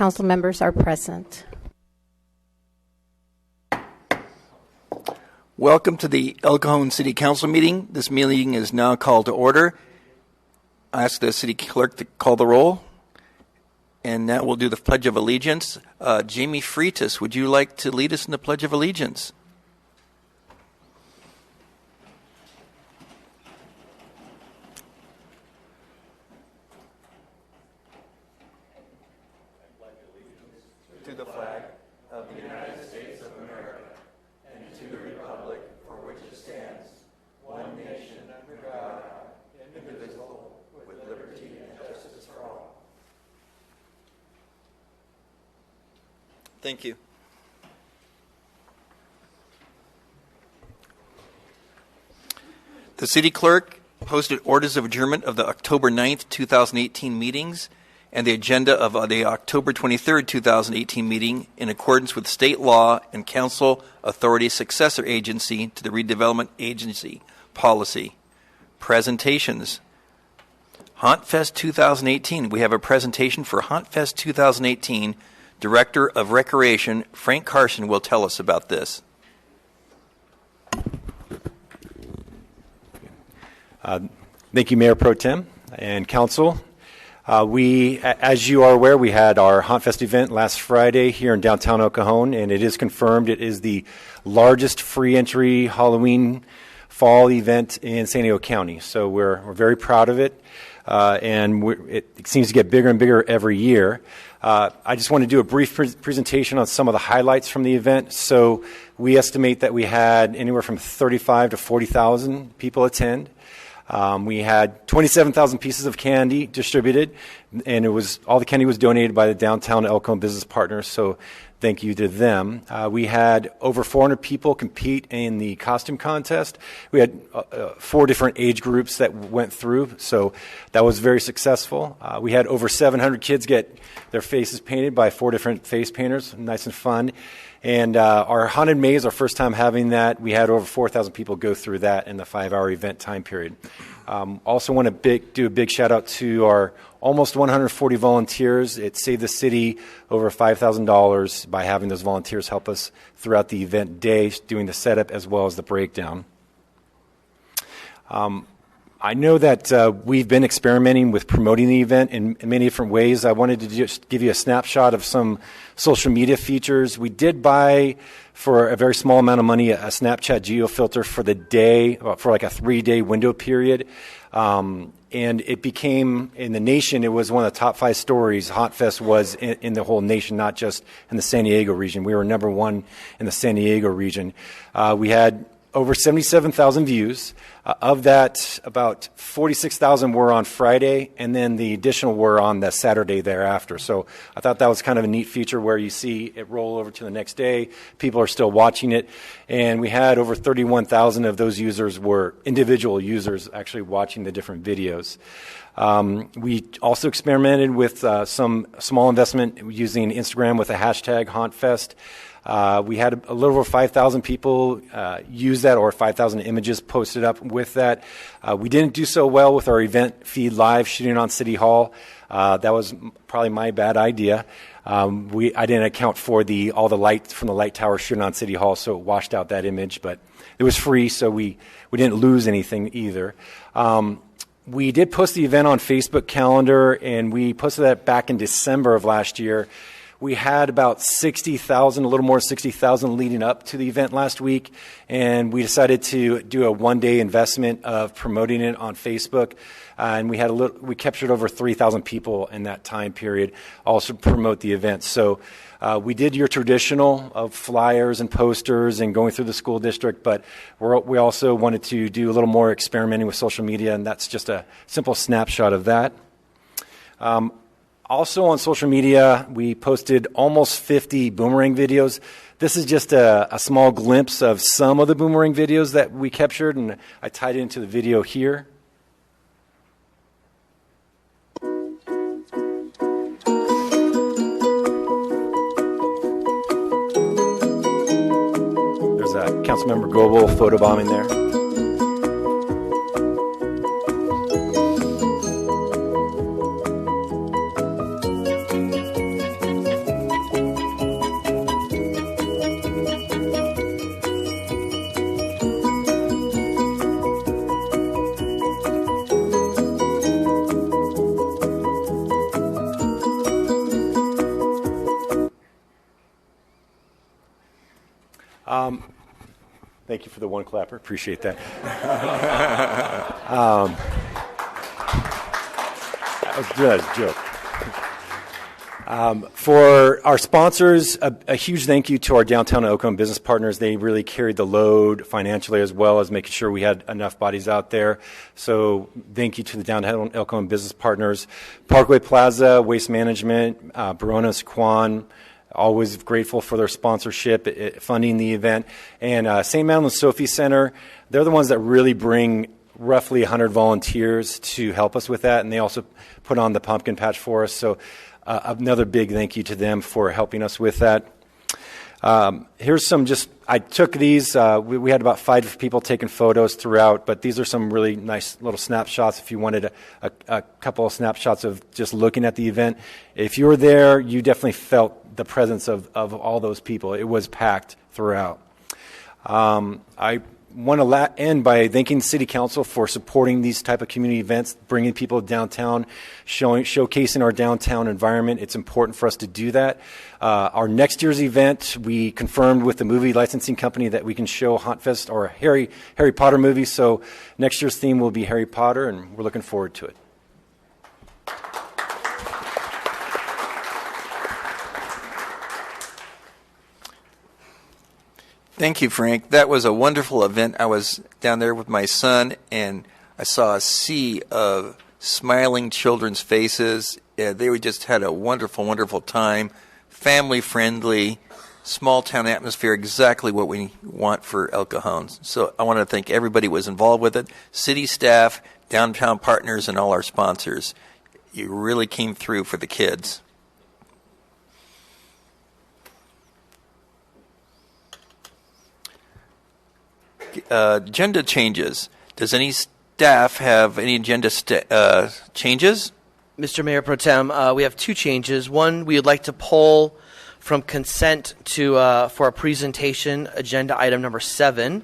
council members are present. Welcome to the El Cajon City Council meeting. This meeting is now called to order. I ask the city clerk to call the roll, and that will do the Pledge of Allegiance. Jamie Freitas, would you like to lead us in the Pledge of Allegiance? To the flag of the United States of America and to the republic for which it stands, one nation under God, indivisible, with liberty and justice for all. Thank you. The city clerk posted orders of adjournment of the October 9th, 2018 meetings and the agenda of the October 23rd, 2018 meeting in accordance with state law and council authority successor agency to the redevelopment agency policy. Presentations. HauntFest 2018. We have a presentation for HauntFest 2018. Director of Recreation, Frank Carson, will tell us about this. Thank you, Mayor Pro Tem and Council. As you are aware, we had our HauntFest event last Friday here in downtown El Cajon, and it is confirmed it is the largest free entry Halloween fall event in San Diego County. So we're very proud of it, and it seems to get bigger and bigger every year. I just want to do a brief presentation on some of the highlights from the event. So we estimate that we had anywhere from 35 to 40,000 people attend. We had 27,000 pieces of candy distributed, and all the candy was donated by the Downtown El Cajon Business Partners, so thank you to them. We had over 400 people compete in the costume contest. We had 4 different age groups that went through, so that was very successful. We had over 700 kids get their faces painted by 4 different face painters, nice and fun. And our Haunted Maze, our first time having that, we had over 4,000 people go through that in the 5-hour event time period. Also want to do a big shout out to our almost 140 volunteers. It saved the city over $5,000 by having those volunteers help us throughout the event day, doing the setup as well as the breakdown. I know that we've been experimenting with promoting the event in many different ways. I wanted to just give you a snapshot of some social media features. We did buy, for a very small amount of money, a Snapchat geofilter for the day, for like a 3-day window period. And it became, in the nation, it was one of the top 5 stories. HauntFest was in the whole nation, not just in the San Diego region. We were number 1 in the San Diego region. We had over 77,000 views. Of that, about 46,000 were on Friday, and then the additional were on the Saturday thereafter. So I thought that was kind of a neat feature where you see it roll over to the next day. People are still watching it. And we had over 31,000 of those users were individual users actually watching the different videos. We also experimented with some small investment using Instagram with the hashtag HauntFest. We had a little over 5,000 people use that, or 5,000 images posted up with that. We didn't do so well with our event feed live shooting on City Hall. That was probably my bad idea. I didn't account for all the light from the light tower shooting on City Hall, so it washed out that image. But it was free, so we didn't lose anything either. We did post the event on Facebook calendar, and we posted that back in December of last year. We had about 60,000, a little more than 60,000 leading up to the event last week, and we decided to do a 1-day investment of promoting it on Facebook. And we captured over 3,000 people in that time period, also promote the event. So we did your traditional of flyers and posters and going through the school district, but we also wanted to do a little more experimenting with social media, and that's just a simple snapshot of that. Also on social media, we posted almost 50 boomerang videos. This is just a small glimpse of some of the boomerang videos that we captured, and I tied it into the video here. There's a Councilmember Goebel photobombing there. Thank you for the one clapper. Appreciate that. That was good. Joke. For our sponsors, a huge thank you to our downtown Oakland business partners. They really carried the load financially as well as making sure we had enough bodies out there. So thank you to the downtown Oakland business partners. Parkway Plaza, Waste Management, Baronas, Quan, always grateful for their sponsorship, funding the event. And St. Madeline Sophie Center, they're the ones that really bring roughly 100 volunteers to help us with that. And they also put on the pumpkin patch for us. So another big thank you to them for helping us with that. Here's some I took these. We had about 5 people taking photos throughout, but these are some really nice little snapshots if you wanted a couple of snapshots of just looking at the event. If you were there, you definitely felt the presence of all those people. It was packed throughout. I want to end by thanking City Council for supporting these type of community events, bringing people downtown, showcasing our downtown environment. It's important for us to do that. Our next year's event, we confirmed with the movie licensing company that we can show Hauntfest or Harry Potter movie. So next year's theme will be Harry Potter, and we're looking forward to it. Thank you, Frank. That was a wonderful event. I was down there with my son, and I saw a sea of smiling children's faces. They just had a wonderful, wonderful time. Family-friendly, small-town atmosphere, exactly what we want for El Cajon. So I want to thank everybody who was involved with it, city staff, downtown partners, and all our sponsors. You really came through for the kids. Agenda changes. Does any staff have any agenda changes? Mr. Mayor Pro Tem, we have 2 changes. One, we would like to pull from consent to for a presentation agenda item number 7,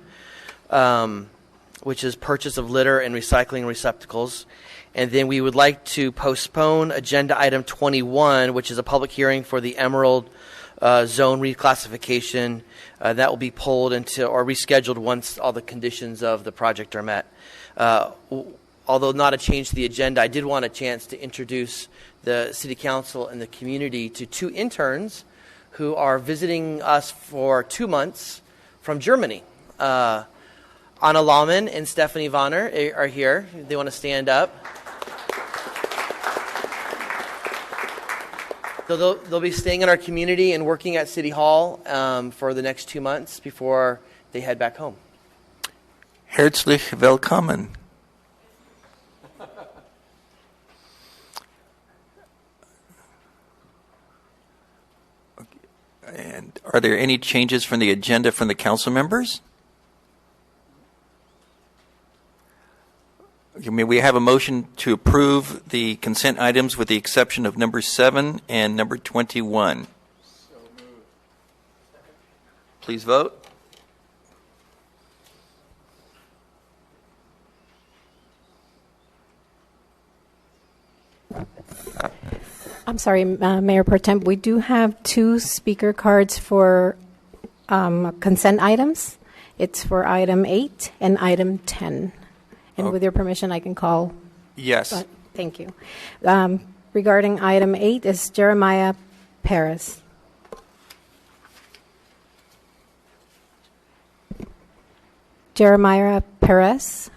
which is purchase of litter and recycling receptacles. And then we would like to postpone agenda item 21, which is a public hearing for the Emerald zone reclassification. That will be pulled or rescheduled once all the conditions of the project are met. Although not a change to the agenda, I did want a chance to introduce the City Council and the community to 2 interns who are visiting us for 2 months from Germany. Anna Lahmann and Stephanie Vonner are here. They want to stand up. So they'll be staying in our community and working at City Hall for the next 2 months before they head back home. Herzlich willkommen. And are there any changes from the agenda from the council members? May we have a motion to approve the consent items with the exception of number 7 and number 21? So moved. Please vote. I'm sorry, Mayor Pro Tem, we do have 2 speaker cards for consent items. It's for item 8 and item 10. And with your permission, I can call. Yes. Thank you. Regarding item 8 is Jeremiah Perez. Jeremiah Perez.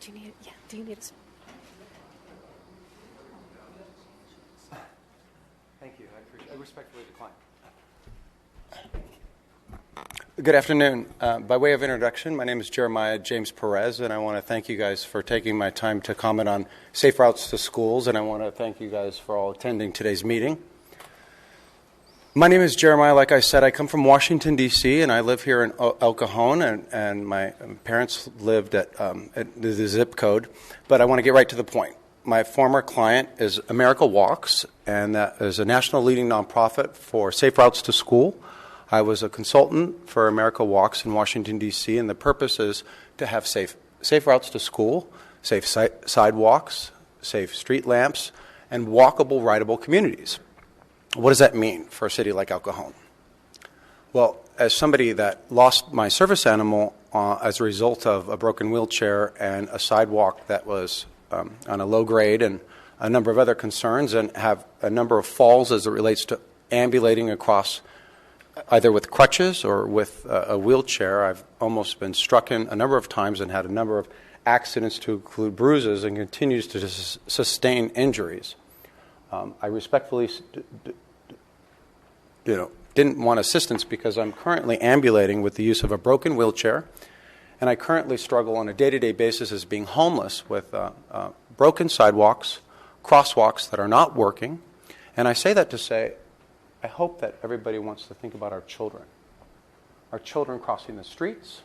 Do you need a Thank you. I respectfully decline. Good afternoon. By way of introduction, my name is Jeremiah James Perez, and I want to thank you guys for taking my time to comment on safe routes to schools, and I want to thank you guys for all attending today's meeting. My name is Jeremiah. Like I said, I come from Washington, D.C., and I live here in El Cajon, and my parents lived at the zip code, but I want to get right to the point. My former client is America Walks, and that is a national leading nonprofit for safe routes to school. I was a consultant for America Walks in Washington, D.C., and the purpose is to have safe routes to school safe sidewalks, safe street lamps, and walkable, rideable communities. What does that mean for a city like El Cajon? Well, as somebody that lost my service animal as a result of a broken wheelchair and a sidewalk that was on a low grade and a number of other concerns, and have a number of falls as it relates to ambulating across either with crutches or with a wheelchair. I've almost been struck in a number of times and had a number of accidents to include bruises and continues to sustain injuries. I respectfully didn't want assistance because I'm currently ambulating with the use of a broken wheelchair, and I currently struggle on a day-to-day basis as being homeless with broken sidewalks, crosswalks that are not working. And I say that to say, I hope that everybody wants to think about our children crossing the streets,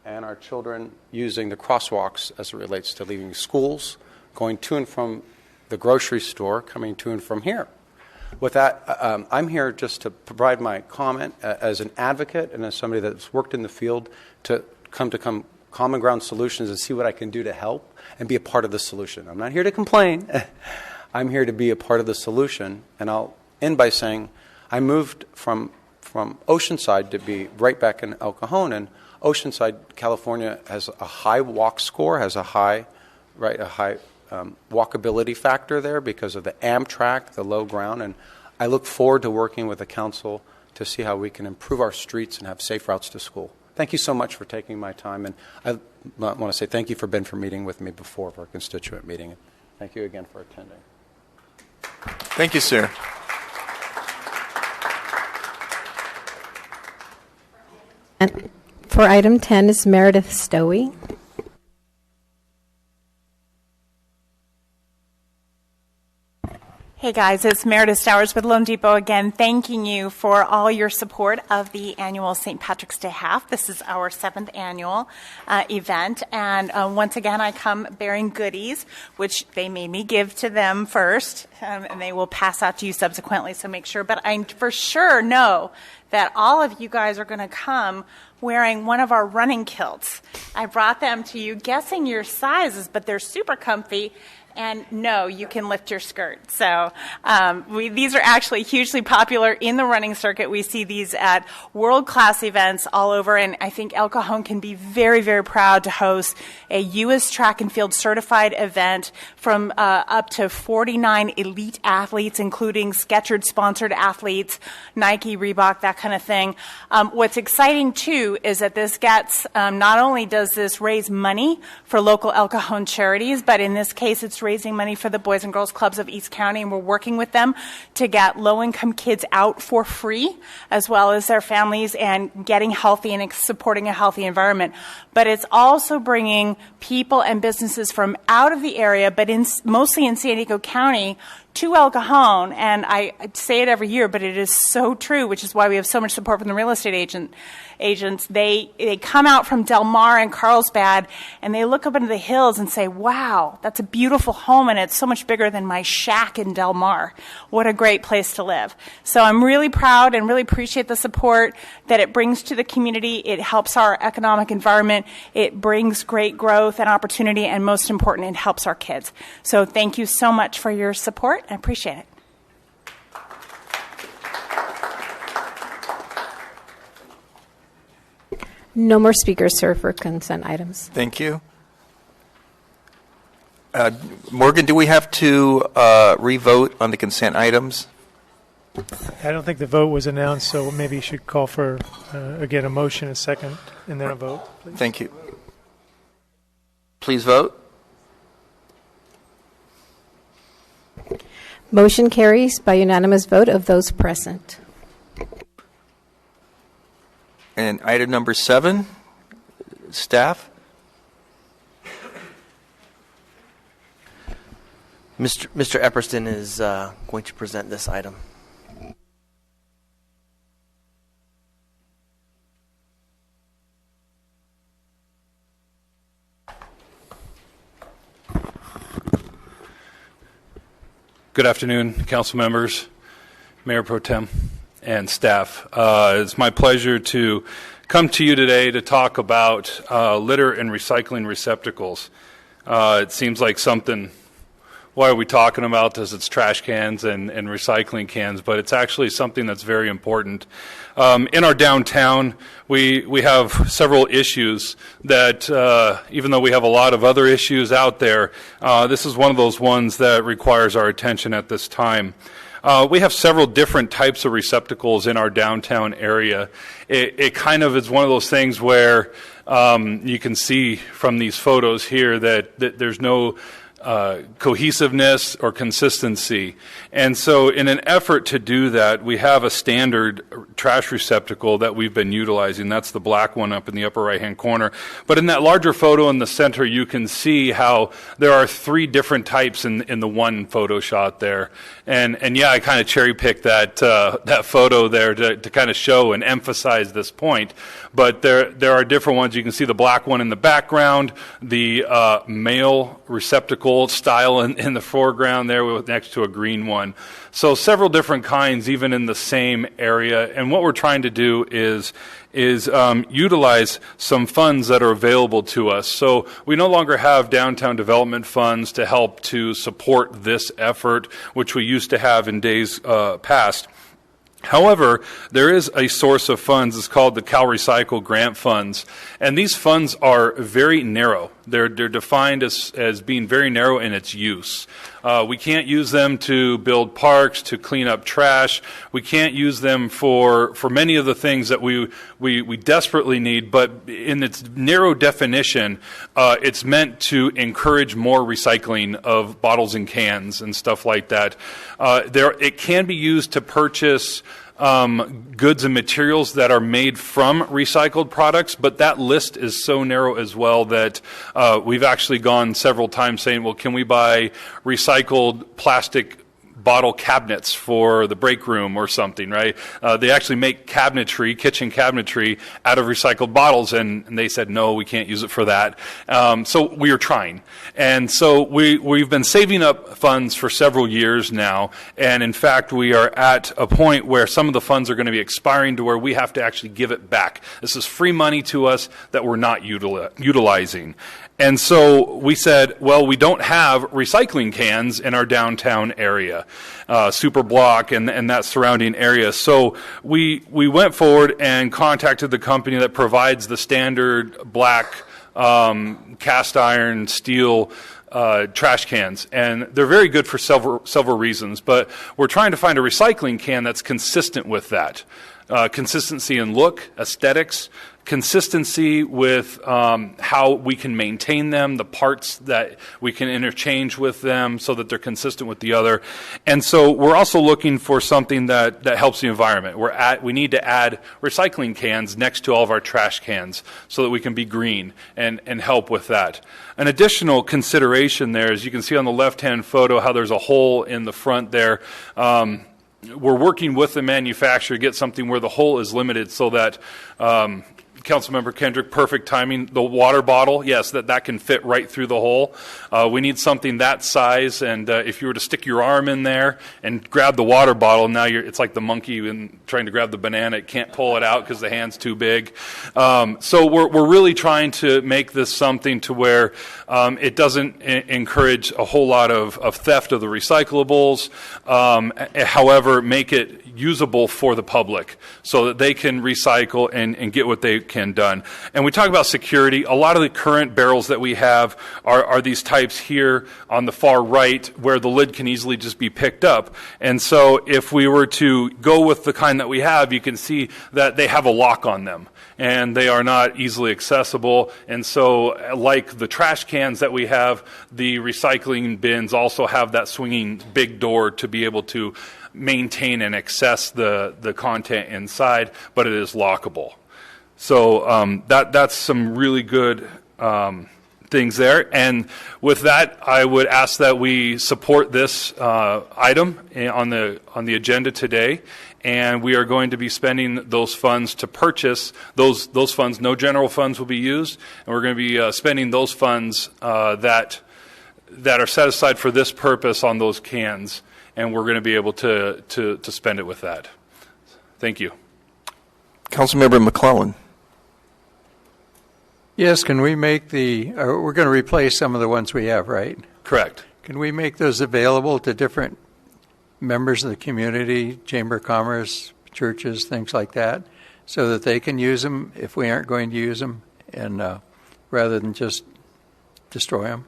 and our children using the crosswalks as it relates to leaving schools, going to and from the grocery store, coming to and from here. With that, I'm here just to provide my comment as an advocate and as somebody that's worked in the field to come common ground solutions and see what I can do to help and be a part of the solution. I'm not here to complain. I'm here to be a part of the solution. And I'll end by saying I moved from Oceanside to be right back in El Cajon, and Oceanside, California has a high walk score, has a high walkability factor there because of the Amtrak, the low ground, and I look forward to working with the council to see how we can improve our streets and have safe routes to school. Thank you so much for taking my time, and I want to say thank you for meeting with me before for our constituent meeting. Thank you again for attending. Thank you, sir. And for item 10 is Meredith Stowey. Hey guys, it's Meredith Stowers with Loan Depot again, thanking you for all your support of the annual St. Patrick's Day Half. This is our 7th annual event, and once again I come bearing goodies, which they made me give to them first, and they will pass out to you subsequently, so make sure. But I for sure know that all of you guys are going to come wearing one of our running kilts. I brought them to you, guessing your sizes, but they're super comfy. And no, you can lift your skirt. So these are actually hugely popular in the running circuit. We see these at world-class events all over, and I think El Cajon can be very, very proud to host a U.S. track and field certified event from up to 49 elite athletes, including Skechers-sponsored athletes, Nike, Reebok, that kind of thing. What's exciting, too, is that this gets, not only does this raise money for local El Cajon charities, but in this case, it's raising money for the Boys and Girls Clubs of East County, and we're working with them to get low-income kids out for free, as well as their families, and getting healthy and supporting a healthy environment. But it's also bringing people and businesses from out of the area, but mostly in San Diego County, to El Cajon, and I say it every year, but it is so true, which is why we have so much support from the real estate agents. They come out from Del Mar and Carlsbad, and they look up into the hills and say, wow, that's a beautiful home, and it's so much bigger than my shack in Del Mar. What a great place to live. So I'm really proud and really appreciate the support that it brings to the community. It helps our economic environment. It brings great growth and opportunity, and most important, it helps our kids. So thank you so much for your support. I appreciate it. No more speakers, sir, for consent items. Thank you. Morgan, do we have to re-vote on the consent items? I don't think the vote was announced, so maybe you should call for, again, a motion, a second, and then a vote, please. Thank you. Please vote. Motion carries by unanimous vote of those present. And item number 7, staff. Mr. Epperston is going to present this item. Good afternoon, council members, Mayor Pro Tem, and staff. It's my pleasure to come to you today to talk about litter and recycling receptacles. It seems like something, why are we talking about this? It's trash cans and recycling cans, but it's actually something that's very important. In our downtown, we have several issues that, even though we have a lot of other issues out there, this is one of those ones that requires our attention at this time. We have several different types of receptacles in our downtown area. It kind of is one of those things where you can see from these photos here that there's no cohesiveness or consistency. And so in an effort to do that, we have a standard trash receptacle that we've been utilizing. That's the black one up in the upper right-hand corner. But in that larger photo in the center, you can see how there are 3 different types in the one photo shot there. And yeah, I kind of cherry-picked that photo there to kind of show and emphasize this point. But there are different ones. You can see the black one in the background, the male receptacle style in the foreground there next to a green one. So several different kinds even in the same area. And what we're trying to do is utilize some funds that are available to us. So we no longer have downtown development funds to help to support this effort, which we used to have in days past. However, there is a source of funds. It's called the Cal Recycle Grant Funds. And these funds are very narrow. They're defined as being very narrow in its use. We can't use them to build parks, to clean up trash. We can't use them for many of the things that we desperately need. But in its narrow definition, it's meant to encourage more recycling of bottles and cans and stuff like that. It can be used to purchase goods and materials that are made from recycled products, but that list is so narrow as well that we've actually gone several times saying, well, can we buy recycled plastic bottle cabinets for the break room or something, right? They actually make cabinetry, kitchen cabinetry, out of recycled bottles, and they said, no, we can't use it for that. So we are trying. And so we've been saving up funds for several years now, and in fact, we are at a point where some of the funds are going to be expiring to where we have to actually give it back. This is free money to us that we're not utilizing. And so we said, well, we don't have recycling cans in our downtown area, Super Block and that surrounding area. So we went forward and contacted the company that provides the standard black cast iron steel trash cans, and they're very good for several reasons. But we're trying to find a recycling can that's consistent with that. Consistency in look, aesthetics, consistency with how we can maintain them, the parts that we can interchange with them so that they're consistent with the other. And so we're also looking for something that helps the environment. We need to add recycling cans next to all of our trash cans so that we can be green and help with that. An additional consideration there is you can see on the left-hand photo how there's a hole in the front there. We're working with the manufacturer to get something where the hole is limited so that Councilmember Kendrick, perfect timing. The water bottle, yes, that can fit right through the hole. We need something that size, and if you were to stick your arm in there and grab the water bottle, now it's like the monkey in trying to grab the banana. It can't pull it out because the hand's too big. So we're really trying to make this something to where it doesn't encourage a whole lot of theft of the recyclables. However, make it usable for the public so that they can recycle and get what they can done. And we talk about security. A lot of the current barrels that we have are these types here on the far right where the lid can easily just be picked up. And so if we were to go with the kind that we have, you can see that they have a lock on them and they are not easily accessible. And so like the trash cans that we have, the recycling bins also have that swinging big door to be able to maintain and access the content inside, but it is lockable. So that's some really good things there. And with that, I would ask that we support this item on the agenda today. And we are going to be spending those funds to purchase those funds. No general funds will be used, and we're going to be spending those funds that are set aside for this purpose on those cans. And we're going to be able to spend it with that. Thank you. Councilmember McClellan. Yes, can we make we're going to replace some of the ones we have, right? Correct. Can we make those available to different members of the community, Chamber of Commerce, churches, things like that, so that they can use them if we aren't going to use them, and rather than just destroy them?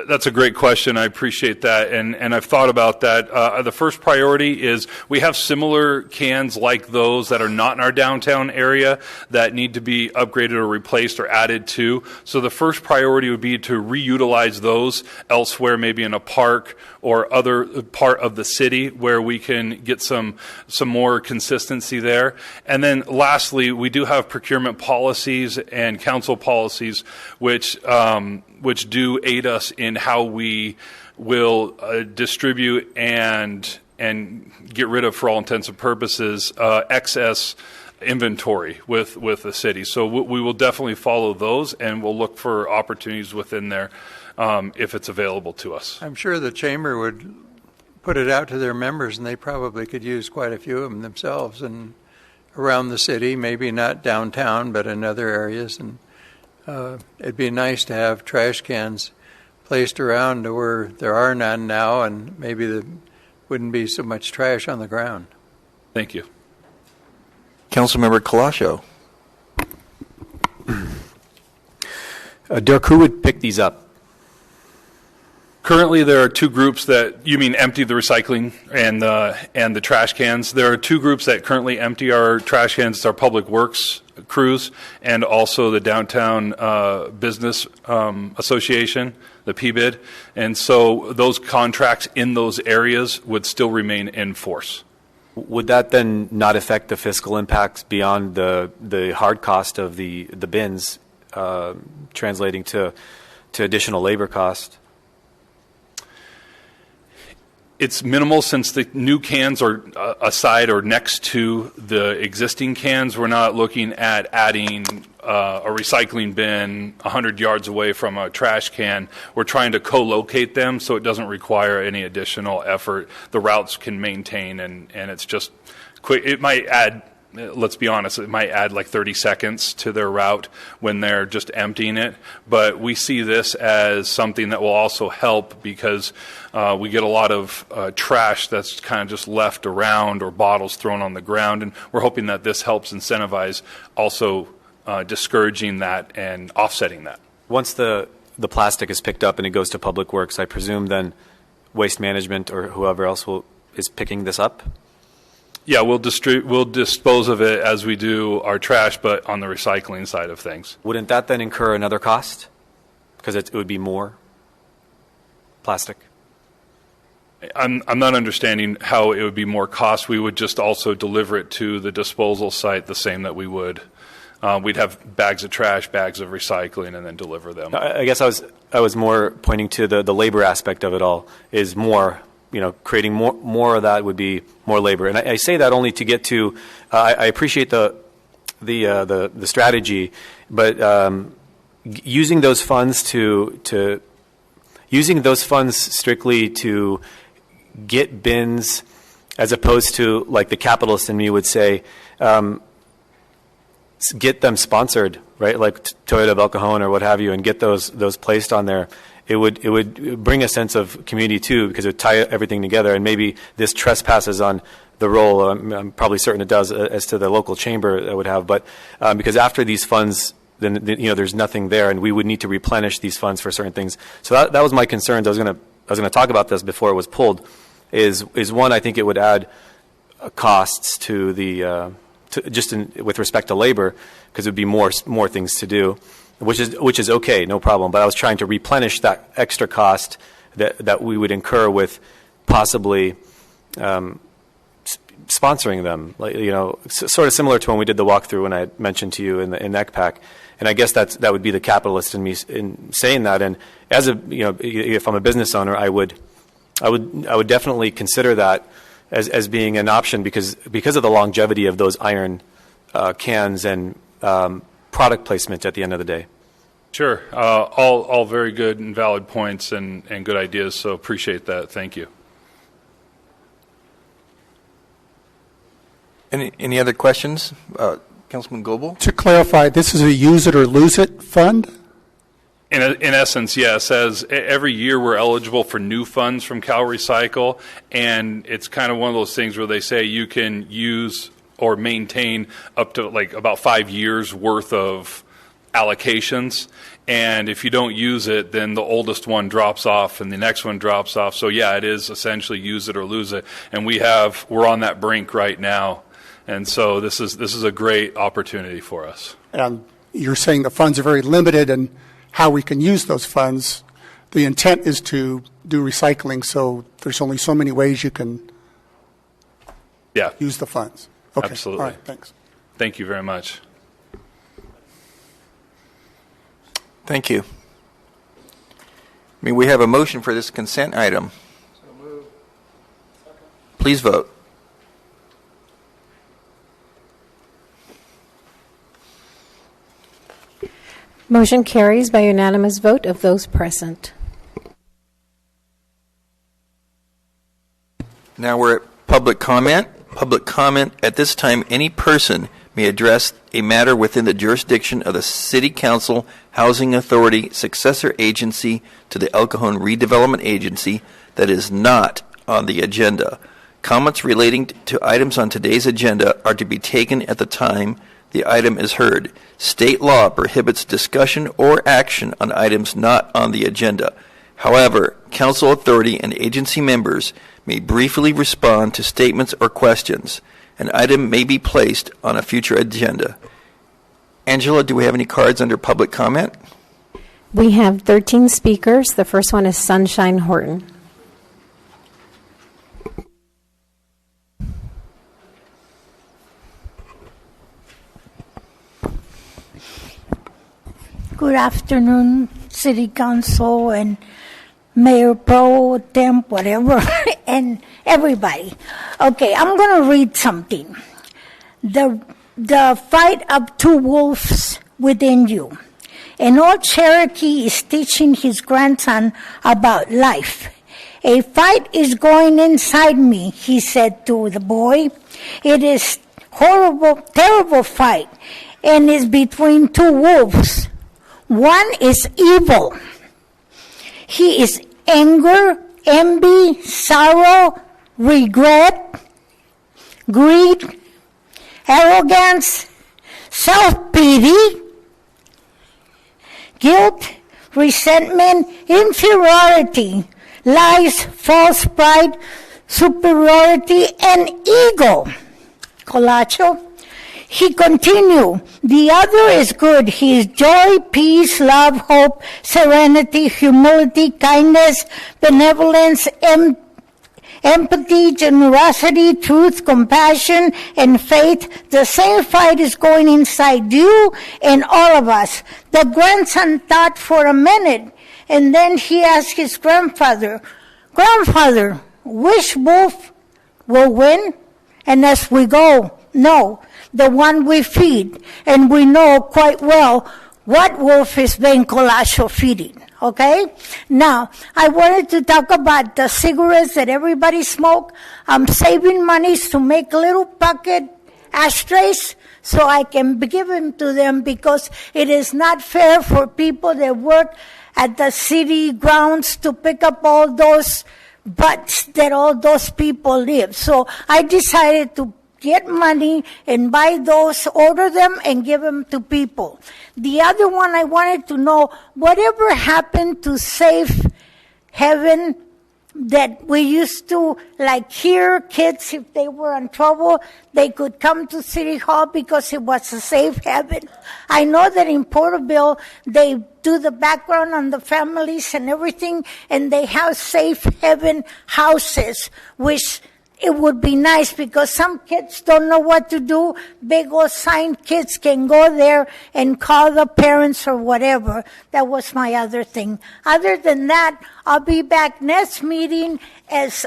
That's a great question. I appreciate that, and I've thought about that. The first priority is we have similar cans like those that are not in our downtown area that need to be upgraded or replaced or added to. So the first priority would be to reutilize those elsewhere, maybe in a park or other part of the city where we can get some more consistency there. And then lastly, we do have procurement policies and council policies which do aid us in how we will distribute and get rid of, for all intents and purposes, excess inventory with the city. So we will definitely follow those, and we'll look for opportunities within there if it's available to us. I'm sure the chamber would put it out to their members, and they probably could use quite a few of them themselves and around the city, maybe not downtown, but in other areas. And it'd be nice to have trash cans placed around to where there are none now, and maybe there wouldn't be so much trash on the ground. Thank you. Councilmember Colascio. Dirk, who would pick these up? Currently, there are two groups that, you mean empty the recycling and the trash cans. There are two groups that currently empty our trash cans. It's our Public Works crews and also the Downtown Business Association, the PBID. And so those contracts in those areas would still remain in force. Would that then not affect the fiscal impacts beyond the hard cost of the bins, translating to additional labor cost? It's minimal since the new cans are aside or next to the existing cans. We're not looking at adding a recycling bin 100 yards away from a trash can. We're trying to co-locate them so it doesn't require any additional effort. The routes can maintain, and it's just quick. It might add, let's be honest, it might add like 30 seconds to their route when they're just emptying it. But we see this as something that will also help because we get a lot of trash that's kind of just left around or bottles thrown on the ground. And we're hoping that this helps incentivize also discouraging that and offsetting that. Once the plastic is picked up and it goes to Public Works, I presume then Waste Management or whoever else is picking this up? Yeah, we'll dispose of it as we do our trash, but on the recycling side of things. Wouldn't that then incur another cost? Because it would be more plastic? I'm not understanding how it would be more cost. We would just also deliver it to the disposal site the same that we would. We'd have bags of trash, bags of recycling, and then deliver them. I guess I was more pointing to the labor aspect of it all is more. Creating more of that would be more labor, and I say that only to get to. I appreciate the strategy, but using those funds strictly to get bins, as opposed to like the capitalist in me would say, get them sponsored, right? Like Toyota of El Cajon or what have you, and get those placed on there. It would bring a sense of community too, because it would tie everything together, and maybe this trespasses on the role. I'm probably certain it does as to the local chamber that would have, but because after these funds, then there's nothing there, and we would need to replenish these funds for certain things. So that was my concern. I was going to talk about this before it was pulled. Is one, I think it would add costs to the with respect to labor, because it would be more things to do. Which is okay, no problem. But I was trying to replenish that extra cost that we would incur with possibly sponsoring them, sort of similar to when we did the walkthrough when I mentioned to you in ECPAC. And I guess that would be the capitalist in me in saying that. And as if I'm a business owner, I would definitely consider that as being an option because of the longevity of those iron cans and product placement at the end of the day. Sure. All very good and valid points and good ideas, so appreciate that. Thank you. Any other questions? Councilman Goebel? To clarify, this is a use it or lose it fund? In essence, yes. As every year we're eligible for new funds from Cal Recycle, and it's kind of one of those things where they say you can use or maintain up to like about 5 years worth of allocations. And if you don't use it, then the oldest one drops off and the next one drops off. So yeah, it is essentially use it or lose it. And we're on that brink right now. And so this is a great opportunity for us. And you're saying the funds are very limited and how we can use those funds. The intent is to do recycling, so there's only so many ways you can use the funds. Okay. Absolutely. All right, thanks. Thank you very much. Thank you. May we have a motion for this consent item? So moved. Please vote. Motion carries by unanimous vote of those present. Now we're at public comment. Public comment. At this time, any person may address a matter within the jurisdiction of the City Council, Housing Authority, successor agency to the El Cajon Redevelopment Agency that is not on the agenda. Comments relating to items on today's agenda are to be taken at the time the item is heard. State law prohibits discussion or action on items not on the agenda. However, council authority and agency members may briefly respond to statements or questions. An item may be placed on a future agenda. Angela, do we have any cards under public comment? We have 13 speakers. The first one is Sunshine Horton. Good afternoon, City Council and Mayor Pro Temp, whatever, and everybody. Okay, I'm going to read something. The fight of two wolves within you. An old Cherokee is teaching his grandson about life. A fight is going inside me, he said to the boy. It is horrible, terrible fight, and is between two wolves. One is evil. He is anger, envy, sorrow, regret, greed, arrogance, self-pity, guilt, resentment, inferiority, lies, false pride, superiority, and ego. Colacho. He continued, the other is good. He is joy, peace, love, hope, serenity, humility, kindness, benevolence, empathy, generosity, truth, compassion, and faith. The same fight is going inside you and all of us. The grandson thought for a minute, and then he asked his grandfather, Grandfather, which wolf will win? And as we go, no, the one we feed. And we know quite well what wolf is Ben Colacho feeding. Okay? Now, I wanted to talk about the cigarettes that everybody smoke. I'm saving monies to make little pocket ashtrays so I can give them to them because it is not fair for people that work at the city grounds to pick up all those butts that all those people live. So I decided to get money and buy those, order them, and give them to people. The other one I wanted to know, whatever happened to Safe Heaven that we used to, like, hear kids, if they were in trouble, they could come to City Hall because it was a safe haven. I know that in Porterville, they do the background on the families and everything, and they have safe haven houses, which it would be nice because some kids don't know what to do. Big old sign, kids can go there and call the parents or whatever. That was my other thing. Other than that, I'll be back next meeting as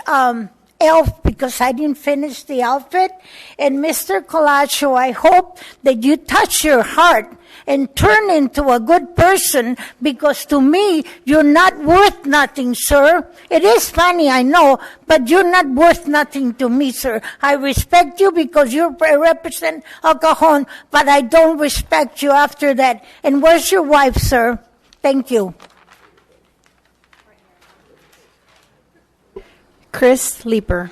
elf because I didn't finish the outfit. And Mr. Colacho, I hope that you touch your heart and turn into a good person, because to me, you're not worth nothing, sir. It is funny, I know, but you're not worth nothing to me, sir. I respect you because you represent El Cajon, but I don't respect you after that. And where's your wife, sir? Thank you. Chris Leeper.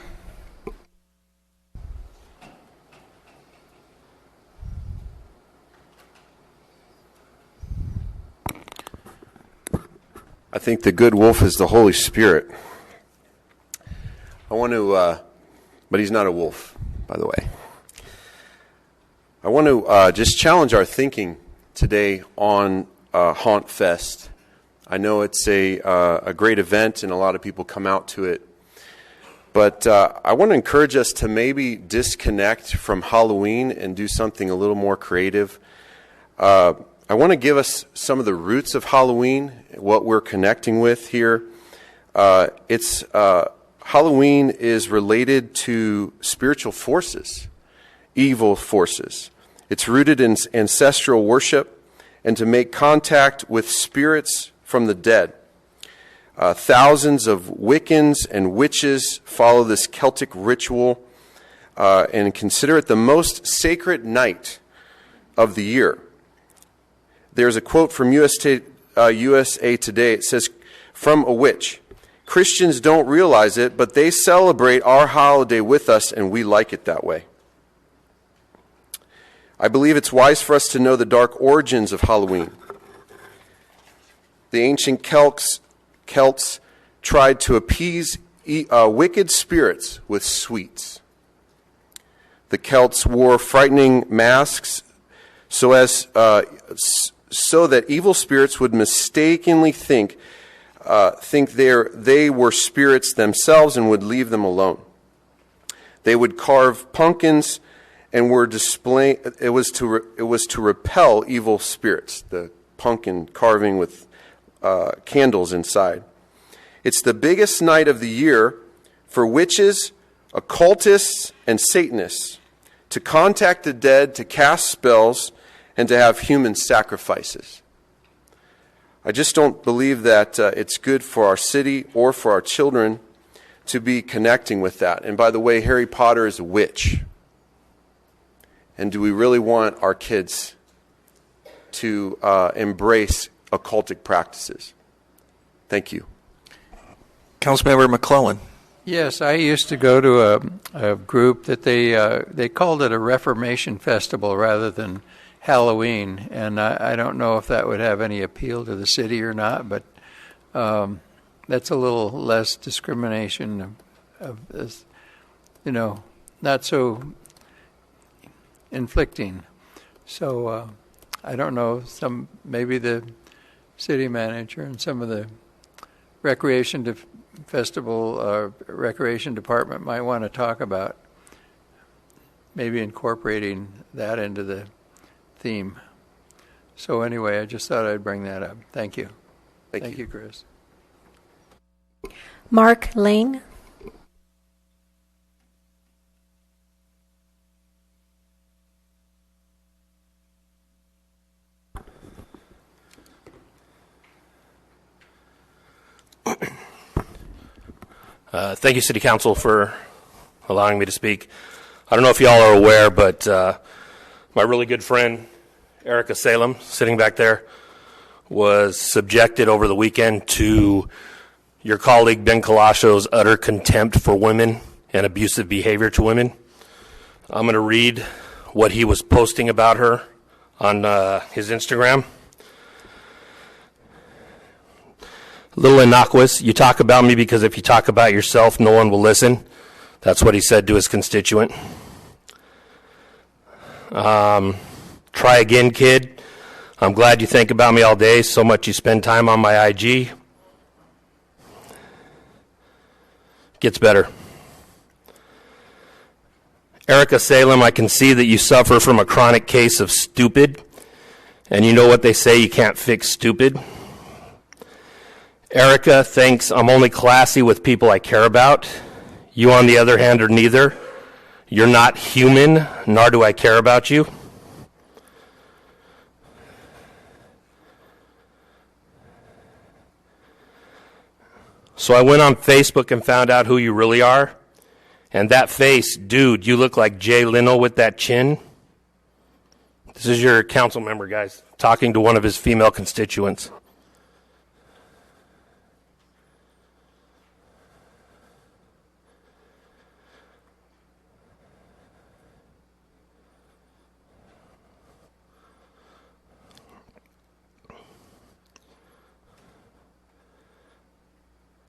I think the good wolf is the Holy Spirit. I want to, but he's not a wolf, by the way. I want to just challenge our thinking today on Haunt Fest. I know it's a great event and a lot of people come out to it. But I want to encourage us to maybe disconnect from Halloween and do something a little more creative. I want to give us some of the roots of Halloween, what we're connecting with here. Halloween is related to spiritual forces, evil forces. It's rooted in ancestral worship and to make contact with spirits from the dead. Thousands of Wiccans and witches follow this Celtic ritual and consider it the most sacred night of the year. There's a quote from USA Today. It says, "From a witch, Christians don't realize it, but they celebrate our holiday with us, and we like it that way." I believe it's wise for us to know the dark origins of Halloween. The ancient Celts tried to appease wicked spirits with sweets. The Celts wore frightening masks so that evil spirits would mistakenly think they were spirits themselves and would leave them alone. They would carve pumpkins and were displaying. It was to repel evil spirits. The pumpkin carving with candles inside. It's the biggest night of the year for witches, occultists, and Satanists to contact the dead, to cast spells, and to have human sacrifices. I just don't believe that it's good for our city or for our children to be connecting with that. And by the way, Harry Potter is a witch. And do we really want our kids to embrace occultic practices? Thank you. Councilmember McClellan. Yes, I used to go to a group that they called it a Reformation Festival rather than Halloween, and I don't know if that would have any appeal to the city or not, but that's a little less discrimination of this, not so inflicting. So I don't know, maybe the city manager and some of the recreation department might want to talk about maybe incorporating that into the theme. So anyway, I just thought I'd bring that up. Thank you. Thank you, Chris. Mark Lane. Thank you, City Council, for allowing me to speak. I don't know if y'all are aware, but my really good friend, Erica Salem, sitting back there, was subjected over the weekend to your colleague Ben Colacho's utter contempt for women and abusive behavior to women. I'm going to read what he was posting about her on his Instagram. A little innocuous. You talk about me because if you talk about yourself, no one will listen. That's what he said to his constituent. Try again, kid. I'm glad you think about me all day, so much you spend time on my IG. Gets better. Erica Salem, I can see that you suffer from a chronic case of stupid, and you know what they say, you can't fix stupid. Erica thinks I'm only classy with people I care about. You, on the other hand, are neither. You're not human, nor do I care about you. So I went on Facebook and found out who you really are. And that face, dude, you look like Jay Leno with that chin. This is your council member, guys, talking to one of his female constituents.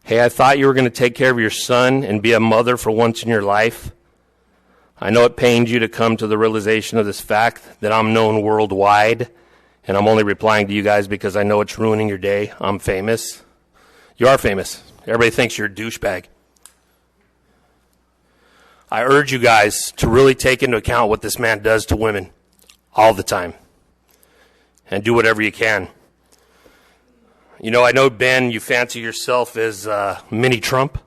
Hey, I thought you were going to take care of your son and be a mother for once in your life. I know it pains you to come to the realization of this fact that I'm known worldwide, and I'm only replying to you guys because I know it's ruining your day. I'm famous. You are famous. Everybody thinks you're a douchebag. I urge you guys to really take into account what this man does to women all the time, and do whatever you can. You know, I know, Ben, you fancy yourself as mini Trump.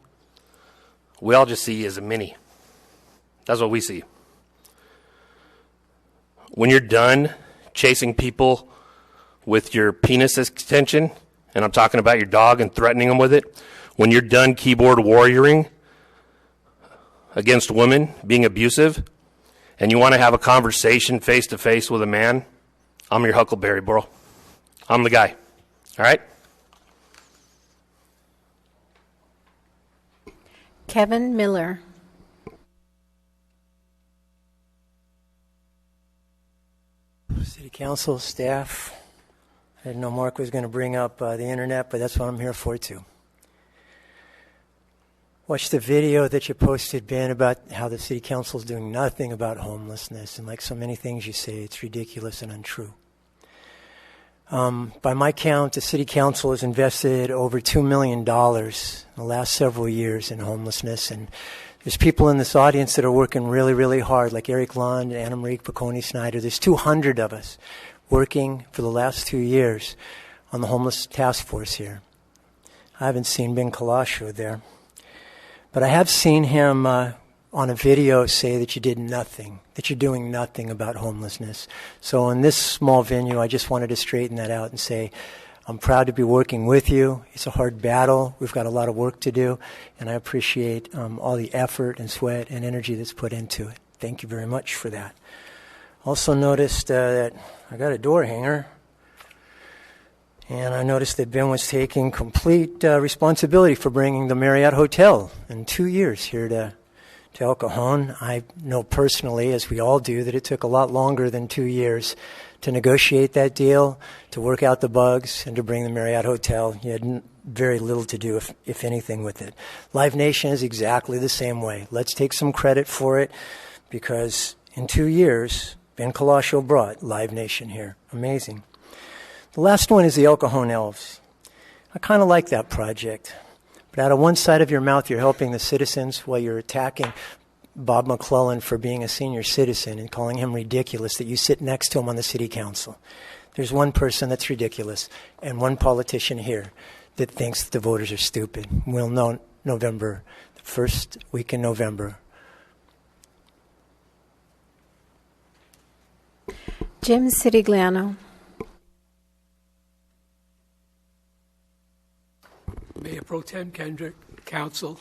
We all just see you as a mini. That's what we see. When you're done chasing people with your penis extension, and I'm talking about your dog and threatening them with it, when you're done keyboard warrioring against women, being abusive, and you want to have a conversation face-to-face with a man, I'm your Huckleberry, bro. I'm the guy. All right? Kevin Miller. City Council, staff. I didn't know Mark was going to bring up the internet, but that's what I'm here for, too. Watched the video that you posted, Ben, about how the City Council is doing nothing about homelessness. And like so many things you say, it's ridiculous and untrue. By my count, the City Council has invested over $2 million in the last several years in homelessness. And there's people in this audience that are working really, really hard, like Eric Lund, Anna Marie Piccone Snyder. There's 200 of us working for the last 2 years on the homeless task force here. I haven't seen Ben Kalasho there. But I have seen him on a video say that you did nothing, that you're doing nothing about homelessness. So in this small venue, I just wanted to straighten that out and say, I'm proud to be working with you. It's a hard battle. We've got a lot of work to do, and I appreciate all the effort and sweat and energy that's put into it. Thank you very much for that. Also noticed that I got a door hanger, and I noticed that Ben was taking complete responsibility for bringing the Marriott Hotel in 2 years here to El Cajon. I know personally, as we all do, that it took a lot longer than 2 years to negotiate that deal, to work out the bugs, and to bring the Marriott Hotel. You had very little to do, if anything, with it. Live Nation is exactly the same way. Let's take some credit for it, because in 2 years, Ben Kalasho brought Live Nation here. Amazing. The last one is the El Cajon Elves. I kind of like that project. But out of one side of your mouth, you're helping the citizens while you're attacking Bob McClellan for being a senior citizen and calling him ridiculous that you sit next to him on the city council. There's one person that's ridiculous and one politician here that thinks that the voters are stupid. We'll know November, the first week in November. Jim Sirigliano. Mayor Pro Tem Kendrick, council,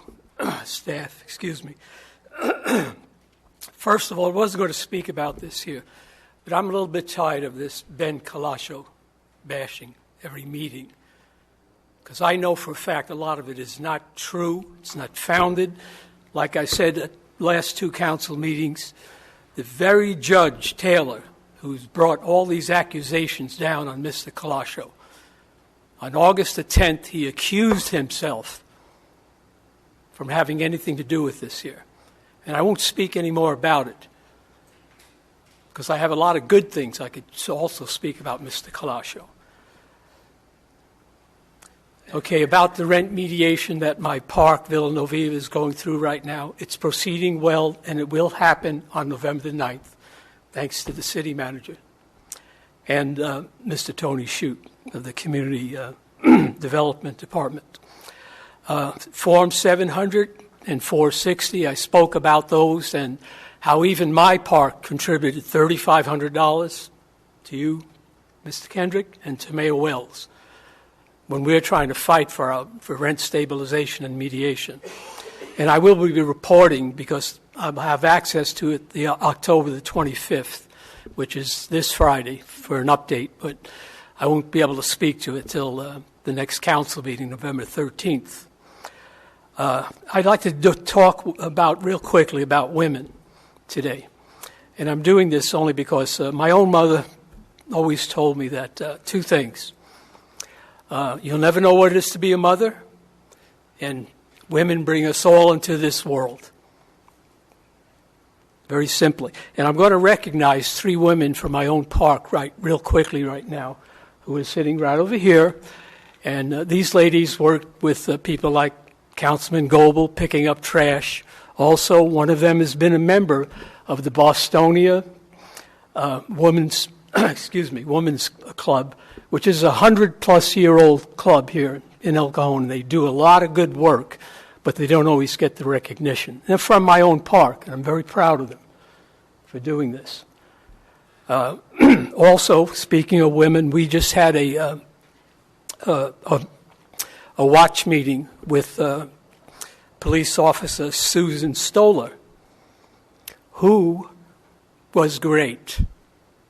staff, excuse me. First of all, I wasn't going to speak about this here, but I'm a little bit tired of this Ben Kalasho bashing every meeting, because I know for a fact a lot of it is not true, it's not founded. Like I said at last two council meetings, the very Judge Taylor, who's brought all these accusations down on Mr. Kalasho, on August the 10th, he accused himself from having anything to do with this here. And I won't speak any more about it, because I have a lot of good things I could also speak about Mr. Kalasho. Okay, about the rent mediation that my park, Villanueva, is going through right now, it's proceeding well, and it will happen on November the 9th, thanks to the city manager and Mr. Tony Shute of the Community Development Department. Form 700 and 460. I spoke about those and how even my park contributed $3,500 to you, Mr. Kendrick, and to Mayor Wells when we're trying to fight for rent stabilization and mediation. And I will be reporting, because I have access to it, the October the 25th, which is this Friday, for an update, but I won't be able to speak to it till the next council meeting, November 13th. I'd like to talk real quickly about women today. And I'm doing this only because my own mother always told me that two things. You'll never know what it is to be a mother, and women bring us all into this world. Very simply. And I'm going to recognize three women from my own park real quickly right now, who are sitting right over here. And these ladies work with people like Councilman Goebel, picking up trash. Also, one of them has been a member of the Bostonia Women's Club, which is a 100-plus-year-old club here in El Cajon. They do a lot of good work, but they don't always get the recognition. They're from my own park, and I'm very proud of them for doing this. Also, speaking of women, we just had a watch meeting with police officer Susan Stoller, who was great.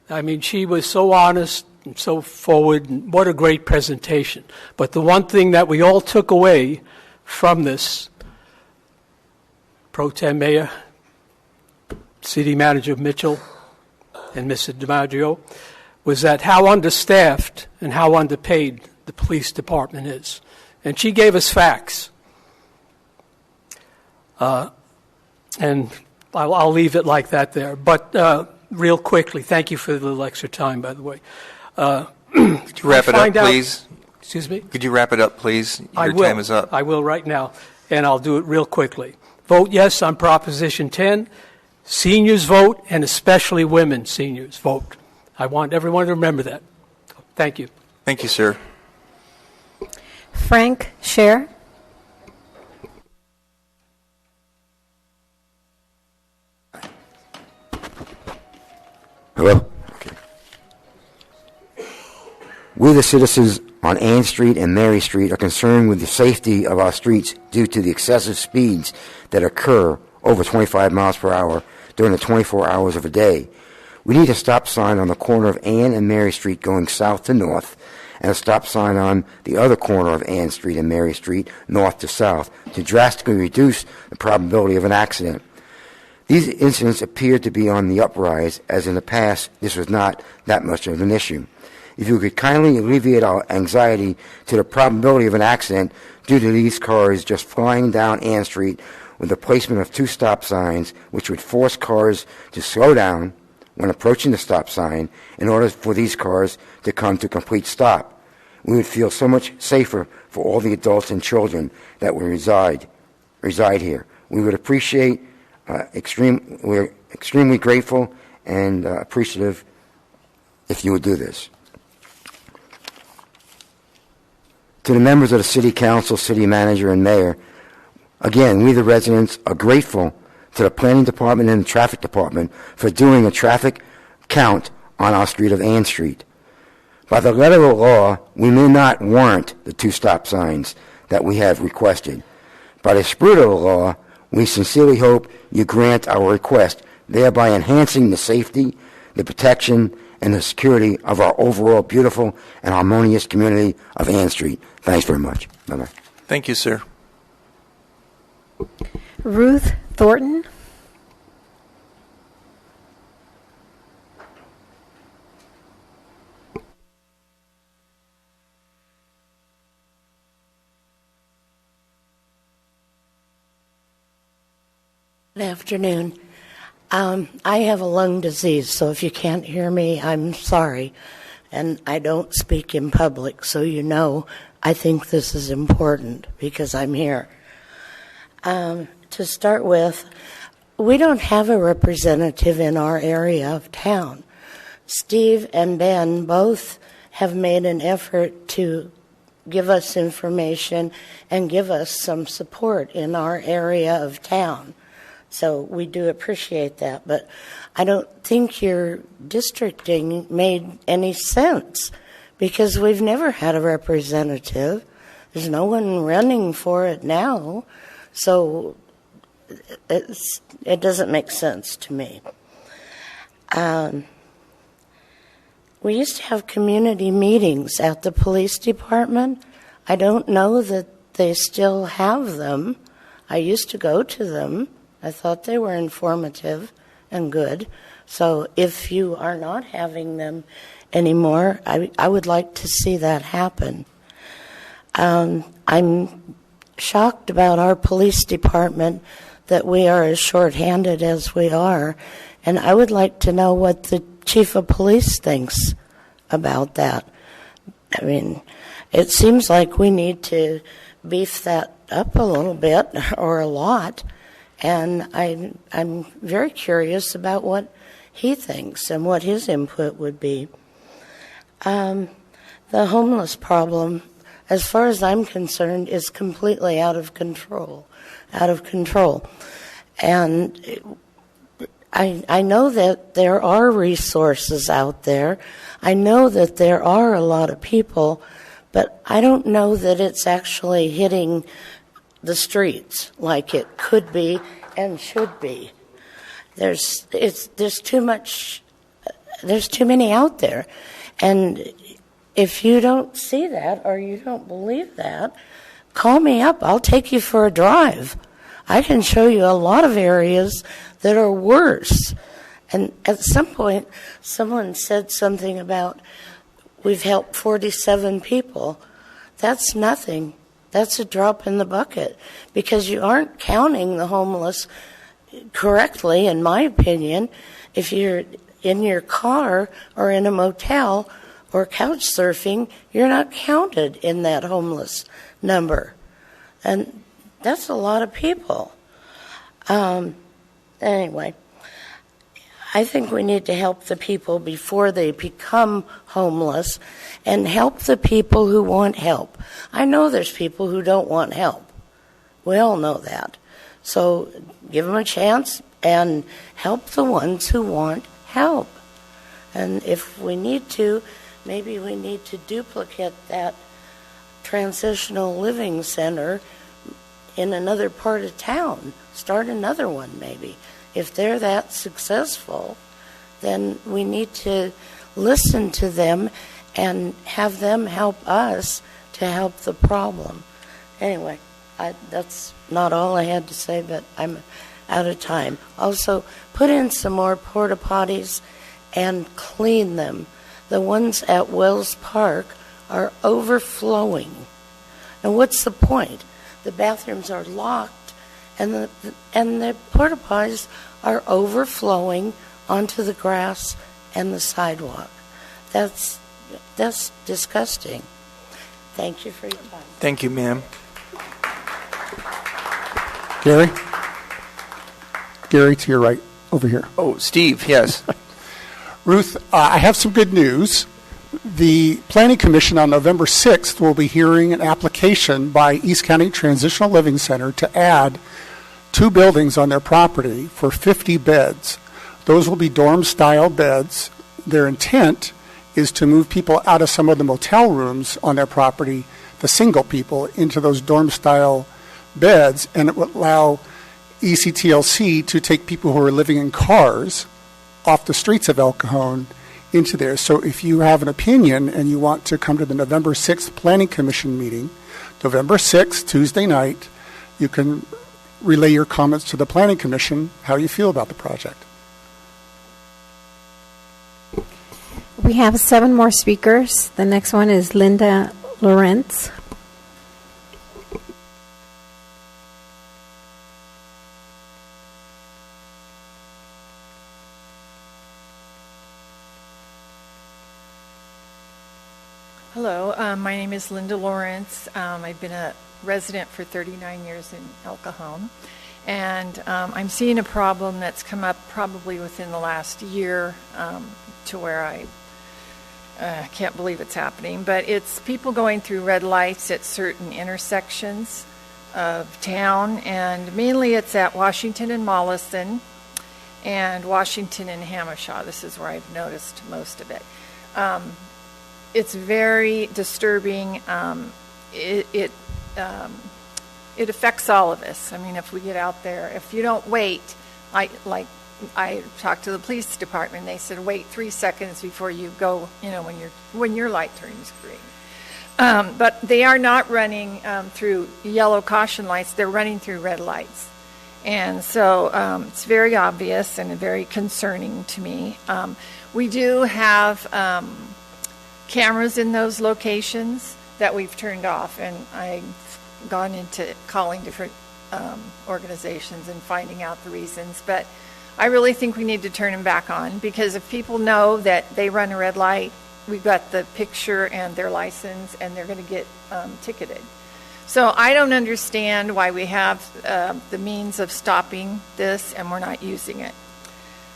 I mean, she was so honest and so forward, and what a great presentation. But the one thing that we all took away from this, Pro Tem Mayor, City Manager Mitchell, and Mr. DiMaggio, was that how understaffed and how underpaid the police department is. And she gave us facts. And I'll leave it like that there. But real quickly, thank you for the little extra time, by the way. Could you wrap it up, please? Excuse me? Could you wrap it up, please? Your time is up. I will right now, and I'll do it real quickly. Vote yes on Proposition 10. Seniors vote, and especially women seniors vote. I want everyone to remember that. Thank you. Thank you, sir. Frank Scher. Hello? Okay. We, the citizens on Ann Street and Mary Street, are concerned with the safety of our streets due to the excessive speeds that occur over 25 miles per hour during the 24 hours of a day. We need a stop sign on the corner of Ann and Mary Street going south to north, and a stop sign on the other corner of Ann Street and Mary Street, north to south, to drastically reduce the probability of an accident. These incidents appear to be on the uprise, as in the past this was not that much of an issue. If you could kindly alleviate our anxiety to the probability of an accident due to these cars just flying down Ann Street with the placement of two stop signs, which would force cars to slow down when approaching the stop sign in order for these cars to come to a complete stop. We would feel so much safer for all the adults and children that would reside here. We would appreciate we're extremely grateful and appreciative if you would do this. To the members of the City Council, City Manager, and Mayor, again, we the residents are grateful to the Planning Department and the Traffic Department for doing a traffic count on our street of Ann Street. By the letter of the law, we may not warrant the two stop signs that we have requested. By the spirit of the law, we sincerely hope you grant our request, thereby enhancing the safety, the protection, and the security of our overall beautiful and harmonious community of Ann Street. Thanks very much. Bye-bye. Thank you, sir. Ruth Thornton. Good afternoon. I have a lung disease, so if you can't hear me, I'm sorry. And I don't speak in public, so you know I think this is important because I'm here. To start with, we don't have a representative in our area of town. Steve and Ben both have made an effort to give us information and give us some support in our area of town. So we do appreciate that. But I don't think your districting made any sense because we've never had a representative. There's no one running for it now. So it doesn't make sense to me. We used to have community meetings at the police department. I don't know that they still have them. I used to go to them. I thought they were informative and good. So if you are not having them anymore, I would like to see that happen. I'm shocked about our police department that we are as short-handed as we are, and I would like to know what the chief of police thinks about that. I mean, it seems like we need to beef that up a little bit or a lot, and I'm very curious about what he thinks and what his input would be. The homeless problem, as far as I'm concerned, is completely out of control. And I know that there are resources out there. I know that there are a lot of people, but I don't know that it's actually hitting the streets like it could be and should be. There's too much. There's too many out there, and if you don't see that or you don't believe that, call me up. I'll take you for a drive. I can show you a lot of areas that are worse. And at some point, someone said something about we've helped 47 people. That's nothing. That's a drop in the bucket because you aren't counting the homeless correctly, in my opinion. If you're in your car or in a motel or couch surfing, you're not counted in that homeless number. And that's a lot of people. Anyway, I think we need to help the people before they become homeless and help the people who want help. I know there's people who don't want help. We all know that. So give them a chance and help the ones who want help. And if we need to, maybe we need to duplicate that transitional living center in another part of town. Start another one, maybe. If they're that successful, then we need to listen to them and have them help us to help the problem. Anyway, that's not all I had to say, but I'm out of time. Also, put in some more porta potties and clean them. The ones at Wells Park are overflowing. And what's the point? The bathrooms are locked, and the porta potties are overflowing onto the grass and the sidewalk. That's disgusting. Thank you for your time. Thank you, ma'am. Gary, to your right, over here. Oh, Steve, yes. Ruth, I have some good news. The Planning Commission on November 6th will be hearing an application by East County Transitional Living Center to add 2 buildings on their property for 50 beds. Those will be dorm-style beds. Their intent is to move people out of some of the motel rooms on their property, the single people, into those dorm-style beds, and it would allow ECTLC to take people who are living in cars off the streets of El Cajon into there. So if you have an opinion and you want to come to the November 6th Planning Commission meeting, November 6th, Tuesday night, you can relay your comments to the Planning Commission, how you feel about the project. We have 7 more speakers. The next one is Linda Lawrence. Hello, my name is Linda Lawrence. I've been a resident for 39 years in El Cajon, and I'm seeing a problem that's come up probably within the last year to where I I can't believe it's happening, but it's people going through red lights at certain intersections of town, and mainly it's at Washington and Mollison and Washington and Hamashaw. This is where I've noticed most of it. It's very disturbing. It affects all of us. I mean, if we get out there, if you don't wait, I talked to the police department. They said wait 3 seconds before you go. When your light turns green. But they are not running through yellow caution lights. They're running through red lights, and so it's very obvious and very concerning to me. We do have cameras in those locations that we've turned off, and I've gone into calling different organizations and finding out the reasons, but I really think we need to turn them back on, because if people know that they run a red light, we've got the picture and their license, and they're going to get ticketed. So I don't understand why we have the means of stopping this and we're not using it.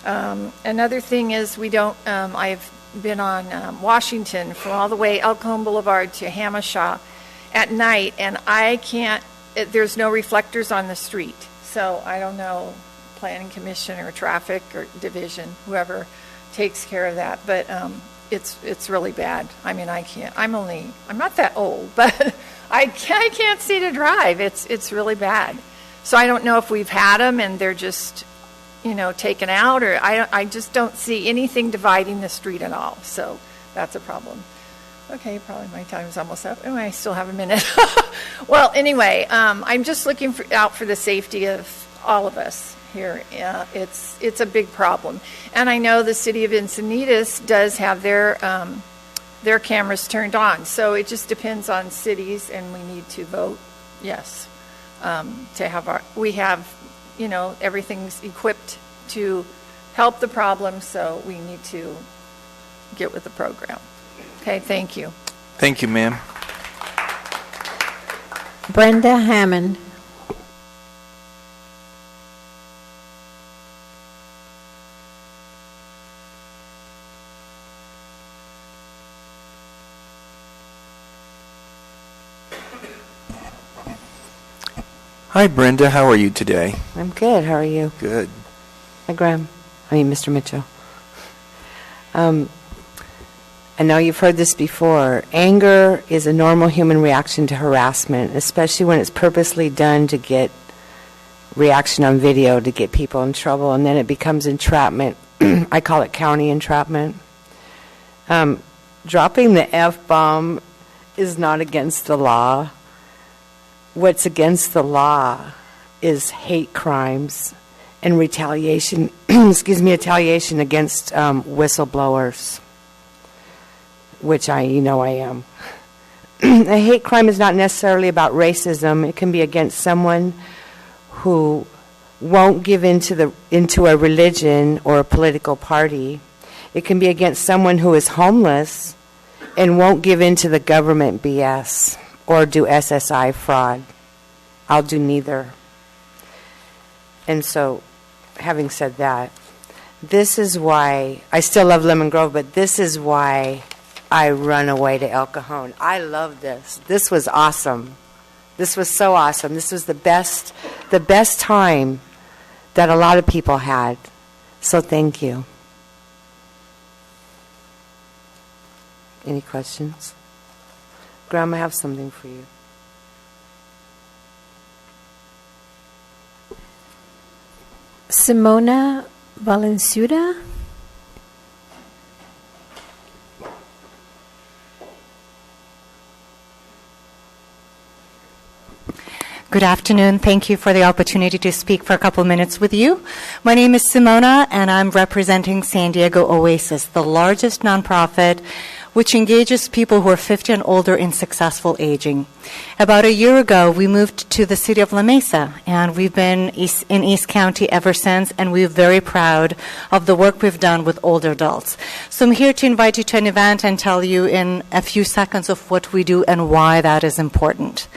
Another thing is we don't, I've been on Washington from all the way El Cajon Boulevard to Hamashaw at night, and I can't, there's no reflectors on the street. So I don't know, Planning Commission or Traffic or Division, whoever takes care of that, but it's really bad. I mean, I'm not that old, but I can't see to drive. It's really bad. So I don't know if we've had them and they're just, taken out, or I just don't see anything dividing the street at all. So that's a problem. Okay, probably my time is almost up. Oh, I still have a minute. Well, anyway, I'm just looking out for the safety of all of us here. It's a big problem, and I know the city of Encinitas does have their cameras turned on. So it just depends on cities, and we need to vote yes to have we have everything's equipped to help the problem. So we need to get with the program. Okay, thank you. Thank you, ma'am. Brenda Hammond. Hi, Brenda. How are you today? I'm good. How are you? Good. Hi, Mr. Mitchell. I know you've heard this before. Anger is a normal human reaction to harassment, especially when it's purposely done to get reaction on video to get people in trouble, and then it becomes entrapment. I call it county entrapment. Dropping the F-bomb is not against the law. What's against the law is hate crimes and retaliation, retaliation against whistleblowers, which I am. A hate crime is not necessarily about racism. It can be against someone who won't give into a religion or a political party. It can be against someone who is homeless and won't give into the government BS or do SSI fraud. I'll do neither. And so, having said that, this is why I still love Lemon Grove, but this is why I run away to El Cajon. I love this. This was awesome. This was so awesome. This was the best time that a lot of people had. So thank you. Any questions? Grandma, I have something for you. Simona Valenciuda. Good afternoon. Thank you for the opportunity to speak for a couple minutes with you. My name is Simona, and I'm representing San Diego Oasis, the largest nonprofit which engages people who are 50 and older in successful aging. About a year ago, we moved to the city of La Mesa, and we've been in East County ever since, and we're very proud of the work we've done with older adults. So I'm here to invite you to an event and tell you in a few seconds of what we do and why that is important.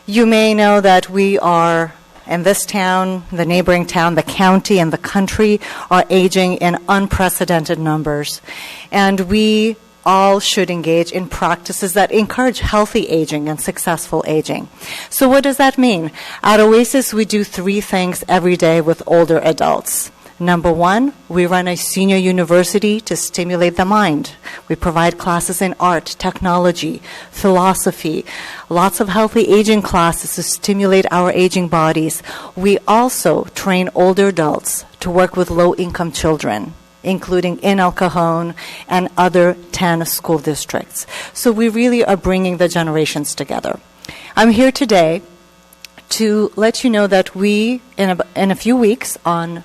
You may know that we are, in this town, the neighboring town, the county, and the country are aging in unprecedented numbers. And we all should engage in practices that encourage healthy aging and successful aging. So what does that mean? At Oasis, we do 3 things every day with older adults. Number 1, we run a senior university to stimulate the mind. We provide classes in art, technology, philosophy, lots of healthy aging classes to stimulate our aging bodies. We also train older adults to work with low-income children, including in El Cajon and other 10 school districts. So we really are bringing the generations together. I'm here today to let you know that we, in a few weeks, on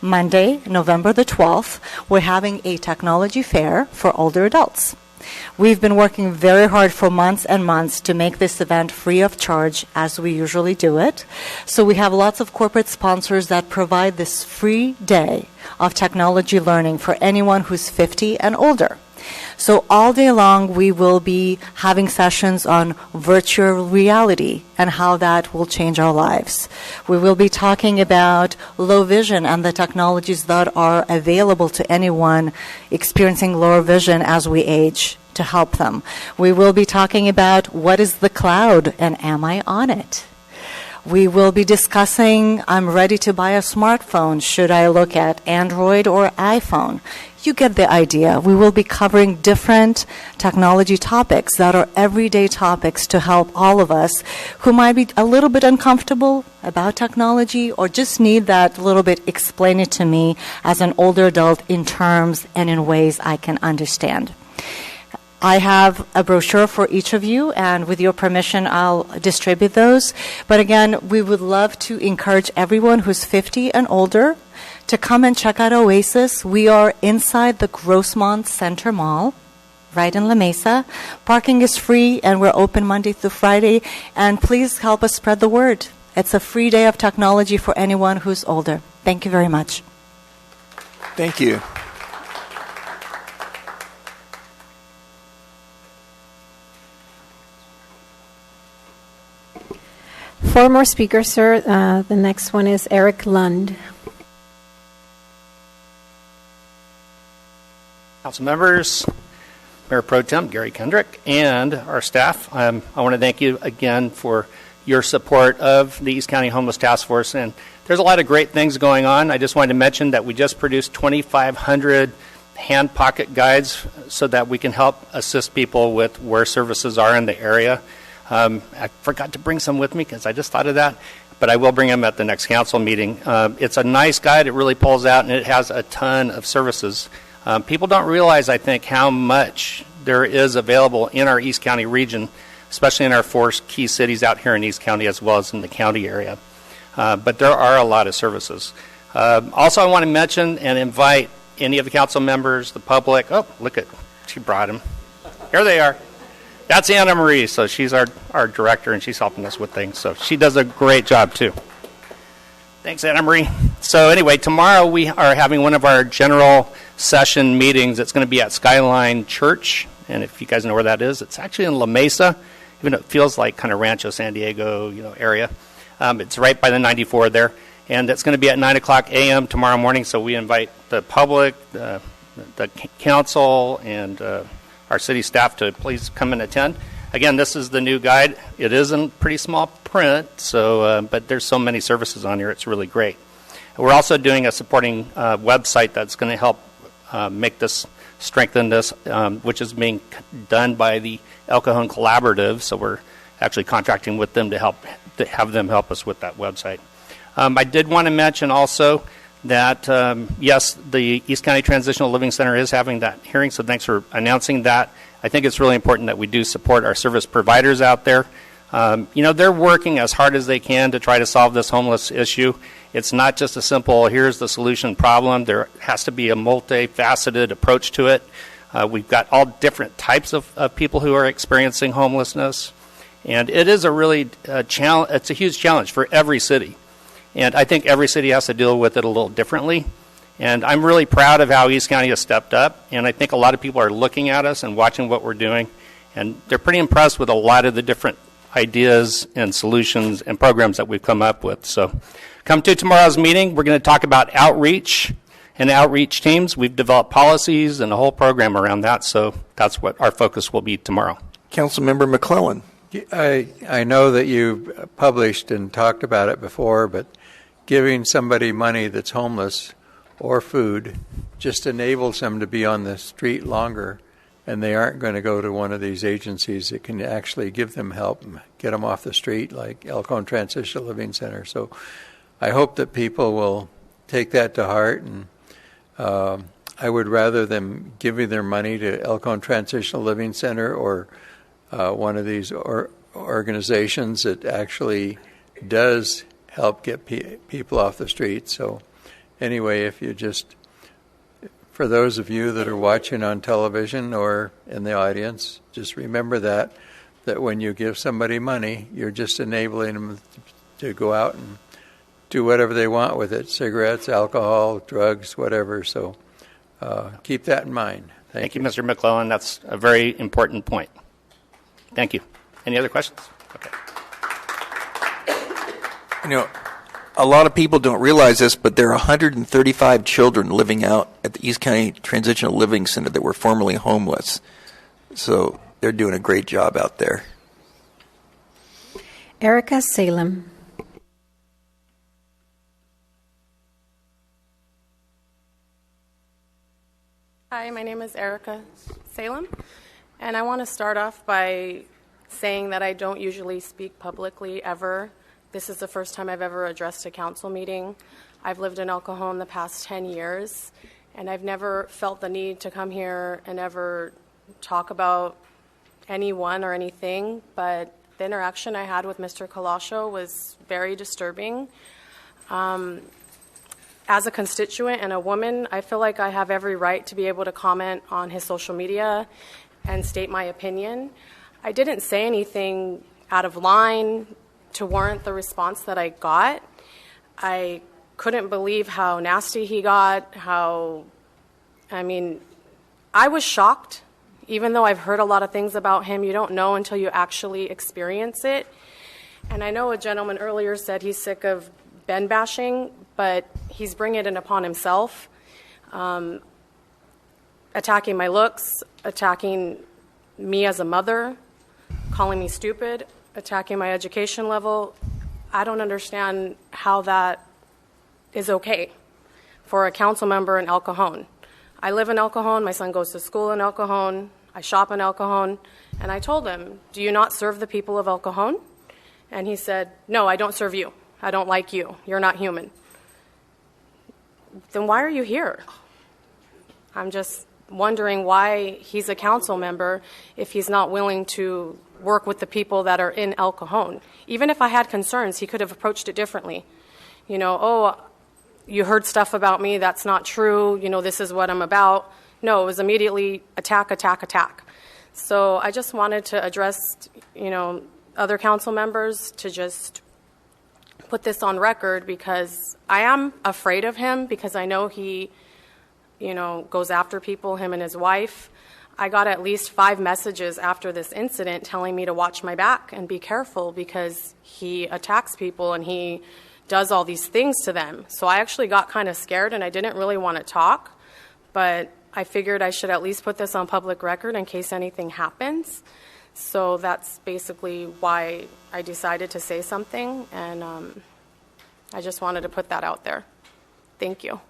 Monday, November the 12th, we're having a technology fair for older adults. We've been working very hard for months and months to make this event free of charge, as we usually do it. So we have lots of corporate sponsors that provide this free day of technology learning for anyone who's 50 and older. So all day long, we will be having sessions on virtual reality and how that will change our lives. We will be talking about low vision and the technologies that are available to anyone experiencing lower vision as we age to help them. We will be talking about what is the cloud and am I on it? We will be discussing, I'm ready to buy a smartphone. Should I look at Android or iPhone? You get the idea. We will be covering different technology topics that are everyday topics to help all of us who might be a little bit uncomfortable about technology or just need that little bit explain it to me as an older adult in terms and in ways I can understand. I have a brochure for each of you, and with your permission, I'll distribute those. But again, we would love to encourage everyone who's 50 and older to come and check out Oasis. We are inside the Grossmont Center Mall, right in La Mesa. Parking is free, and we're open Monday through Friday. And please help us spread the word. It's a free day of technology for anyone who's older. Thank you very much. Thank you. Four more speakers, sir. The next one is Eric Lund. Council members, Mayor Pro Tem Gary Kendrick, and our staff, I want to thank you again for your support of the East County Homeless Task Force. And there's a lot of great things going on. I just wanted to mention that we just produced 2,500 hand pocket guides so that we can help assist people with where services are in the area. I forgot to bring some with me because I just thought of that, but I will bring them at the next council meeting. It's a nice guide. It really pulls out, and it has a ton of services. People don't realize, I think, how much there is available in our East County region, especially in our 4 key cities out here in East County as well as in the county area. But there are a lot of services. Also, I want to mention and invite any of the council members, the public. Oh, look at, she brought them. Here they are. That's Anna Marie, so she's our director, and she's helping us with things. So she does a great job, too. Thanks, Anna Marie. So anyway, tomorrow we are having one of our general session meetings. It's going to be at Skyline Church, and if you guys know where that is, it's actually in La Mesa, even though it feels like kind of Rancho San Diego, area. It's right by the 94 there, and it's going to be at 9 o'clock a.m. tomorrow morning, so we invite the public, the council, and our city staff to please come and attend. Again, this is the new guide. It is in pretty small print, so but there's so many services on here. It's really great. We're also doing a supporting website that's going to help make this, strengthen this, which is being done by the El Cajon Collaborative. So we're actually contracting with them to have them help us with that website. I did want to mention also that, yes, the East County Transitional Living Center is having that hearing, so thanks for announcing that. I think it's really important that we do support our service providers out there. They're working as hard as they can to try to solve this homeless issue. It's not just a simple, here's the solution problem. There has to be a multifaceted approach to it. We've got all different types of people who are experiencing homelessness, and it is a really challenge. It's a huge challenge for every city. And I think every city has to deal with it a little differently. And I'm really proud of how East County has stepped up. And I think a lot of people are looking at us and watching what we're doing. And they're pretty impressed with a lot of the different ideas and solutions and programs that we've come up with. So come to tomorrow's meeting. We're going to talk about outreach. and outreach teams. We've developed policies and a whole program around that, so that's what our focus will be tomorrow. Councilmember McClellan. I know that you published and talked about it before, but giving somebody money that's homeless or food just enables them to be on the street longer, and they aren't going to go to one of these agencies that can actually give them help and get them off the street, like El Cajon Transitional Living Center. So I hope that people will take that to heart, and I would rather them giving their money to El Cajon Transitional Living Center or one of these organizations that actually does help get people off the street. So anyway, if you just, for those of you that are watching on television or in the audience, just remember that when you give somebody money, you're just enabling them to go out and do whatever they want with it, cigarettes, alcohol, drugs, whatever. So keep that in mind. Thank you, Mr. McClellan. That's a very important point. Thank you. Any other questions? Okay. You know, a lot of people don't realize this, but there are 135 children living out at the East County Transitional Living Center that were formerly homeless. So they're doing a great job out there. Erica Salem. Hi, my name is Erica Salem, and I want to start off by saying that I don't usually speak publicly ever. This is the first time I've ever addressed a council meeting. I've lived in El Cajon the past 10 years, and I've never felt the need to come here and ever talk about anyone or anything, but the interaction I had with Mr. Calascio was very disturbing. As a constituent and a woman, I feel like I have every right to be able to comment on his social media and state my opinion. I didn't say anything out of line to warrant the response that I got. I couldn't believe how nasty he got, I was shocked. Even though I've heard a lot of things about him, you don't know until you actually experience it. And I know a gentleman earlier said he's sick of Ben bashing, but he's bringing it upon himself. Attacking my looks, attacking me as a mother, calling me stupid, attacking my education level. I don't understand how that is okay for a council member in El Cajon. I live in El Cajon, my son goes to school in El Cajon, I shop in El Cajon, and I told him, do you not serve the people of El Cajon? And he said, no, I don't serve you. I don't like you. You're not human. Then why are you here? I'm just wondering why he's a council member if he's not willing to work with the people that are in El Cajon. Even if I had concerns, he could have approached it differently. You know, oh, you heard stuff about me, that's not true, you know, this is what I'm about. No, it was immediately attack, attack, attack. So I just wanted to address, you know, other council members to just put this on record, because I am afraid of him, because I know he, you know, goes after people, him and his wife. I got at least 5 messages after this incident telling me to watch my back and be careful, because he attacks people and he does all these things to them. So I actually got kind of scared and I didn't really want to talk, but I figured I should at least put this on public record in case anything happens. So that's basically why I decided to say something, and I just wanted to put that out there. Thank you.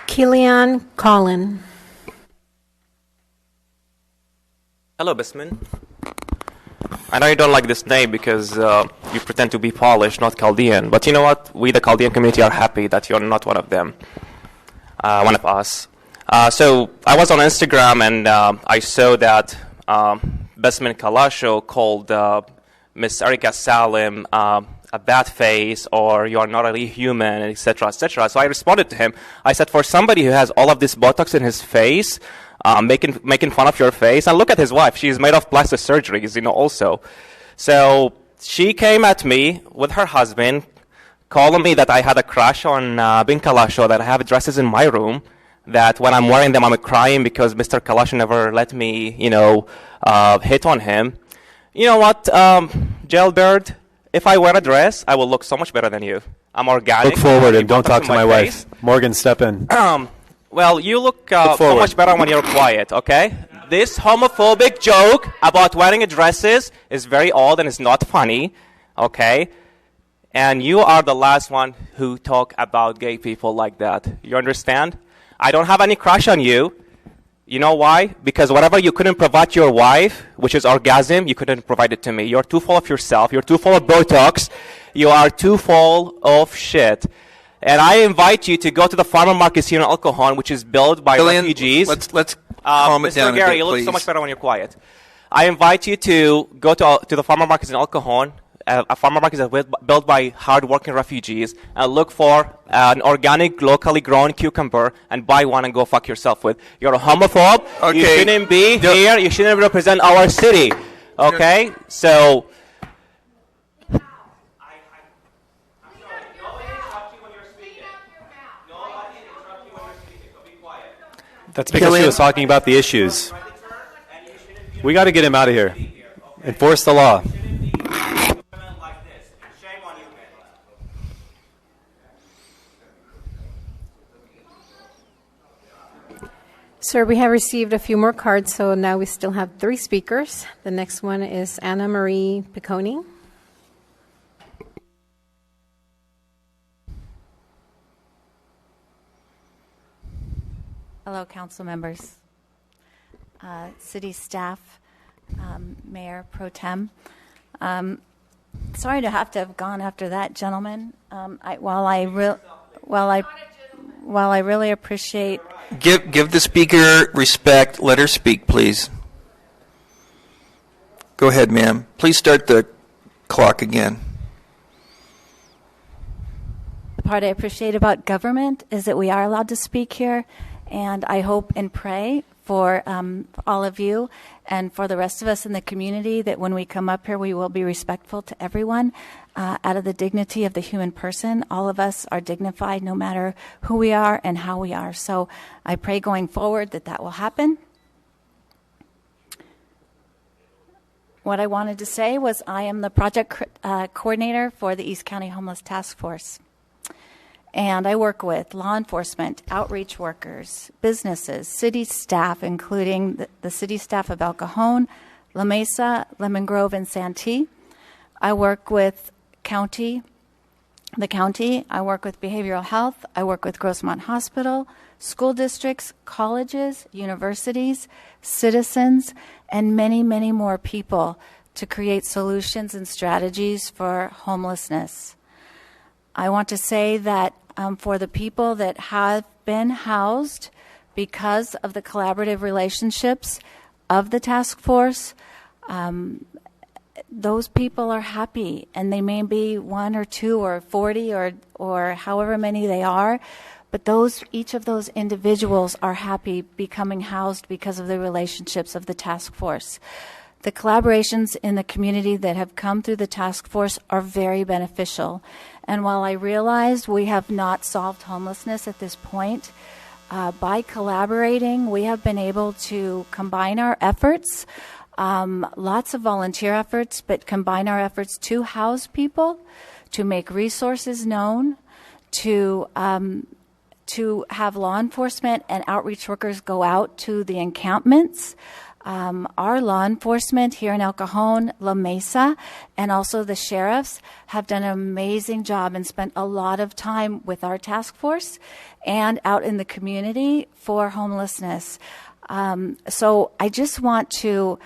Kilian Collin. Hello, Bisman. I know you don't like this name because you pretend to be Polish, not Chaldean. But you know what? We, the Chaldean community, are happy that you're not one of them, one of us. So I was on Instagram and I saw that Bisman Calascio called Miss Erica Salem a bad face, or you are not really human, etc., etc. So I responded to him. I said, for somebody who has all of this Botox in his face, making fun of your face, and look at his wife. She's made of plastic surgeries, you know, also. So she came at me with her husband, calling me that I had a crush on Ben Calascio, that I have dresses in my room, that when I'm wearing them, I'm crying because Mr. Calascio never let me, you know, hit on him. You know what, Jailbird? if I wear a dress, I will look so much better than you. I'm organic. Look forward You and don't put talk this to in my face. wife. Morgan, step in. Well, you look so forward. much better when you're quiet, okay? This homophobic joke about wearing dresses is very old and it's not funny, okay? And you are the last one who talk about gay people like that. You understand? I don't have any crush on you. You know why? Because whatever you couldn't provide to your wife, which is orgasm, you couldn't provide it to me. You're too full of yourself. You're too full of Botox. You are too full of shit. And I invite you to go to the farmer markets here in El Cajon, which is built by refugees. Let's calm it Mr. down Gary, a bit, you look please. so much better when you're quiet. I invite you to go to the farmer markets in El Cajon. A farmer market is built by hard-working refugees, and look for an organic, locally grown cucumber and buy one and go fuck yourself with. You're a homophobe. Okay. You shouldn't be here. You shouldn't represent our city. Okay? So... That's because she was talking about the issues. We got to get him out of here. Enforce the law. Sir, we have received a few more cards, so now we still have 3 speakers. The next one is Anna Marie Picconi. Hello, council members, city staff, Mayor Pro Tem. Sorry to have gone after that gentleman. While I really appreciate. Give the speaker respect. Let her speak, please. Go ahead, ma'am. Please start the clock again. The part I appreciate about government is that we are allowed to speak here, and I hope and pray for all of you and for the rest of us in the community that when we come up here, we will be respectful to everyone out of the dignity of the human person. All of us are dignified no matter who we are and how we are. So I pray going forward that that will happen. What I wanted to say was I am the project coordinator for the East County Homeless Task Force. And I work with law enforcement, outreach workers, businesses, city staff, including the city staff of El Cajon, La Mesa, Lemon Grove, and Santee. I work with the county. I work with behavioral health. I work with Grossmont Hospital, school districts, colleges, universities, citizens, and many, many more people to create solutions and strategies for homelessness. I want to say that for the people that have been housed because of the collaborative relationships of the task force, those people are happy, and they may be 1 or 2 or 40 or however many they are, but each of those individuals are happy becoming housed because of the relationships of the task force. The collaborations in the community that have come through the task force are very beneficial. And while I realize we have not solved homelessness at this point, by collaborating, we have been able to combine our efforts, lots of volunteer efforts, but combine our efforts to house people, to make resources known, to have law enforcement and outreach workers go out to the encampments. Our law enforcement here in El Cajon, La Mesa, and also the sheriffs have done an amazing job and spent a lot of time with our task force and out in the community for homelessness. So I just want to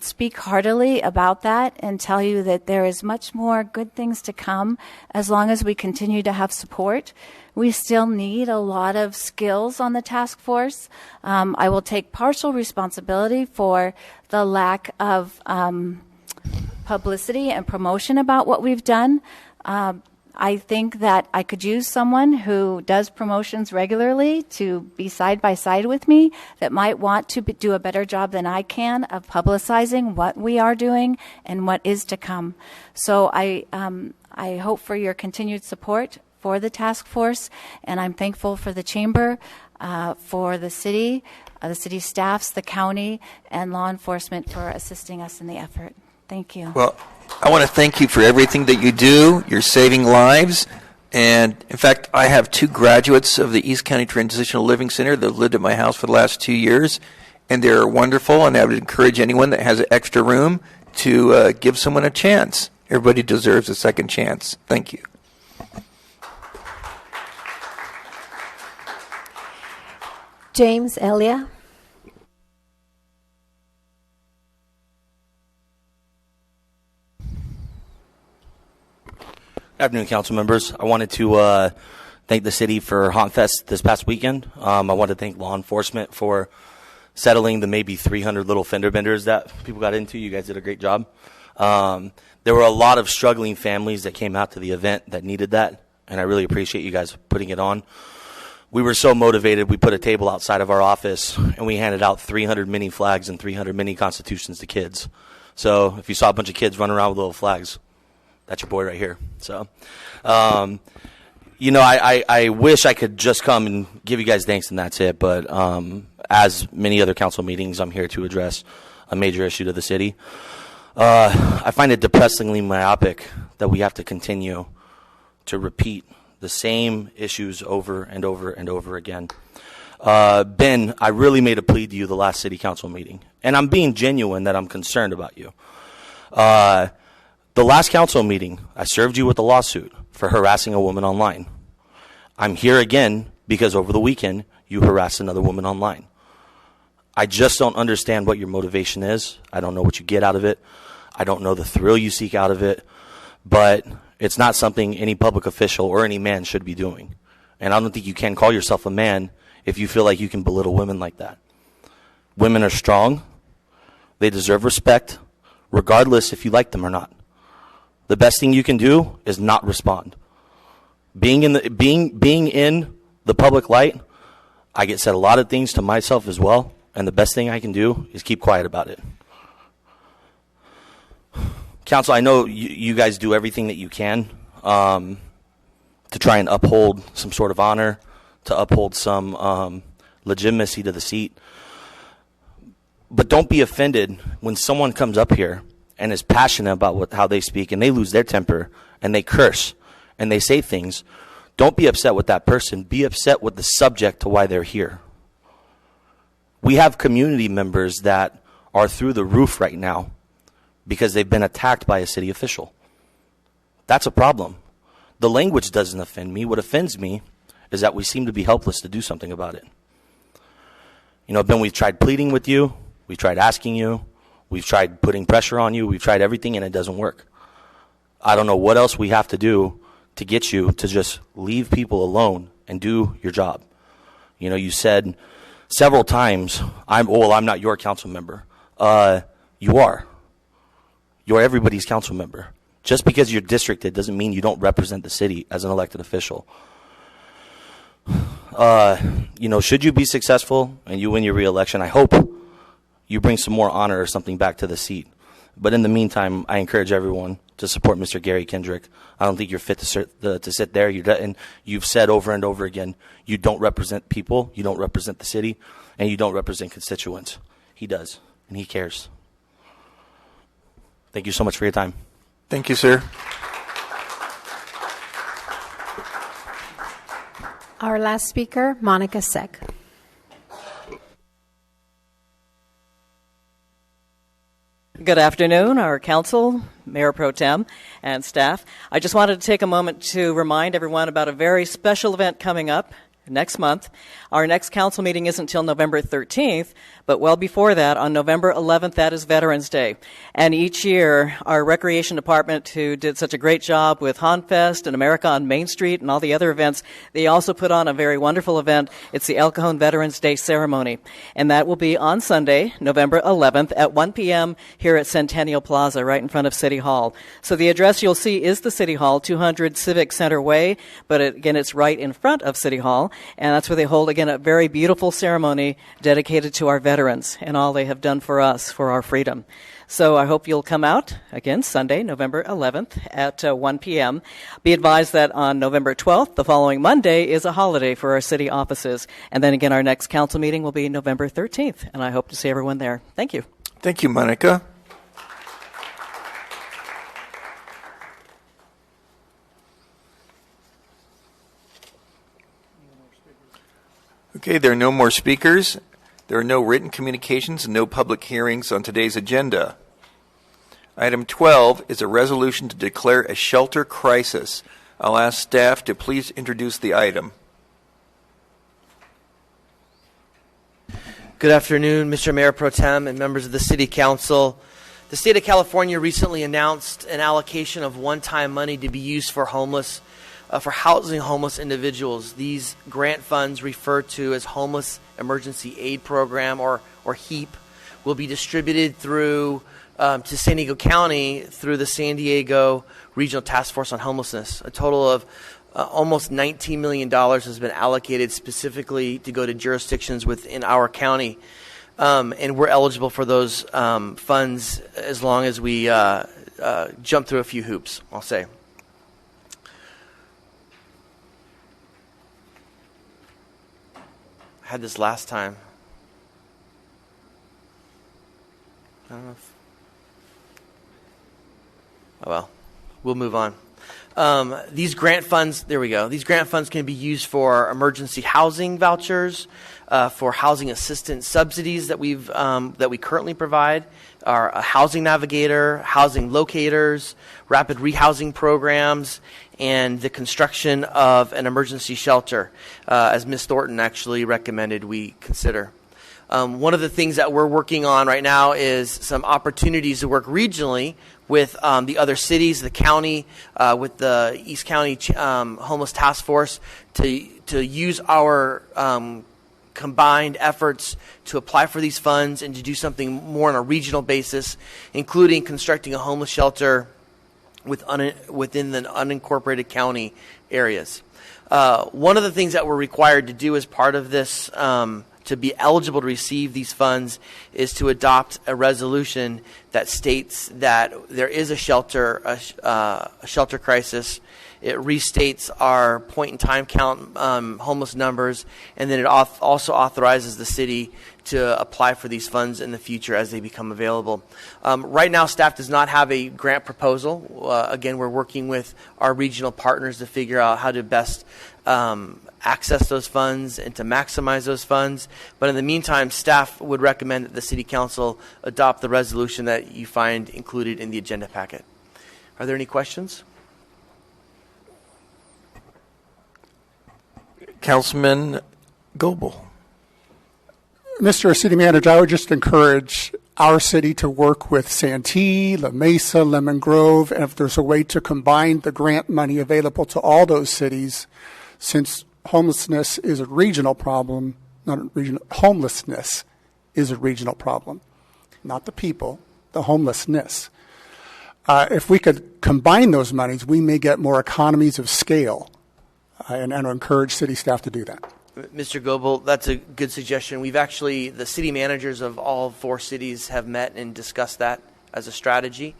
speak heartily about that and tell you that there is much more good things to come as long as we continue to have support. We still need a lot of skills on the task force. I will take partial responsibility for the lack of publicity and promotion about what we've done. I think that I could use someone who does promotions regularly to be side by side with me that might want to do a better job than I can of publicizing what we are doing and what is to come. So I hope for your continued support for the task force, and I'm thankful for the chamber, for the city staffs, the county, and law enforcement for assisting us in the effort. Thank you. Well, I want to thank you for everything that you do. You're saving lives. And, in fact, I have 2 graduates of the East County Transitional Living Center that have lived at my house for the last 2 years. And they're wonderful, and I would encourage anyone that has an extra room to give someone a chance. Everybody deserves a second chance. Thank you. James Elia. Good afternoon, council members. I wanted to thank the city for Haunt Fest this past weekend. I want to thank law enforcement for settling the maybe 300 little fender benders that people got into. You guys did a great job. There were a lot of struggling families that came out to the event that needed that, and I really appreciate you guys putting it on. We were so motivated, we put a table outside of our office, and we handed out 300 mini flags and 300 mini constitutions to kids. So if you saw a bunch of kids running around with little flags, that's your boy right here. So, you know, I wish I could just come and give you guys thanks and that's it. But as many other council meetings, I'm here to address a major issue to the city. I find it depressingly myopic that we have to continue to repeat the same issues over and over and over again. Ben, I really made a plea to you the last city council meeting, and I'm being genuine that I'm concerned about you. The last council meeting, I served you with a lawsuit for harassing a woman online. I'm here again because over the weekend, you harassed another woman online. I just don't understand what your motivation is. I don't know what you get out of it. I don't know the thrill you seek out of it. But it's not something any public official or any man should be doing. And I don't think you can call yourself a man if you feel like you can belittle women like that. Women are strong. They deserve respect, regardless if you like them or not. The best thing you can do is not respond. Being in the public light, I get said a lot of things to myself as well, and the best thing I can do is keep quiet about it. Council, I know you guys do everything that you can to try and uphold some sort of honor, to uphold some legitimacy to the seat. But don't be offended when someone comes up here and is passionate about how they speak, and they lose their temper, and they curse, and they say things. Don't be upset with that person. Be upset with the subject to why they're here. We have community members that are through the roof right now because they've been attacked by a city official. That's a problem. The language doesn't offend me. What offends me is that we seem to be helpless to do something about it. You know, Ben, we've tried pleading with you. We've tried asking you. We've tried putting pressure on you. We've tried everything, and it doesn't work. I don't know what else we have to do to get you to just leave people alone and do your job. You know, you said several times, I'm not your council member. You are. You're everybody's council member. Just because you're districted doesn't mean you don't represent the city as an elected official. You know, should you be successful and you win your reelection, I hope you bring some more honor or something back to the seat. But in the meantime, I encourage everyone to support Mr. Gary Kendrick. I don't think you're fit to sit there. And you've said over and over again, you don't represent people, you don't represent the city, and you don't represent constituents. He does, and he cares. Thank you so much for your time. Thank you, sir. Our last speaker, Monica Seck. Good afternoon, our council, Mayor Pro Tem, and staff. I just wanted to take a moment to remind everyone about a very special event coming up next month. Our next council meeting isn't until November 13th, but well before that, on November 11th, that is Veterans Day. And each year, our recreation department, who did such a great job with Haunt Fest and America on Main Street and all the other events, they also put on a very wonderful event. It's the El Cajon Veterans Day ceremony. And that will be on Sunday, November 11th at 1 p.m. here at Centennial Plaza, right in front of City Hall. So the address you'll see is the City Hall, 200 Civic Center Way, but again, it's right in front of City Hall. And that's where they hold, again, a very beautiful ceremony dedicated to our veterans and all they have done for us, for our freedom. So I hope you'll come out, again, Sunday, November 11th at 1 p.m. Be advised that on November 12th, the following Monday, is a holiday for our city offices. And then again, our next council meeting will be November 13th. And I hope to see everyone there. Thank you. Thank you, Monica. Okay, there are no more speakers. There are no written communications and no public hearings on today's agenda. Item 12 is a resolution to declare a shelter crisis. I'll ask staff to please introduce the item. Good afternoon, Mr. Mayor Pro Tem and members of the City Council. The state of California recently announced an allocation of one-time money to be used for housing homeless individuals. These grant funds, referred to as Homeless Emergency Aid Program or HEAP, will be distributed through to San Diego County through the San Diego Regional Task Force on Homelessness. A total of almost $19 million has been allocated specifically to go to jurisdictions within our county. And we're eligible for those funds as long as we jump through a few hoops, I'll say. I had this last time. I don't know if... Oh, well, we'll move on. These grant funds, there we go. These grant funds can be used for emergency housing vouchers, for housing assistance subsidies that we currently provide, our housing navigator, housing locators, rapid rehousing programs, and the construction of an emergency shelter, as Ms. Thornton actually recommended we consider. One of the things that we're working on right now is some opportunities to work regionally with the other cities, the county, with the East County Homeless Task Force to use our combined efforts to apply for these funds and to do something more on a regional basis, including constructing a homeless shelter within the unincorporated county areas. One of the things that we're required to do as part of this to be eligible to receive these funds is to adopt a resolution that states that there is a shelter crisis. It restates our point-in-time count homeless numbers, and then it also authorizes the city to apply for these funds in the future as they become available. Right now, staff does not have a grant proposal. Again, we're working with our regional partners to figure out how to best access those funds and to maximize those funds. But in the meantime, staff would recommend that the City Council adopt the resolution that you find included in the agenda packet. Are there any questions? Councilman Goebel. Mr. City Manager, I would just encourage our city to work with Santee, La Mesa, Lemon Grove, and if there's a way to combine the grant money available to all those cities, since homelessness is a regional problem, homelessness is a regional problem, not the people, the homelessness. If we could combine those monies, we may get more economies of scale, and encourage city staff to do that. Mr. Goebel, that's a good suggestion. The city managers of all 4 cities have met and discussed that as a strategy.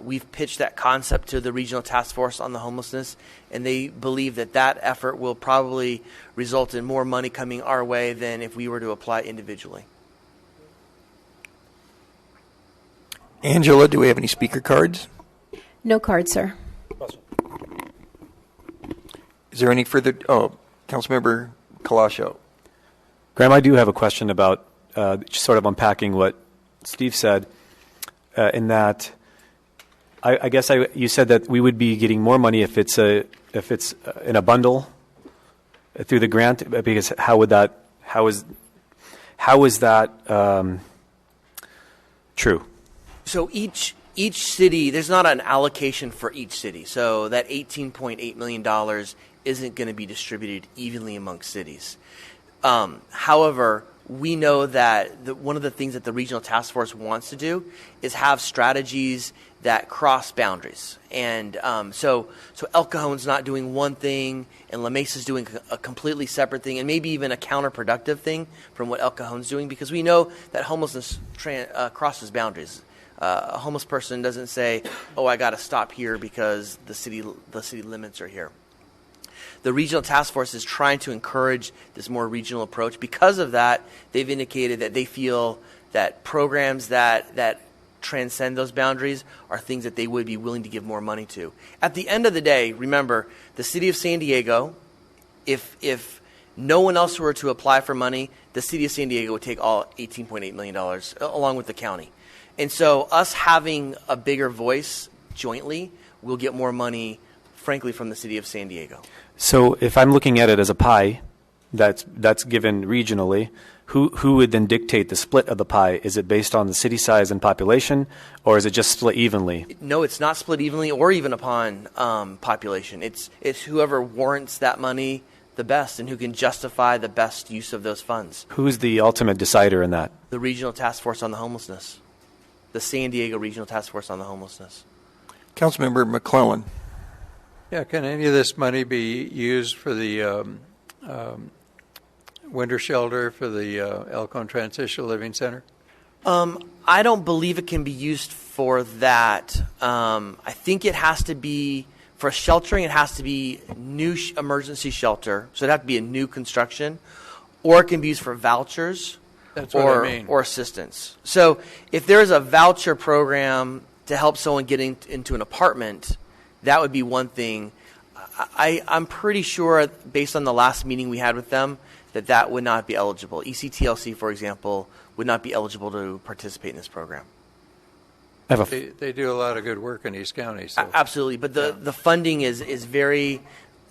We've pitched that concept to the Regional Task Force on the Homelessness, and they believe that effort will probably result in more money coming our way than if we were to apply individually. Angela, do we have any speaker cards? No cards, sir. Is there any further? Oh, Councilmember Kalasho. Graham, I do have a question about just sort of unpacking what Steve said, in that I guess you said that we would be getting more money if it's in a bundle through the grant, because how is that true? So each city, there's not an allocation for each city. So that $18.8 million isn't going to be distributed evenly amongst cities. However, we know that one of the things that the Regional Task Force wants to do is have strategies that cross boundaries. And so El Cajon's not doing one thing, and La Mesa's doing a completely separate thing, and maybe even a counterproductive thing from what El Cajon's doing, because we know that homelessness crosses boundaries. A homeless person doesn't say, "Oh, I got to stop here because the city limits are here." The Regional Task Force is trying to encourage this more regional approach. Because of that, they've indicated that they feel that programs that transcend those boundaries are things that they would be willing to give more money to. At the end of the day, remember, the city of San Diego, if no one else were to apply for money, the city of San Diego would take all $18.8 million along with the county. And so us having a bigger voice jointly will get more money, frankly, from the city of San Diego. So if I'm looking at it as a pie that's given regionally, who would then dictate the split of the pie? Is it based on the city size and population, or is it just split evenly? No, it's not split evenly or even upon population. It's whoever warrants that money the best and who can justify the best use of those funds. Who's the ultimate decider in that? The Regional Task Force on the Homelessness. The San Diego Regional Task Force on the Homelessness. Councilmember McClellan. Yeah, can any of this money be used for the winter shelter for the El Cajon Transitional Living Center? I don't believe it can be used for that. I think it has to be, for sheltering, it has to be new emergency shelter. So it'd have to be a new construction. Or it can be used for vouchers. That's what I mean. Or assistance. So if there's a voucher program to help someone get into an apartment, that would be one thing. I'm pretty sure, based on the last meeting we had with them, that would not be eligible. ECTLC, for example, would not be eligible to participate in this program. They do a lot of good work in East County. So. Absolutely, but the funding is very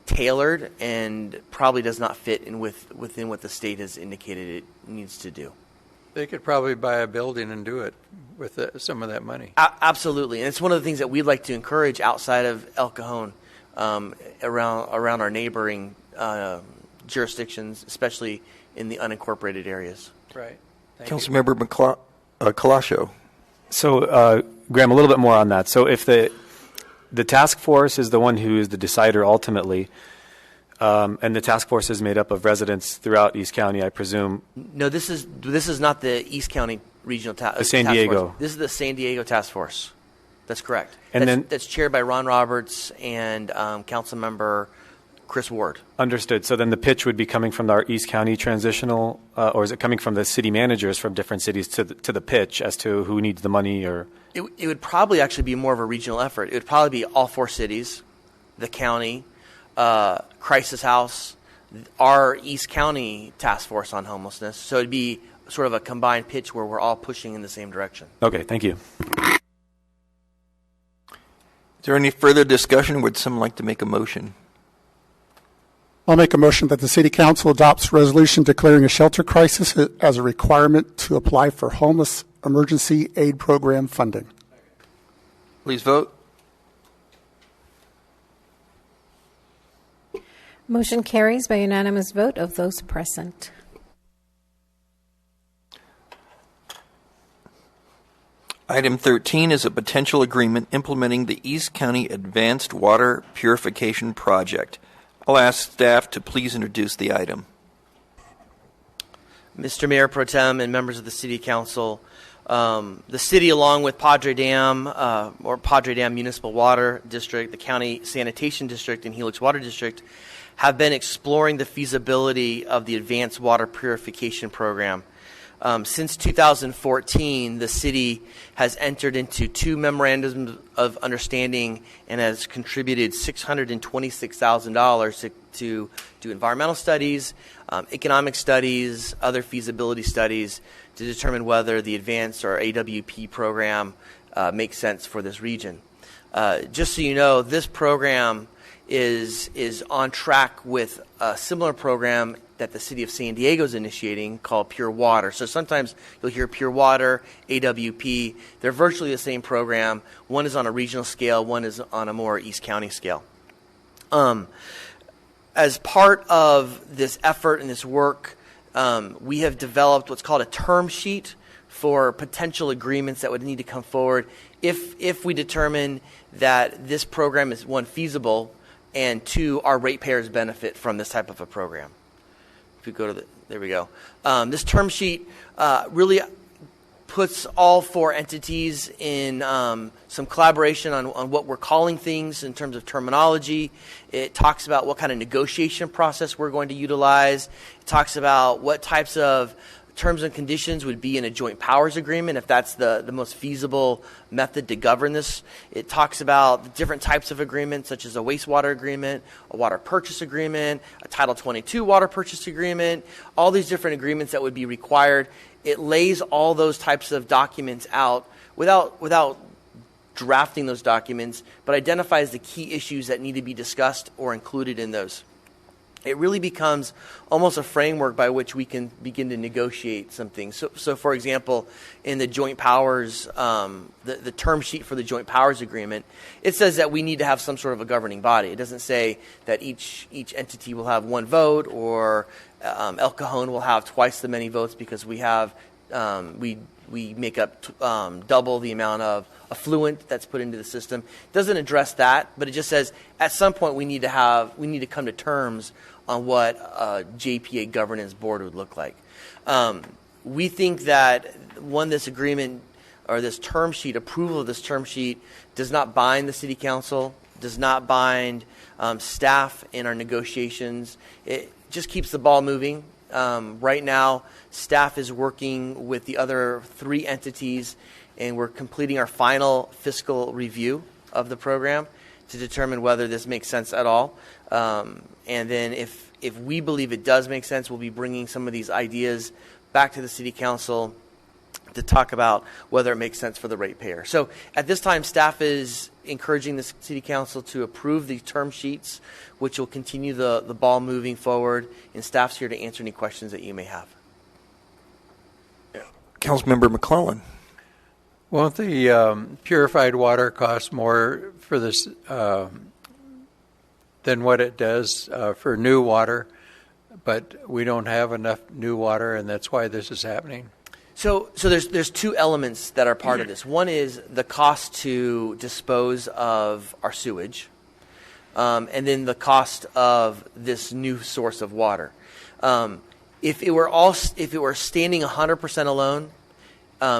tailored and probably does not fit in within what the state has indicated it needs to do. They could probably buy a building and do it with some of that money. Absolutely, and it's one of the things that we'd like to encourage outside of El Cajon, around our neighboring jurisdictions, especially in the unincorporated areas. Right. Councilmember Calascio. So, Graham, a little bit more on that. So if the task force is the one who is the decider ultimately, and the task force is made up of residents throughout East County, I presume. No, this is not the East County Regional Task Force. San Diego. This is the San Diego Task Force. That's correct. And that's chaired by Ron Roberts and Councilmember Chris Ward. Understood. So then the pitch would be coming from our East County transitional, or is it coming from the city managers from different cities to the pitch as to who needs the money? Or it would probably actually be more of a regional effort. It would probably be all four cities, the county, Crisis House, our East County Task Force on Homelessness. So it'd be sort of a combined pitch where we're all pushing in the same direction. Okay, thank you. Is there any further discussion? Would someone like to make a motion? I'll make a motion that the City Council adopts resolution declaring a shelter crisis as a requirement to apply for homeless emergency aid program funding. Please vote. Motion carries by unanimous vote of those present. Item 13 is a potential agreement implementing the East County Advanced Water Purification Project. I'll ask staff to please introduce the item. Mr. Mayor Pro Tem and members of the City Council, the city, along with Padre Dam Municipal Water District, the County Sanitation District, and Helix Water District, have been exploring the feasibility of the Advanced Water Purification Program. Since 2014, the city has entered into 2 memorandums of understanding and has contributed $626,000 to do environmental studies, economic studies, other feasibility studies to determine whether the advanced or AWP program makes sense for this region. Just so you know, this program is on track with a similar program that the city of San Diego is initiating called Pure Water. So sometimes you'll hear Pure Water, AWP. They're virtually the same program. One is on a regional scale, one is on a more East County scale. As part of this effort and this work, we have developed what's called a term sheet for potential agreements that would need to come forward if we determine that this program is, 1, feasible, and 2, our ratepayers benefit from this type of a program. If we go to there we go. This term sheet really puts all 4 entities in some collaboration on what we're calling things in terms of terminology. It talks about what kind of negotiation process we're going to utilize. It talks about what types of terms and conditions would be in a joint powers agreement if that's the most feasible method to govern this. It talks about the different types of agreements, such as a wastewater agreement, a water purchase agreement, a Title 22 water purchase agreement, all these different agreements that would be required. It lays all those types of documents out without drafting those documents, but identifies the key issues that need to be discussed or included in those. It really becomes almost a framework by which we can begin to negotiate some things. So for example, in the joint powers, the term sheet for the joint powers agreement, it says that we need to have some sort of a governing body. It doesn't say that each entity will have one vote, or El Cajon will have twice the many votes because we have we make up double the amount of affluent that's put into the system. It doesn't address that, but it just says at some point we need to come to terms on what a JPA governance board would look like. We think that this agreement or this term sheet, approval of this term sheet, does not bind the city council, does not bind staff in our negotiations. It just keeps the ball moving. Right now, staff is working with the other 3 entities, and we're completing our final fiscal review of the program to determine whether this makes sense at all. And then if we believe it does make sense, we'll be bringing some of these ideas back to the city council to talk about whether it makes sense for the ratepayer. So at this time, staff is encouraging the city council to approve the term sheets, which will continue the ball moving forward, and staff's here to answer any questions that you may have. Councilmember McClellan. Won't the purified water cost more for this than what it does for new water, but we don't have enough new water, and that's why this is happening? So there's 2 elements that are part of this. One is the cost to dispose of our sewage, and then the cost of this new source of water. If it were standing 100% alone,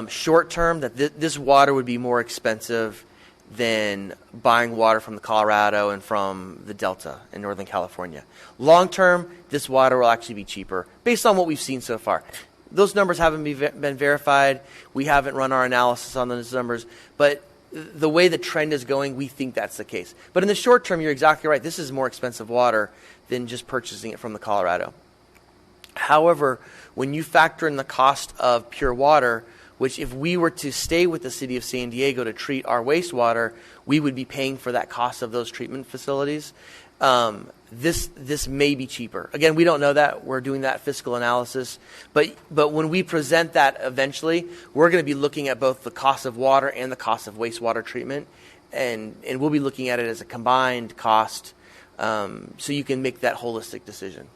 short term, that this water would be more expensive than buying water from the Colorado and from the Delta in Northern California. Long term, this water will actually be cheaper based on what we've seen so far. Those numbers haven't been verified. We haven't run our analysis on those numbers, but the way the trend is going, we think that's the case. But in the short term, you're exactly right. This is more expensive water than just purchasing it from the Colorado. However, when you factor in the cost of pure water, which if we were to stay with the city of San Diego to treat our wastewater, we would be paying for that cost of those treatment facilities. This may be cheaper. Again, we don't know that. We're doing that fiscal analysis. But when we present that eventually, we're going to be looking at both the cost of water and the cost of wastewater treatment. And we'll be looking at it as a combined cost, so you can make that holistic decision.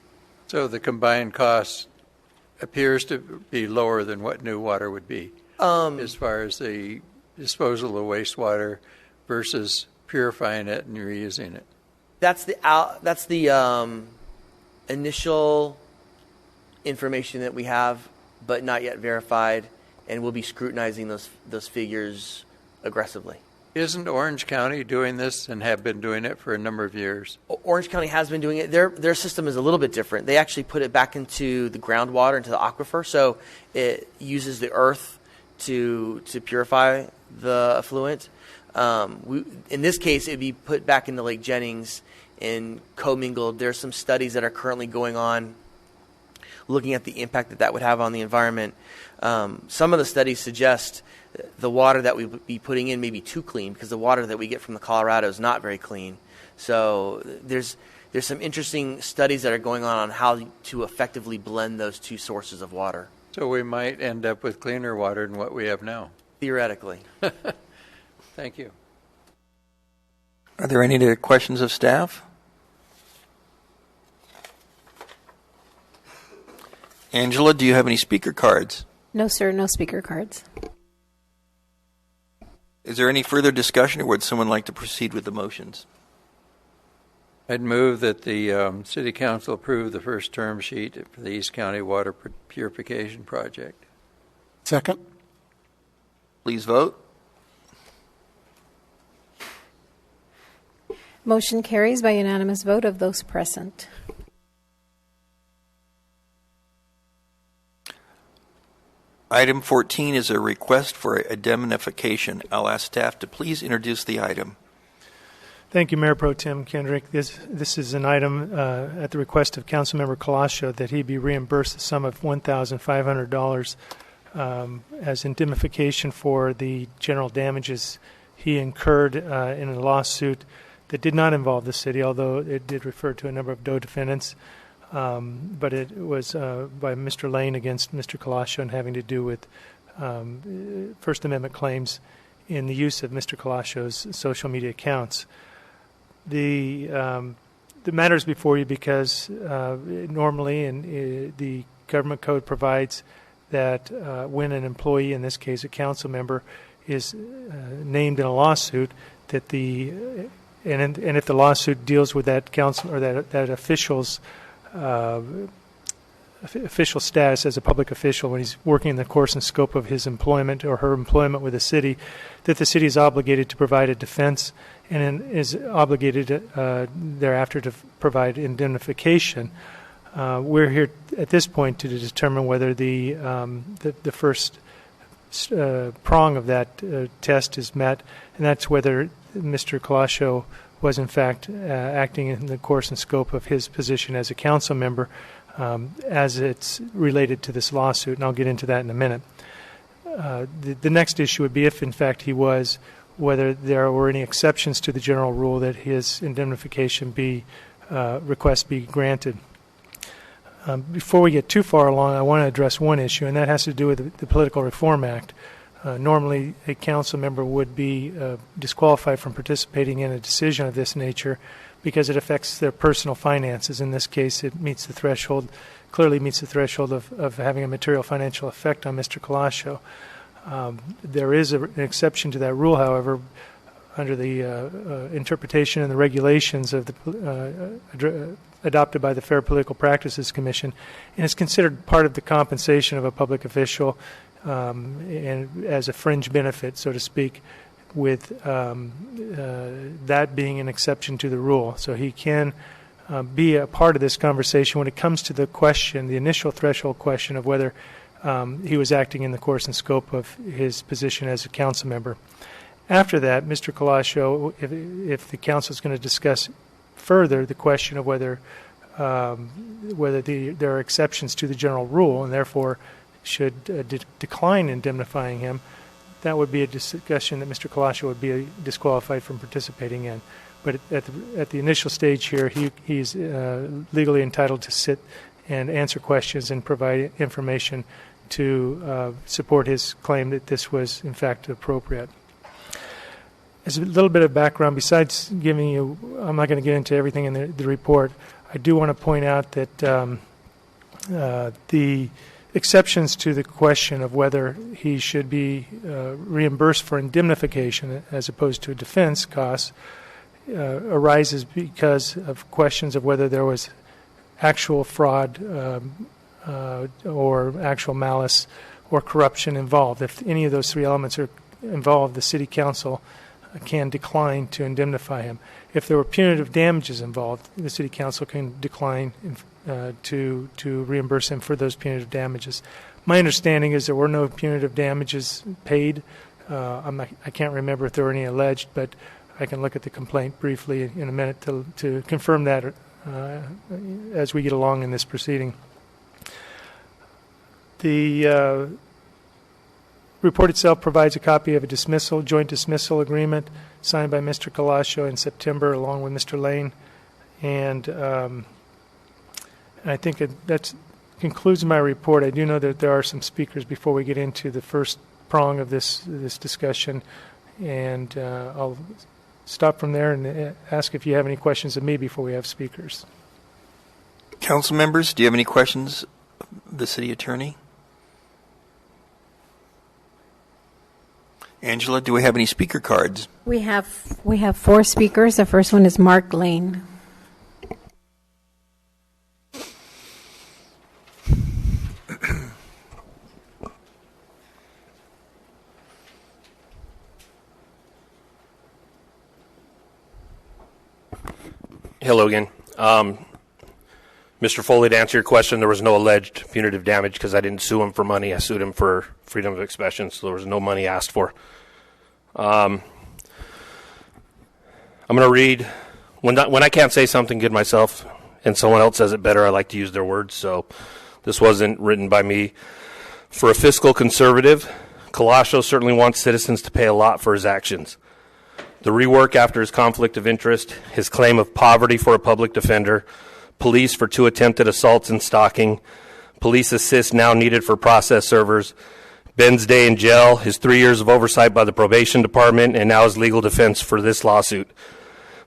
So the combined cost appears to be lower than what new water would be, as far as the disposal of wastewater versus purifying it and reusing it. That's the initial information that we have, but not yet verified, and we'll be scrutinizing those figures aggressively. Isn't Orange County doing this and have been doing it for a number of years? Orange County has been doing it. Their system is a little bit different. They actually put it back into the groundwater, into the aquifer, so it uses the earth to purify the effluent. In this case, it'd be put back into Lake Jennings and commingled. There's some studies that are currently going on looking at the impact that would have on the environment. Some of the studies suggest the water that we would be putting in may be too clean because the water that we get from the Colorado is not very clean. So there's some interesting studies that are going on how to effectively blend those 2 sources of water. So we might end up with cleaner water than what we have now. Theoretically. Thank you. Are there any other questions of staff? Angela, do you have any speaker cards? No, sir, no speaker cards. Is there any further discussion, or would someone like to proceed with the motions? I'd move that the City Council approve the first term sheet for the East County Water Purification Project. Second. Please vote. Motion carries by unanimous vote of those present. Item 14 is a request for indemnification. I'll ask staff to please introduce the item. Thank you, Mayor Pro Tem Kendrick. This is an item at the request of Councilmember Colascio that he be reimbursed the sum of $1,500 as indemnification for the general damages he incurred in a lawsuit that did not involve the city, although it did refer to a number of defendants. But it was by Mr. Lane against Mr. Colascio and having to do with First Amendment claims in the use of Mr. Colaccio's social media accounts. The matter is before you because normally the government code provides that when an employee, in this case a council member, is named in a lawsuit, that and if the lawsuit deals with that council or that official's official status as a public official when he's working in the course and scope of his employment or her employment with the city, that the city is obligated to provide a defense and is obligated thereafter to provide indemnification. We're here at this point to determine whether the first prong of that test is met, and that's whether Mr. Colascio was in fact acting in the course and scope of his position as a council member as it's related to this lawsuit, and I'll get into that in a minute. The next issue would be if in fact he was, whether there were any exceptions to the general rule that his indemnification request be granted. Before we get too far along, I want to address one issue, and that has to do with the Political Reform Act. Normally, a council member would be disqualified from participating in a decision of this nature because it affects their personal finances. In this case, it meets the threshold, clearly meets the threshold of having a material financial effect on Mr. Colascio. There is an exception to that rule, however, under the interpretation and the regulations of the adopted by the Fair Political Practices Commission, and it's considered part of the compensation of a public official and as a fringe benefit, so to speak, with that being an exception to the rule. So he can be a part of this conversation when it comes to the question, the initial threshold question of whether he was acting in the course and scope of his position as a council member. After that, Mr. Colascio, if the council is going to discuss further the question of whether there are exceptions to the general rule and therefore should decline indemnifying him, that would be a discussion that Mr. Colascio would be disqualified from participating in. But at the initial stage here, he's legally entitled to sit and answer questions and provide information to support his claim that this was in fact appropriate. As a little bit of background, besides giving you, I'm not going to get into everything in the report, I do want to point out that the exceptions to the question of whether he should be reimbursed for indemnification as opposed to defense costs arises because of questions of whether there was actual fraud or actual malice or corruption involved. If any of those three elements are involved, the City Council can decline to indemnify him. If there were punitive damages involved, the City Council can decline to reimburse him for those punitive damages. My understanding is there were no punitive damages paid. I can't remember if there were any alleged, but I can look at the complaint briefly in a minute to confirm that as we get along in this proceeding. The report itself provides a copy of a joint dismissal agreement signed by Mr. Colascio in September along with Mr. Lane. And I think that concludes my report. I do know that there are some speakers before we get into the first prong of this discussion. And I'll stop from there and ask if you have any questions of me before we have speakers. Council members, do you have any questions of the city attorney? Angela, do we have any speaker cards? We have 4 speakers. The first one is Mark Lane. Hello again. Mr. Foley, to answer your question, there was no alleged punitive damage because I didn't sue him for money. I sued him for freedom of expression, so there was no money asked for. I'm going to read. When I can't say something good myself and someone else says it better, I like to use their words, so this wasn't written by me. For a fiscal conservative, Cajon certainly wants citizens to pay a lot for his actions. The rework after his conflict of interest, his claim of poverty for a public defender, police for 2 attempted assaults and stalking, police assist now needed for process servers, Ben's day in jail, his 3 years of oversight by the probation department, and now his legal defense for this lawsuit.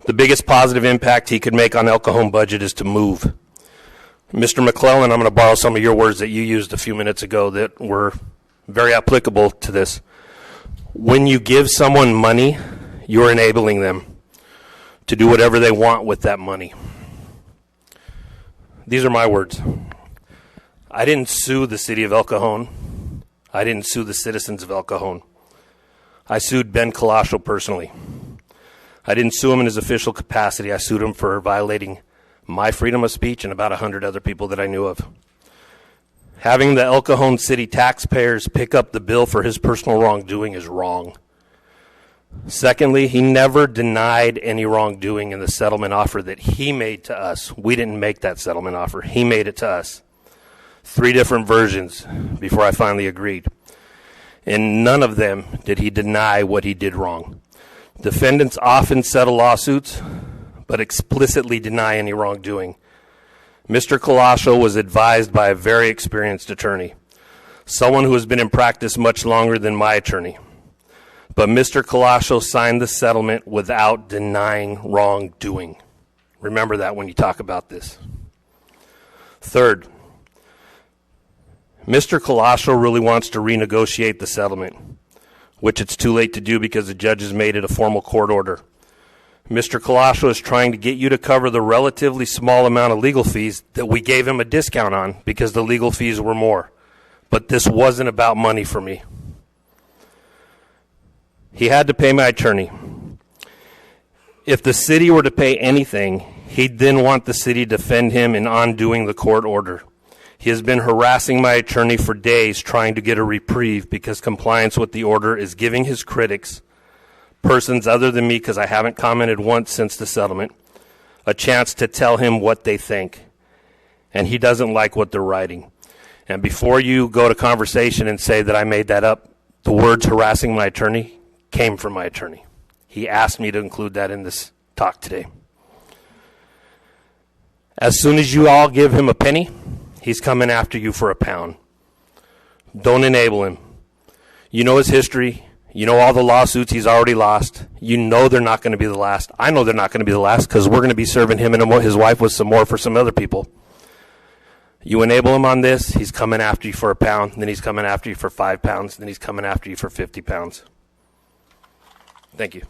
The biggest positive impact he could make on El Cajon budget is to move. Mr. McClellan, I'm going to borrow some of your words that you used a few minutes ago that were very applicable to this. When you give someone money, you're enabling them to do whatever they want with that money. These are my words. I didn't sue the city of El Cajon. I didn't sue the citizens of El Cajon. I sued Ben Cajon personally. I didn't sue him in his official capacity. I sued him for violating my freedom of speech and about 100 other people that I knew of. Having the El Cajon city taxpayers pick up the bill for his personal wrongdoing is wrong. Secondly, he never denied any wrongdoing in the settlement offer that he made to us. We didn't make that settlement offer. He made it to us. 3 different versions before I finally agreed. In none of them did he deny what he did wrong. Defendants often settle lawsuits, but explicitly deny any wrongdoing. Mr. Cajon was advised by a very experienced attorney, someone who has been in practice much longer than my attorney. But Mr. Cajon signed the settlement without denying wrongdoing. Remember that when you talk about this. Third, Mr. Cajon really wants to renegotiate the settlement, which it's too late to do because the judges made it a formal court order. Mr. Cajon is trying to get you to cover the relatively small amount of legal fees that we gave him a discount on because the legal fees were more. But this wasn't about money for me. He had to pay my attorney. If the city were to pay anything, he'd then want the city to defend him in undoing the court order. He has been harassing my attorney for days trying to get a reprieve because compliance with the order is giving his critics, persons other than me because I haven't commented once since the settlement, a chance to tell him what they think. And he doesn't like what they're writing. And before you go to conversation and say that I made that up, the words harassing my attorney came from my attorney. He asked me to include that in this talk today. As soon as you all give him a penny, he's coming after you for a pound. Don't enable him. You know his history. You know all the lawsuits he's already lost. You know they're not going to be the last. I know they're not going to be the last because we're going to be serving him and his wife with some more for some other people. You enable him on this, he's coming after you for a pound, then he's coming after you for 5 pounds, then he's coming after you for 50 pounds. Thank you.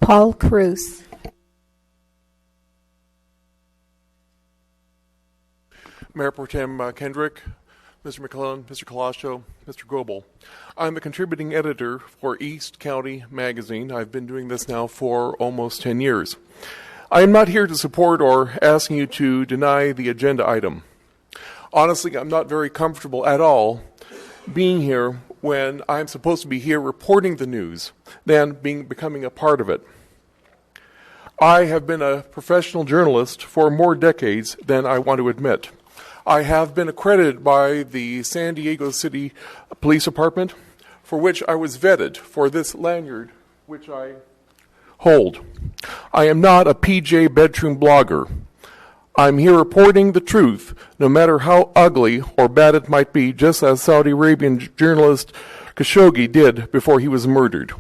Paul Cruz. Mayor Pro Tem Kendrick, Mr. McClellan, Mr. Cajon, Mr. Goebel. I'm a contributing editor for East County Magazine. I've been doing this now for almost 10 years. I am not here to support or asking you to deny the agenda item. Honestly, I'm not very comfortable at all being here when I'm supposed to be here reporting the news than becoming a part of it. I have been a professional journalist for more decades than I want to admit. I have been accredited by the San Diego City Police Department, for which I was vetted for this lanyard, which I hold. I am not a PJ bedroom blogger. I'm here reporting the truth, no matter how ugly or bad it might be, just as Saudi Arabian journalist Khashoggi did before he was murdered.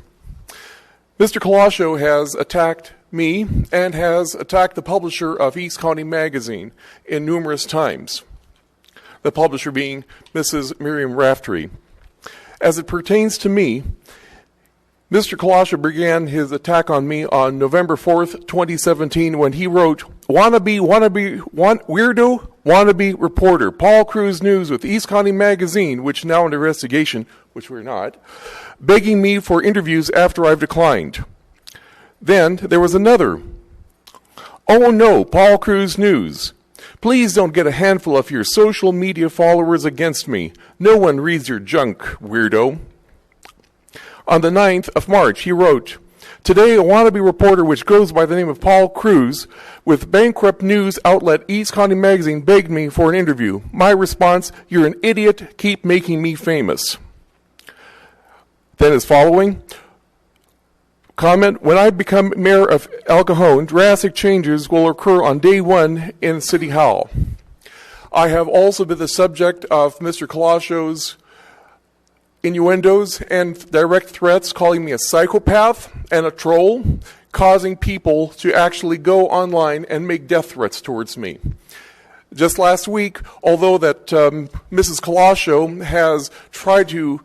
Mr. Cajon has attacked me and has attacked the publisher of East County Magazine in numerous times, the publisher being Mrs. Miriam Raftery. As it pertains to me, Mr. Cajon began his attack on me on November 4th, 2017, when he wrote, weirdo, wannabe reporter, Paul Cruz News with East County Magazine, which now under investigation, which we're not, begging me for interviews after I've declined. Then there was another Oh no, Paul Cruz News. Please don't get a handful of your social media followers against me. No one reads your junk, weirdo. On the 9th of March, he wrote, today, a wannabe reporter which goes by the name of Paul Cruz with bankrupt news outlet East County Magazine begged me for an interview. My response, you're an idiot, keep making me famous. Then as following, comment, when I become mayor of El Cajon, drastic changes will occur on day one in City Hall. I have also been the subject of Mr. Colossio's innuendos and direct threats, calling me a psychopath and a troll, causing people to actually go online and make death threats towards me. Just last week, although that Mrs. Colossio has tried to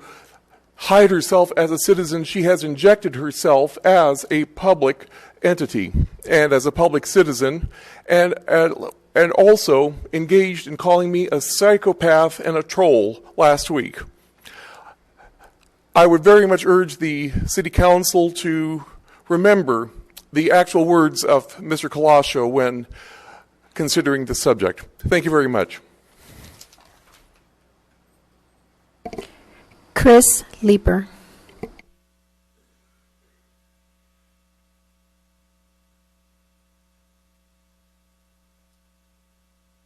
hide herself as a citizen, she has injected herself as a public entity and as a public citizen, and also engaged in calling me a psychopath and a troll last week. I would very much urge the City Council to remember the actual words of Mr. Colossio when considering the subject. Thank you very much. Chris Leeper.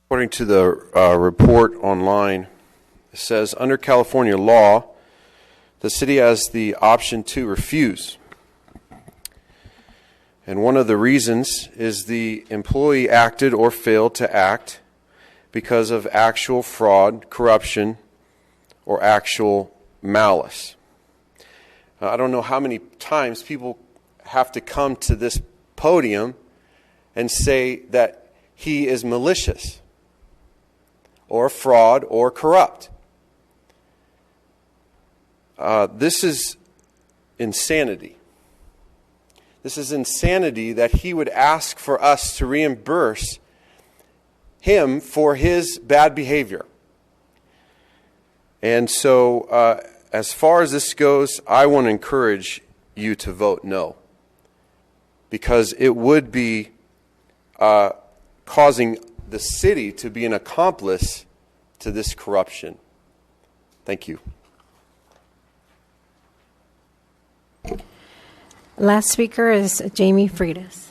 According to the report online, it says under California law, the city has the option to refuse. And one of the reasons is the employee acted or failed to act because of actual fraud, corruption, or actual malice. I don't know how many times people have to come to this podium and say that he is malicious or fraud or corrupt. This is insanity. This is insanity that he would ask for us to reimburse him for his bad behavior. And so, as far as this goes, I want to encourage you to vote no, because it would be causing the city to be an accomplice to this corruption. Thank you. Last speaker is Jamie Freitas.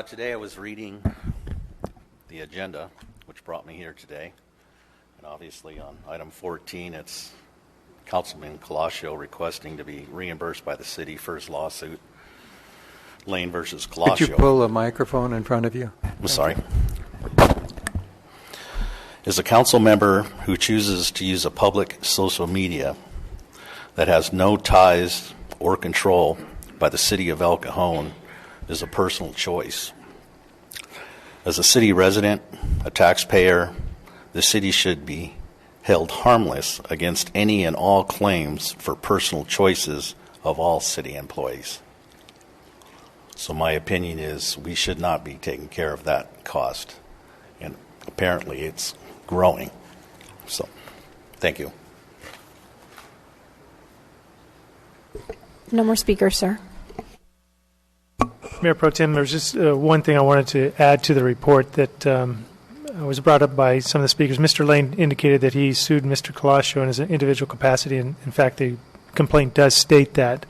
Today I was reading the agenda, which brought me here today. And obviously on item 14, it's Councilman Colossio requesting to be reimbursed by the city for his lawsuit, Lane versus Colossio. Could you pull a microphone in front of you? I'm sorry. Is a council member who chooses to use a public social media that has no ties or control by the city of El Cajon is a personal choice. As a city resident, a taxpayer, the city should be held harmless against any and all claims for personal choices of all city employees. So my opinion is we should not be taking care of that cost. And apparently it's growing. So, thank you. No more speakers, sir. Mayor Pro Tem, there's just one thing I wanted to add to the report that was brought up by some of the speakers. Mr. Lane indicated that he sued Mr. Colossio in his individual capacity, and in fact, the complaint does state that.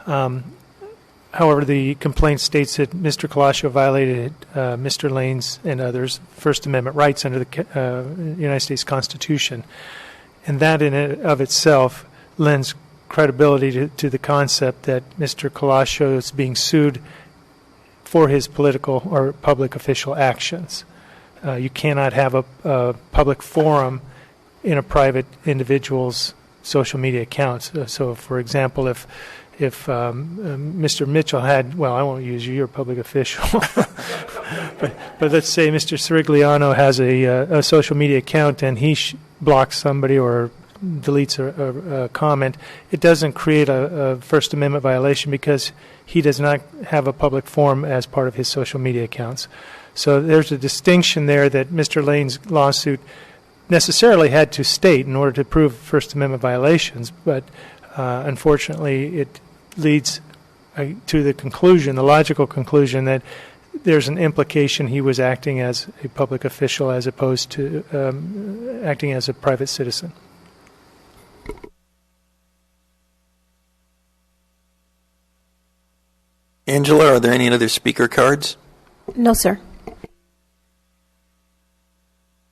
However, the complaint states that Mr. Colossio violated Mr. Lane's and others' First Amendment rights under the United States Constitution, and that in and of itself lends credibility to the concept that Mr. Colossio is being sued for his political or public official actions. You cannot have a public forum in a private individual's social media accounts. So, for example, if Mr. Mitchell had, well, I won't use you, you're a public official, but let's say Mr. Sirigliano has a social media account and he blocks somebody or deletes a comment, it doesn't create a First Amendment violation because he does not have a public forum as part of his social media accounts. So there's a distinction there that Mr. Lane's lawsuit necessarily had to state in order to prove First Amendment violations, but unfortunately it leads to the conclusion, the logical conclusion, that there's an implication he was acting as a public official as opposed to acting as a private citizen. Angela, are there any other speaker cards? No, sir.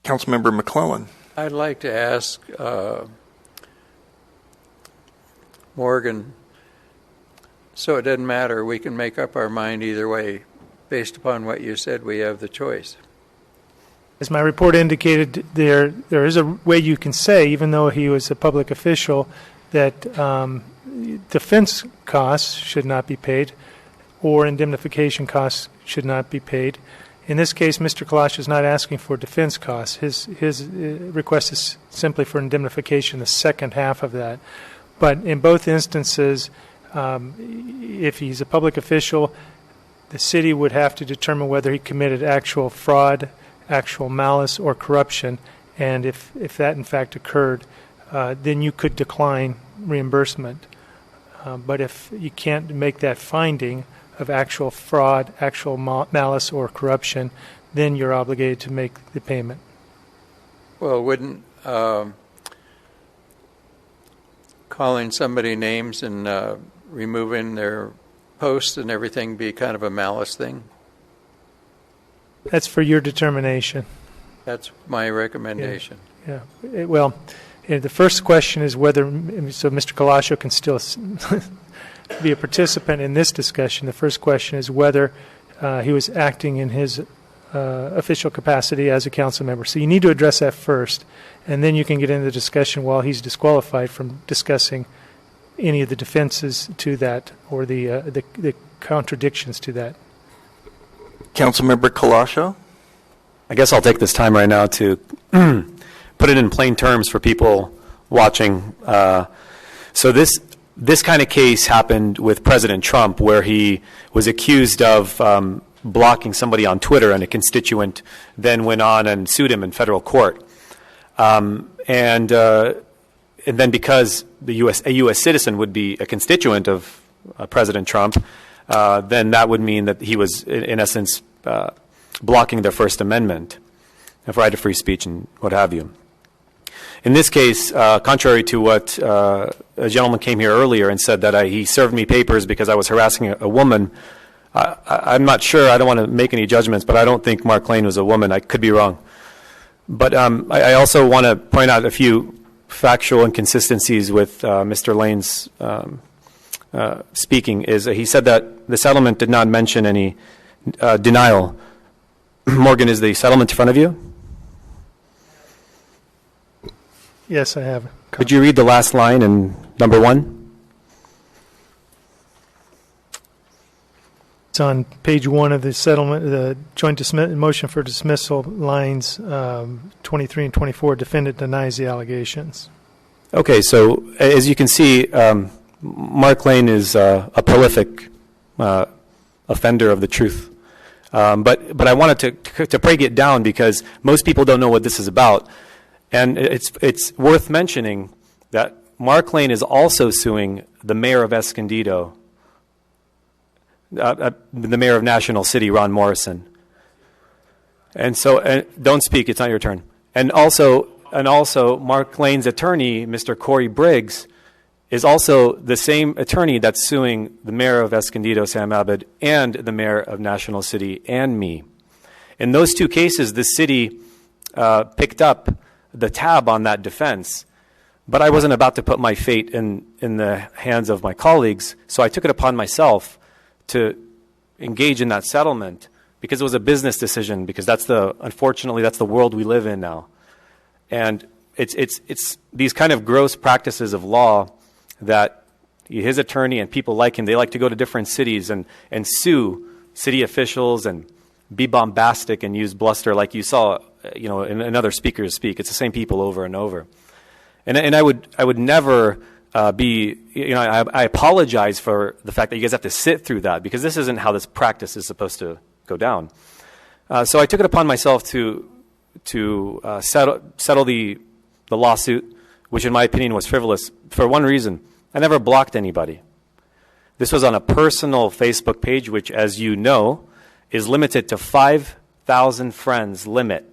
Councilmember McClellan. I'd like to ask Morgan, so it doesn't matter, we can make up our mind either way. Based upon what you said, we have the choice. As my report indicated, there is a way you can say, even though he was a public official, that defense costs should not be paid or indemnification costs should not be paid. In this case, Mr. Kalash is not asking for defense costs. His request is simply for indemnification, the second half of that. But in both instances, if he's a public official, the city would have to determine whether he committed actual fraud, actual malice, or corruption. And if that in fact occurred, then you could decline reimbursement. But if you can't make that finding of actual fraud, actual malice, or corruption, then you're obligated to make the payment. Well, wouldn't calling somebody names and removing their posts and everything be kind of a malice thing? That's for your determination. That's my recommendation. Yeah. The first question is whether, so Mr. Kalasho can still be a participant in this discussion. The first question is whether he was acting in his official capacity as a council member. So you need to address that first, and then you can get into the discussion while he's disqualified from discussing any of the defenses to that or the contradictions to that. Councilmember Kalasho? I guess I'll take this time right now to put it in plain terms for people watching. So this kind of case happened with President Trump, where he was accused of blocking somebody on Twitter, and a constituent then went on and sued him in federal court. And then because a U.S. citizen would be a constituent of President Trump, then that would mean that he was, in essence, blocking their First Amendment, the right of free speech and what have you. In this case, contrary to what a gentleman came here earlier and said that he served me papers because I was harassing a woman, I'm not sure. I don't want to make any judgments, but I don't think Mark Lane was a woman. I could be wrong. But I also want to point out a few factual inconsistencies with Mr. Lane's speaking. He said that the settlement did not mention any denial. Morgan, is the settlement in front of you? Yes, I have. Could you read the last line in number 1? It's on page 1 of the settlement, the joint motion for dismissal, lines 23 and 24. Defendant denies the allegations. Okay, so as you can see, Mark Lane is a prolific offender of the truth. But I wanted to break it down because most people don't know what this is about. And it's worth mentioning that Mark Lane is also suing the mayor of Escondido, the mayor of National City, Ron Morrison. And so, don't speak, it's not your turn. And also, Mark Lane's attorney, Mr. Corey Briggs, is also the same attorney that's suing the mayor of Escondido, Sam Abed, and the mayor of National City, and me. In those two cases, the city picked up the tab on that defense, but I wasn't about to put my fate in the hands of my colleagues, so I took it upon myself to engage in that settlement because it was a business decision, because unfortunately that's the world we live in now. And it's these kind of gross practices of law that his attorney and people like him, they like to go to different cities and sue city officials and be bombastic and use bluster like you saw, in other speakers speak. It's the same people over and over. And I would never be, I apologize for the fact that you guys have to sit through that, because this isn't how this practice is supposed to go down. So I took it upon myself to settle the lawsuit, which in my opinion was frivolous, for one reason. I never blocked anybody. This was on a personal Facebook page, which, as you know, is limited to 5,000 friends limit.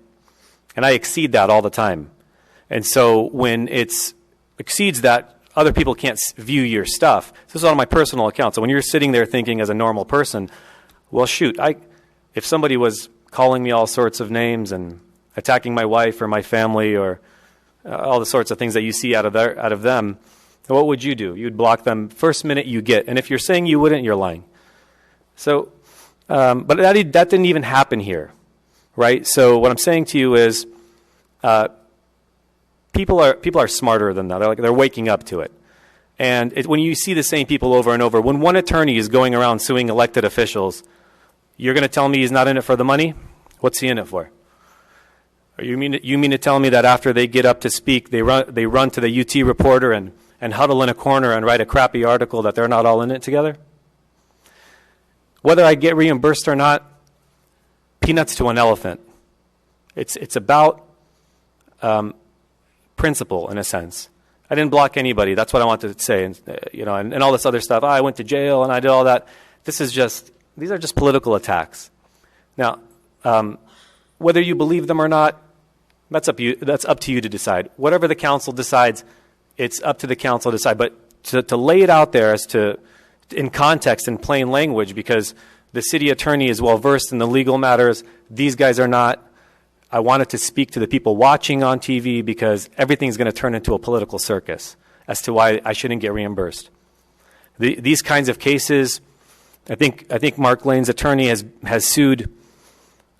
And I exceed that all the time. And so when it exceeds that, other people can't view your stuff. This is on my personal account. So when you're sitting there thinking as a normal person, well, shoot, if somebody was calling me all sorts of names and attacking my wife or my family or all the sorts of things that you see out of them, what would you do? You'd block them first minute you get. And if you're saying you wouldn't, you're lying. So, but that didn't even happen here, right? So what I'm saying to you is, people are smarter than that. They're waking up to it. And when you see the same people over and over, when one attorney is going around suing elected officials, you're going to tell me he's not in it for the money? What's he in it for? Or you mean to tell me that after they get up to speak, they run to the UT reporter and huddle in a corner and write a crappy article that they're not all in it together? Whether I get reimbursed or not, peanuts to an elephant. It's about principle, in a sense. I didn't block anybody. That's what I wanted to say, and all this other stuff. I went to jail and I did all that. These are just political attacks. Now, whether you believe them or not, that's up to you to decide. Whatever the council decides, it's up to the council to decide. But to lay it out there in context, in plain language, because the city attorney is well versed in the legal matters, these guys are not. I wanted to speak to the people watching on TV because everything's going to turn into a political circus as to why I shouldn't get reimbursed. These kinds of cases, I think Mark Lane's attorney has sued.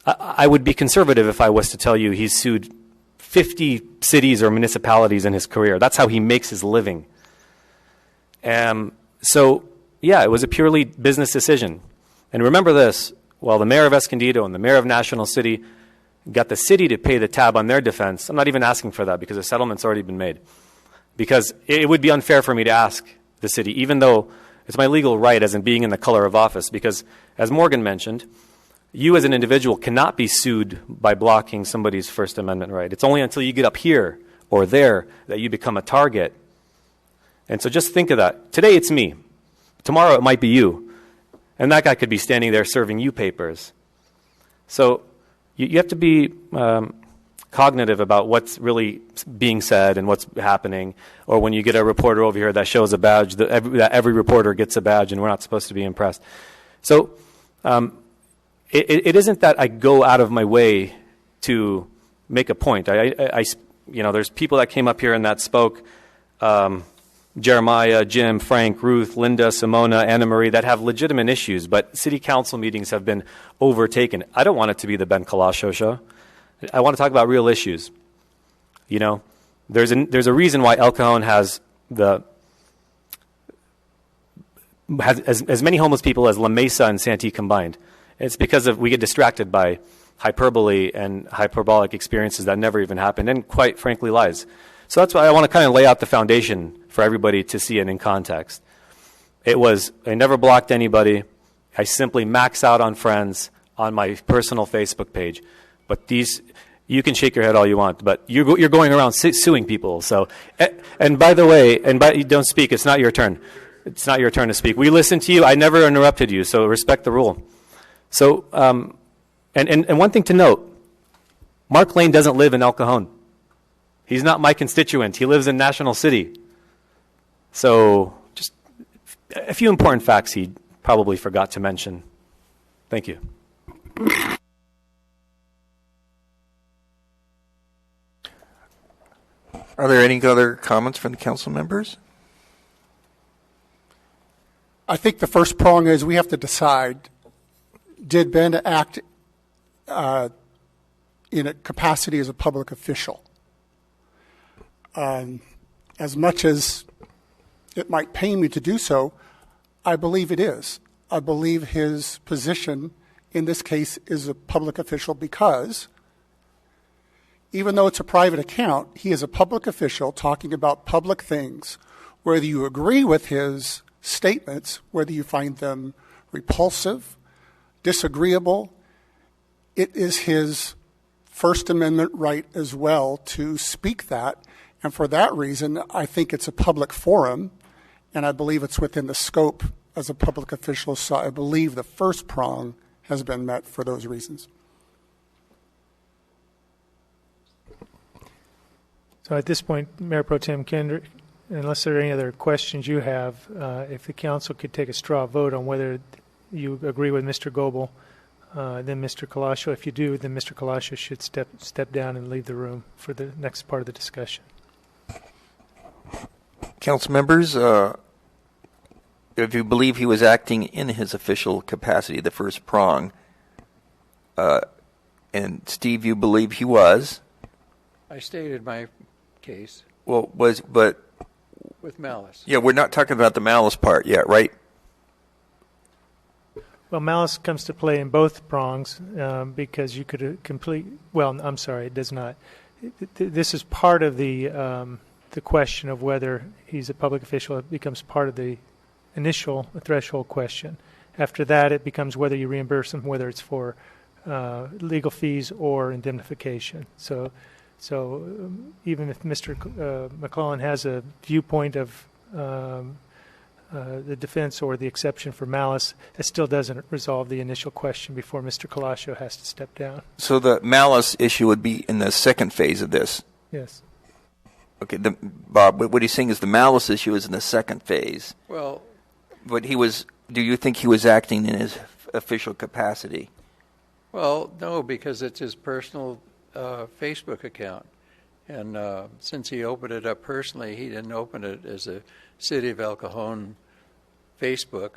I would be conservative if I was to tell you he's sued 50 cities or municipalities in his career. That's how he makes his living. So, yeah, it was a purely business decision. And remember this, while the mayor of Escondido and the mayor of National City got the city to pay the tab on their defense, I'm not even asking for that because the settlement's already been made. Because it would be unfair for me to ask the city, even though it's my legal right as in being in the color of office. Because, as Morgan mentioned, you as an individual cannot be sued by blocking somebody's First Amendment right. It's only until you get up here or there that you become a target. And so just think of that. Today it's me. Tomorrow it might be you. And that guy could be standing there serving you papers. So you have to be cognitive about what's really being said and what's happening. Or when you get a reporter over here that shows a badge, that every reporter gets a badge and we're not supposed to be impressed. So it isn't that I go out of my way to make a point. There's people that came up here and that spoke, Jeremiah, Jim, Frank, Ruth, Linda, Simona, Anna Marie, that have legitimate issues, but city council meetings have been overtaken. I don't want it to be the Ben Colascio show. I want to talk about real issues. There's a reason why El Cajon has as many homeless people as La Mesa and Santee combined. It's because we get distracted by hyperbole and hyperbolic experiences that never even happened, and quite frankly, lies. So that's why I want to kind of lay out the foundation for everybody to see it in context. I never blocked anybody. I simply max out on friends on my personal Facebook page. But you can shake your head all you want, but you're going around suing people. So, and by the way, don't speak. It's not your turn. It's not your turn to speak. We listened to you. I never interrupted you, so respect the rule. So, and one thing to note, Mark Lane doesn't live in El Cajon. He's not my constituent. He lives in National City. So, just a few important facts he probably forgot to mention. Thank you. Are there any other comments from the council members? I think the first prong is we have to decide, did Ben act in a capacity as a public official? As much as it might pain me to do so, I believe it is. I believe his position in this case is a public official because even though it's a private account, he is a public official talking about public things. Whether you agree with his statements, whether you find them repulsive, disagreeable, it is his First Amendment right as well to speak that. And for that reason, I think it's a public forum, and I believe it's within the scope as a public official. So I believe the first prong has been met for those reasons. So at this point, Mayor Pro Tem Kendrick, unless there are any other questions you have, if the council could take a straw vote on whether you agree with Mr. Goebel, then Mr. Colascio. If you do, then Mr. Colascio should step down and leave the room for the next part of the discussion. Council members, if you believe he was acting in his official capacity, the first prong, and Steve, you believe he was. I stated my case. But with malice. Yeah, we're not talking about the malice part yet, right? Well, malice comes to play in both prongs because you could complete. Well, I'm sorry, it does not. This is part of the question of whether he's a public official. It becomes part of the initial threshold question. After that, it becomes whether you reimburse him, whether it's for legal fees or indemnification. So even if Mr. McClellan has a viewpoint of the defense or the exception for malice, it still doesn't resolve the initial question before Mr. Colascio has to step down. So the malice issue would be in the second phase of this. Yes. Okay, Bob, what he's saying is the malice issue is in the second phase. Well, but do you think he was acting in his official capacity? Well, no, because it's his personal Facebook account. And since he opened it up personally, he didn't open it as a City of El Cajon Facebook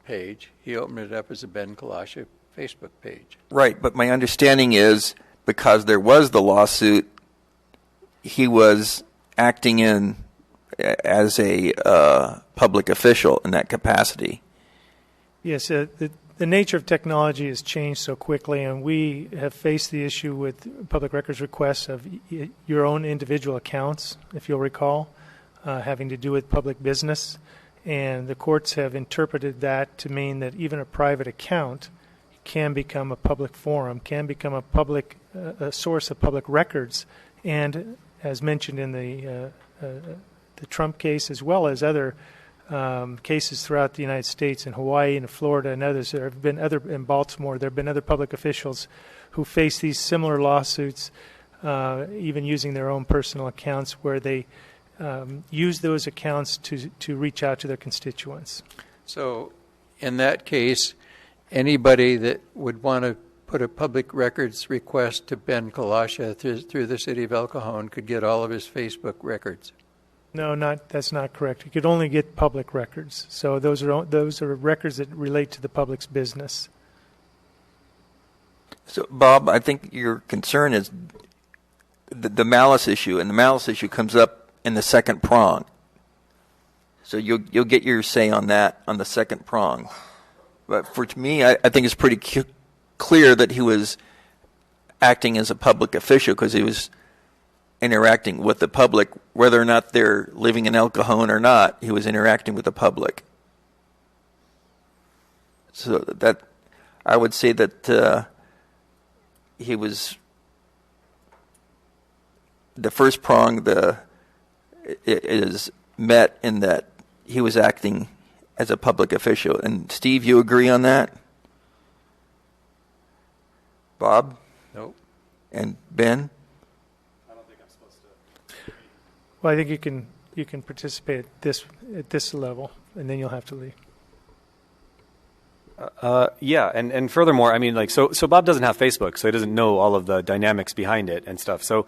page. He opened it up as a Ben Colascio Facebook page. Right, but my understanding is because there was the lawsuit, he was acting as a public official in that capacity. Yes, the nature of technology has changed so quickly, and we have faced the issue with public records requests of your own individual accounts, if you'll recall, having to do with public business. And the courts have interpreted that to mean that even a private account can become a public forum, can become a source of public records. And as mentioned in the Trump case, as well as other cases throughout the United States, in Hawaii and Florida and others, there have been in Baltimore, there have been other public officials who face these similar lawsuits, even using their own personal accounts, where they use those accounts to reach out to their constituents. So in that case, anybody that would want to put a public records request to Ben Colascio through the City of El Cajon could get all of his Facebook records. No, that's not correct. You could only get public records. So those are records that relate to the public's business. So, Bob, I think your concern is the malice issue, and the malice issue comes up in the second prong. So you'll get your say on that on the second prong. But for me, I think it's pretty clear that he was acting as a public official because he was interacting with the public, whether or not they're living in El Cajon or not. He was interacting with the public. So that I would say that he was the first prong. It is met in that he was acting as a public official. And Steve, you agree on that? Bob? Nope. And Ben? Well, I think you can participate at this level, and then you'll have to leave. Yeah, and furthermore, I mean, like, so Bob doesn't have Facebook, so he doesn't know all of the dynamics behind it and stuff. So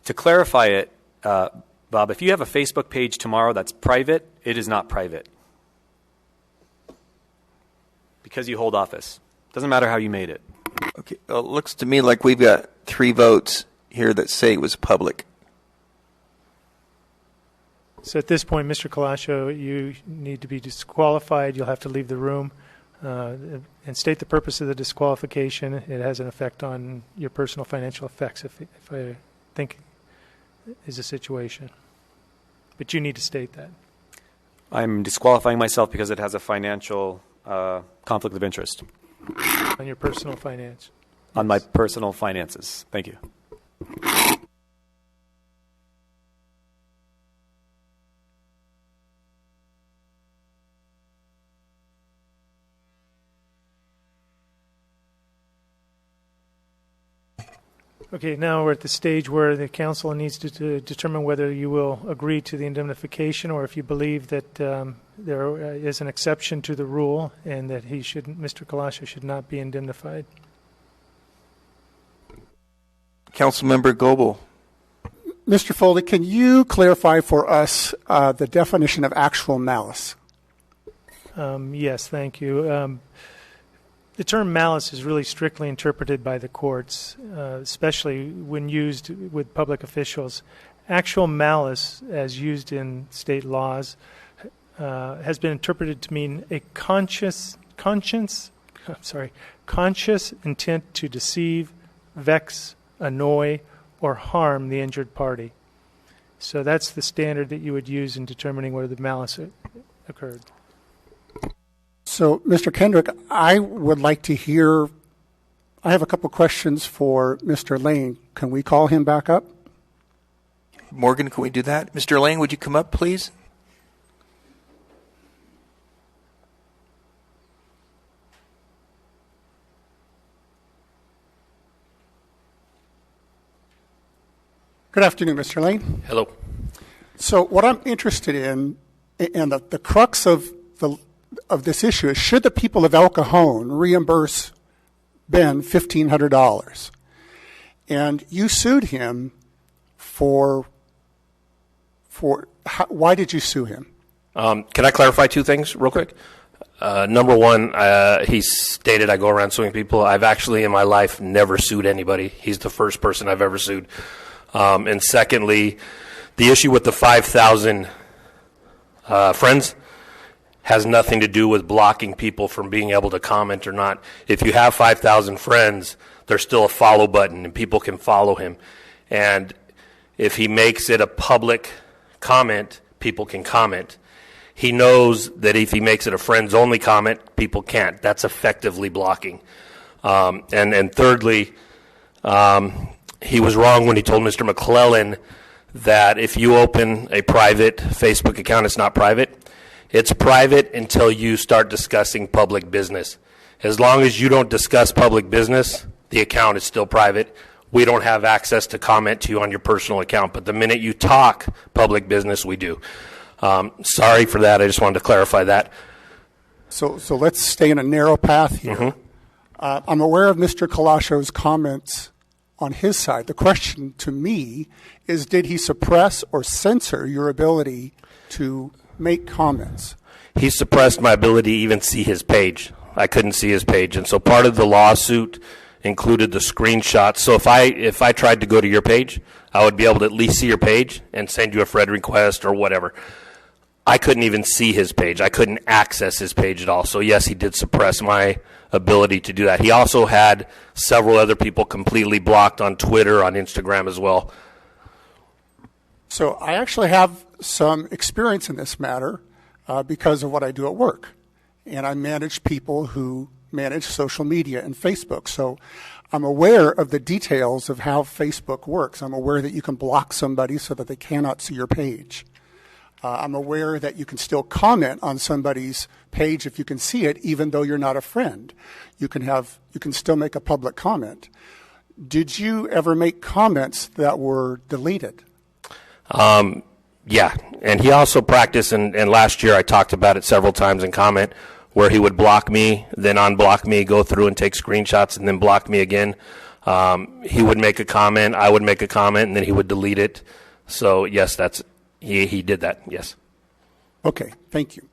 to clarify it, Bob, if you have a Facebook page tomorrow that's private, it is not private because you hold office. Doesn't matter how you made it. Okay, it looks to me like we've got 3 votes here that say it was public. So at this point, Mr. Colascio, you need to be disqualified. You'll have to leave the room and state the purpose of the disqualification. It has an effect on your personal financial effects, if I think is a situation. But you need to state that. I'm disqualifying myself because it has a financial conflict of interest. On your personal finance. on my personal finances. Thank you. Okay, now we're at the stage where the council needs to determine whether you will agree to the indemnification or if you believe that there is an exception to the rule and that Mr. Kalasha should not be indemnified. Councilmember Goebel. Mr. Foley, can you clarify for us the definition of actual malice? Yes, thank you. The term malice is really strictly interpreted by the courts, especially when used with public officials. Actual malice, as used in state laws, has been interpreted to mean a conscious intent to deceive, vex, annoy, or harm the injured party. So that's the standard that you would use in determining whether the malice occurred. So, Mr. Kendrick, I would like to hear, I have a couple questions for Mr. Lane. Can we call him back up? Morgan, can we do that? Mr. Lane, would you come up, please? Good afternoon, Mr. Lane. Hello. So what I'm interested in, and the crux of this issue is, should the people of El Cajon reimburse Ben $1,500? And you sued him for why did you sue him? Can I clarify two things real quick? Number one, he stated I go around suing people. I've actually in my life never sued anybody. He's the first person I've ever sued. And secondly, the issue with the 5,000 friends has nothing to do with blocking people from being able to comment or not. If you have 5,000 friends, there's still a follow button and people can follow him. And if he makes it a public comment, people can comment. He knows that if he makes it a friends only comment, people can't. That's effectively blocking. And thirdly, he was wrong when he told Mr. McClellan that if you open a private Facebook account, it's not private. It's private until you start discussing public business. As long as you don't discuss public business, the account is still private. We don't have access to comment to you on your personal account, but the minute you talk public business, we do. Sorry for that. I just wanted to clarify that. So let's stay in a narrow path here. Mm-hmm. I'm aware of Mr. Kalasho's comments on his side. The question to me is, did he suppress or censor your ability to make comments? He suppressed my ability to even see his page. I couldn't see his page. And so part of the lawsuit included the screenshots. So if I tried to go to your page, I would be able to at least see your page and send you a friend request or whatever. I couldn't even see his page. I couldn't access his page at all. So yes, he did suppress my ability to do that. He also had several other people completely blocked on Twitter, on Instagram as well. So I actually have some experience in this matter because of what I do at work. And I manage people who manage social media and Facebook. So I'm aware of the details of how Facebook works. I'm aware that you can block somebody so that they cannot see your page. I'm aware that you can still comment on somebody's page if you can see it, even though you're not a friend. You can still make a public comment. Did you ever make comments that were deleted? Yeah, and he also practiced, and last year I talked about it several times in comment, where he would block me, then unblock me, go through and take screenshots, and then block me again. He would make a comment, I would make a comment, and then he would delete it. So yes, he did that, yes. Okay, thank you.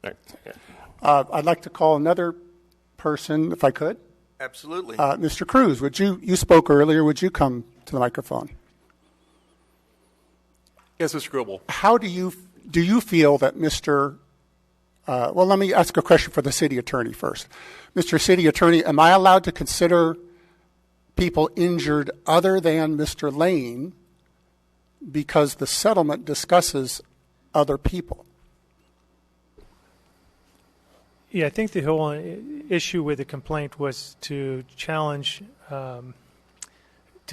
All right. I'd like to call another person, if I could. Absolutely. Mr. Cruz, you spoke earlier, would you come to the microphone? Yes, Mr. Goebel. How do you feel that Mr. Well, let me ask a question for the city attorney first. Mr. City Attorney, am I allowed to consider people injured other than Mr. Lane because the settlement discusses other people? Yeah, I think the whole issue with the complaint was to challenge, to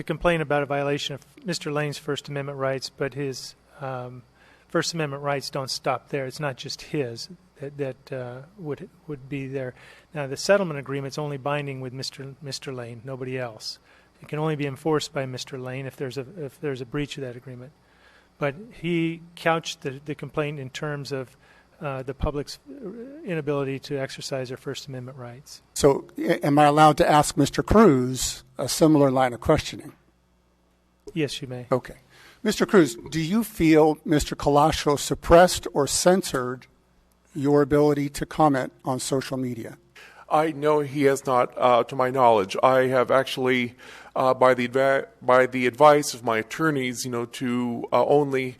complain about a violation of Mr. Lane's First Amendment rights, but his First Amendment rights don't stop there. It's not just his that would be there. Now, the settlement agreement's only binding with Mr. Lane, nobody else. It can only be enforced by Mr. Lane if there's a breach of that agreement. But he couched the complaint in terms of the public's inability to exercise their First Amendment rights. So am I allowed to ask Mr. Cruz a similar line of questioning? Yes, you may. Okay. Mr. Cruz, do you feel Mr. Colascio suppressed or censored your ability to comment on social media? I know he has not, to my knowledge. I have actually, by the advice of my attorneys, to only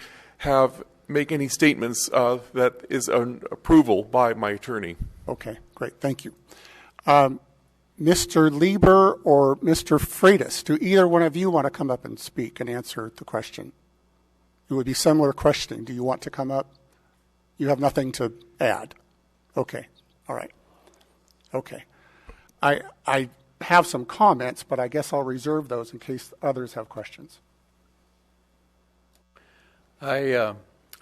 make any statements that is an approval by my attorney. Okay, great. Thank you. Mr. Lieber or Mr. Freitas, do either one of you want to come up and speak and answer the question? It would be similar questioning. Do you want to come up? You have nothing to add. Okay. All right. Okay. I have some comments, but I guess I'll reserve those in case others have questions. I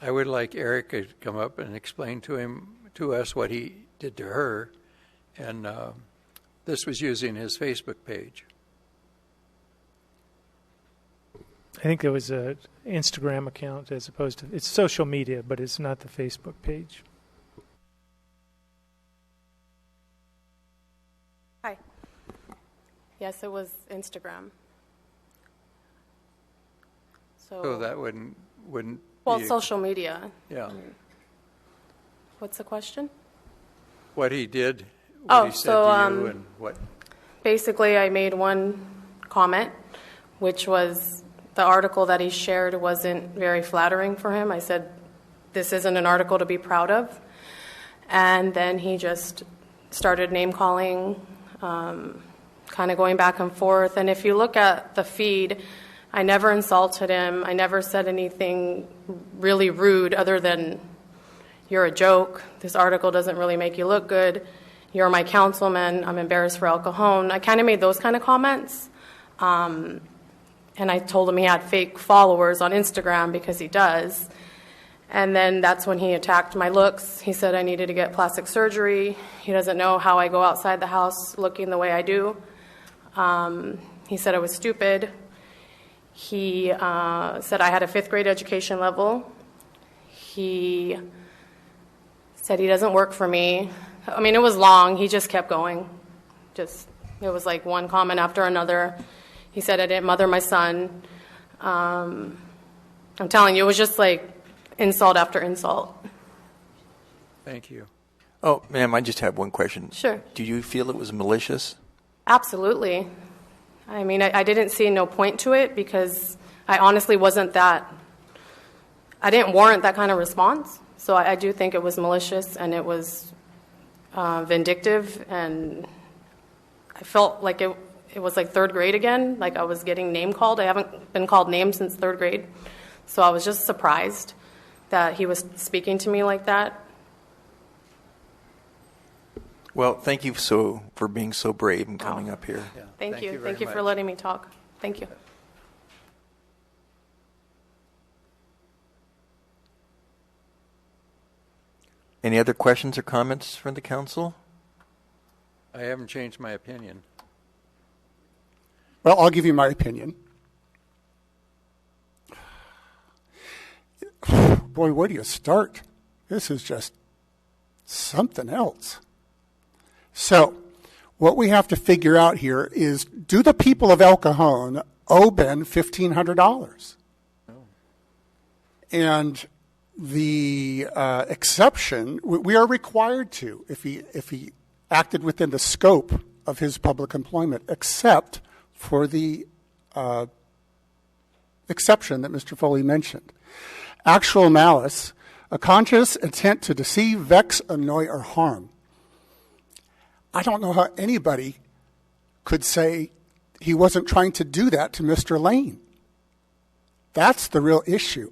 would like Eric to come up and explain to us what he did to her, and this was using his Facebook page. I think there was an Instagram account as opposed to, it's social media, but it's not the Facebook page. Hi. Yes, it was Instagram. So that wouldn't well, be social media. Yeah. What's the question? What he did, what he said to you, and what? Basically, I made one comment, which was the article that he shared wasn't very flattering for him. I said, this isn't an article to be proud of. And then he just started name-calling, kind of going back and forth. And if you look at the feed, I never insulted him. I never said anything really rude other than, you're a joke. This article doesn't really make you look good. You're my councilman. I'm embarrassed for El Cajon. I kind of made those kind of comments. And I told him he had fake followers on Instagram because he does. And then that's when he attacked my looks. He said I needed to get plastic surgery. He doesn't know how I go outside the house looking the way I do. He said I was stupid. He said I had a 5th grade education level. He said he doesn't work for me. I mean, it was long. He just kept going. It was like one comment after another. He said I didn't mother my son. I'm telling you, it was just like insult after insult. Thank you. Oh, ma'am, I just have one question. Sure. Do you feel it was malicious? Absolutely. I mean, I didn't see no point to it because I honestly wasn't that, I didn't warrant that kind of response. So I do think it was malicious and it was vindictive, and I felt like it was like 3rd grade again, like I was getting name called. I haven't been called names since 3rd grade. So I was just surprised that he was speaking to me like that. Well, thank you for being so brave and coming up here. Yeah. Thank you. very Thank you for much. letting me talk. Thank you. Any other questions or comments from the council? I haven't changed my opinion. Well, I'll give you my opinion. Boy, where do you start? This is just something else. So, what we have to figure out here is, do the people of El Cajon owe Ben $1,500? No. And the exception, we are required to, if he acted within the scope of his public employment, except for the exception that Mr. Foley mentioned. Actual malice, a conscious intent to deceive, vex, annoy, or harm. I don't know how anybody could say he wasn't trying to do that to Mr. Lane. That's the real issue.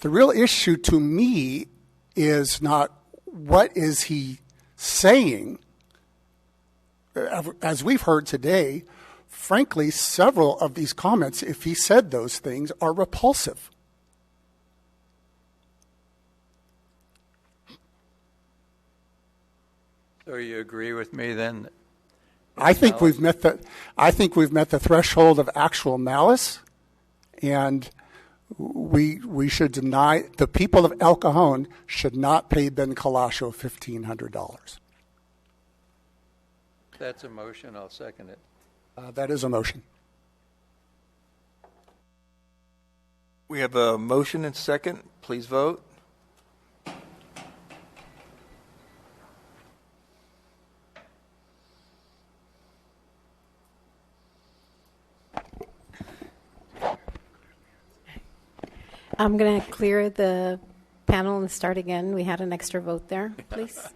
The real issue to me is not what is he saying, as we've heard today, frankly, several of these comments, if he said those things, are repulsive. So you agree with me then? I think we've met the threshold of actual malice, and we should deny, the people of El Cajon should not pay Ben Kalasho $1,500. That's a motion. I'll second it. That is a motion. We have a motion and second. Please vote. I'm going to clear the panel and start again. We had an extra vote there, please.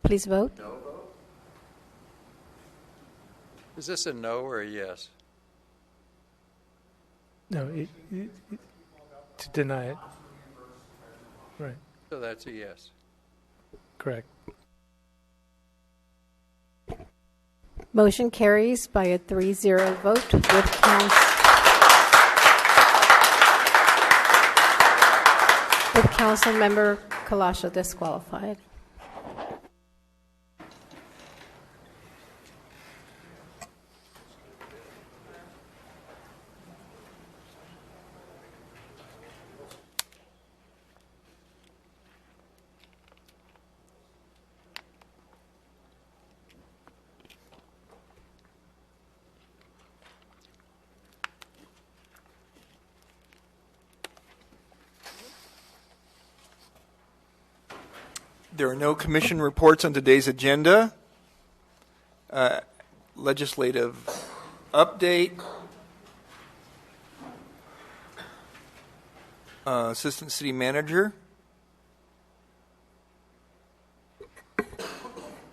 Please vote. No vote? Is this a no or a yes? No, to deny it. Right. So that's a yes. Correct. Motion carries by a 3-0 vote with Council Member Kalasho disqualified. There are no commission reports on today's agenda. Legislative update. Assistant City Manager.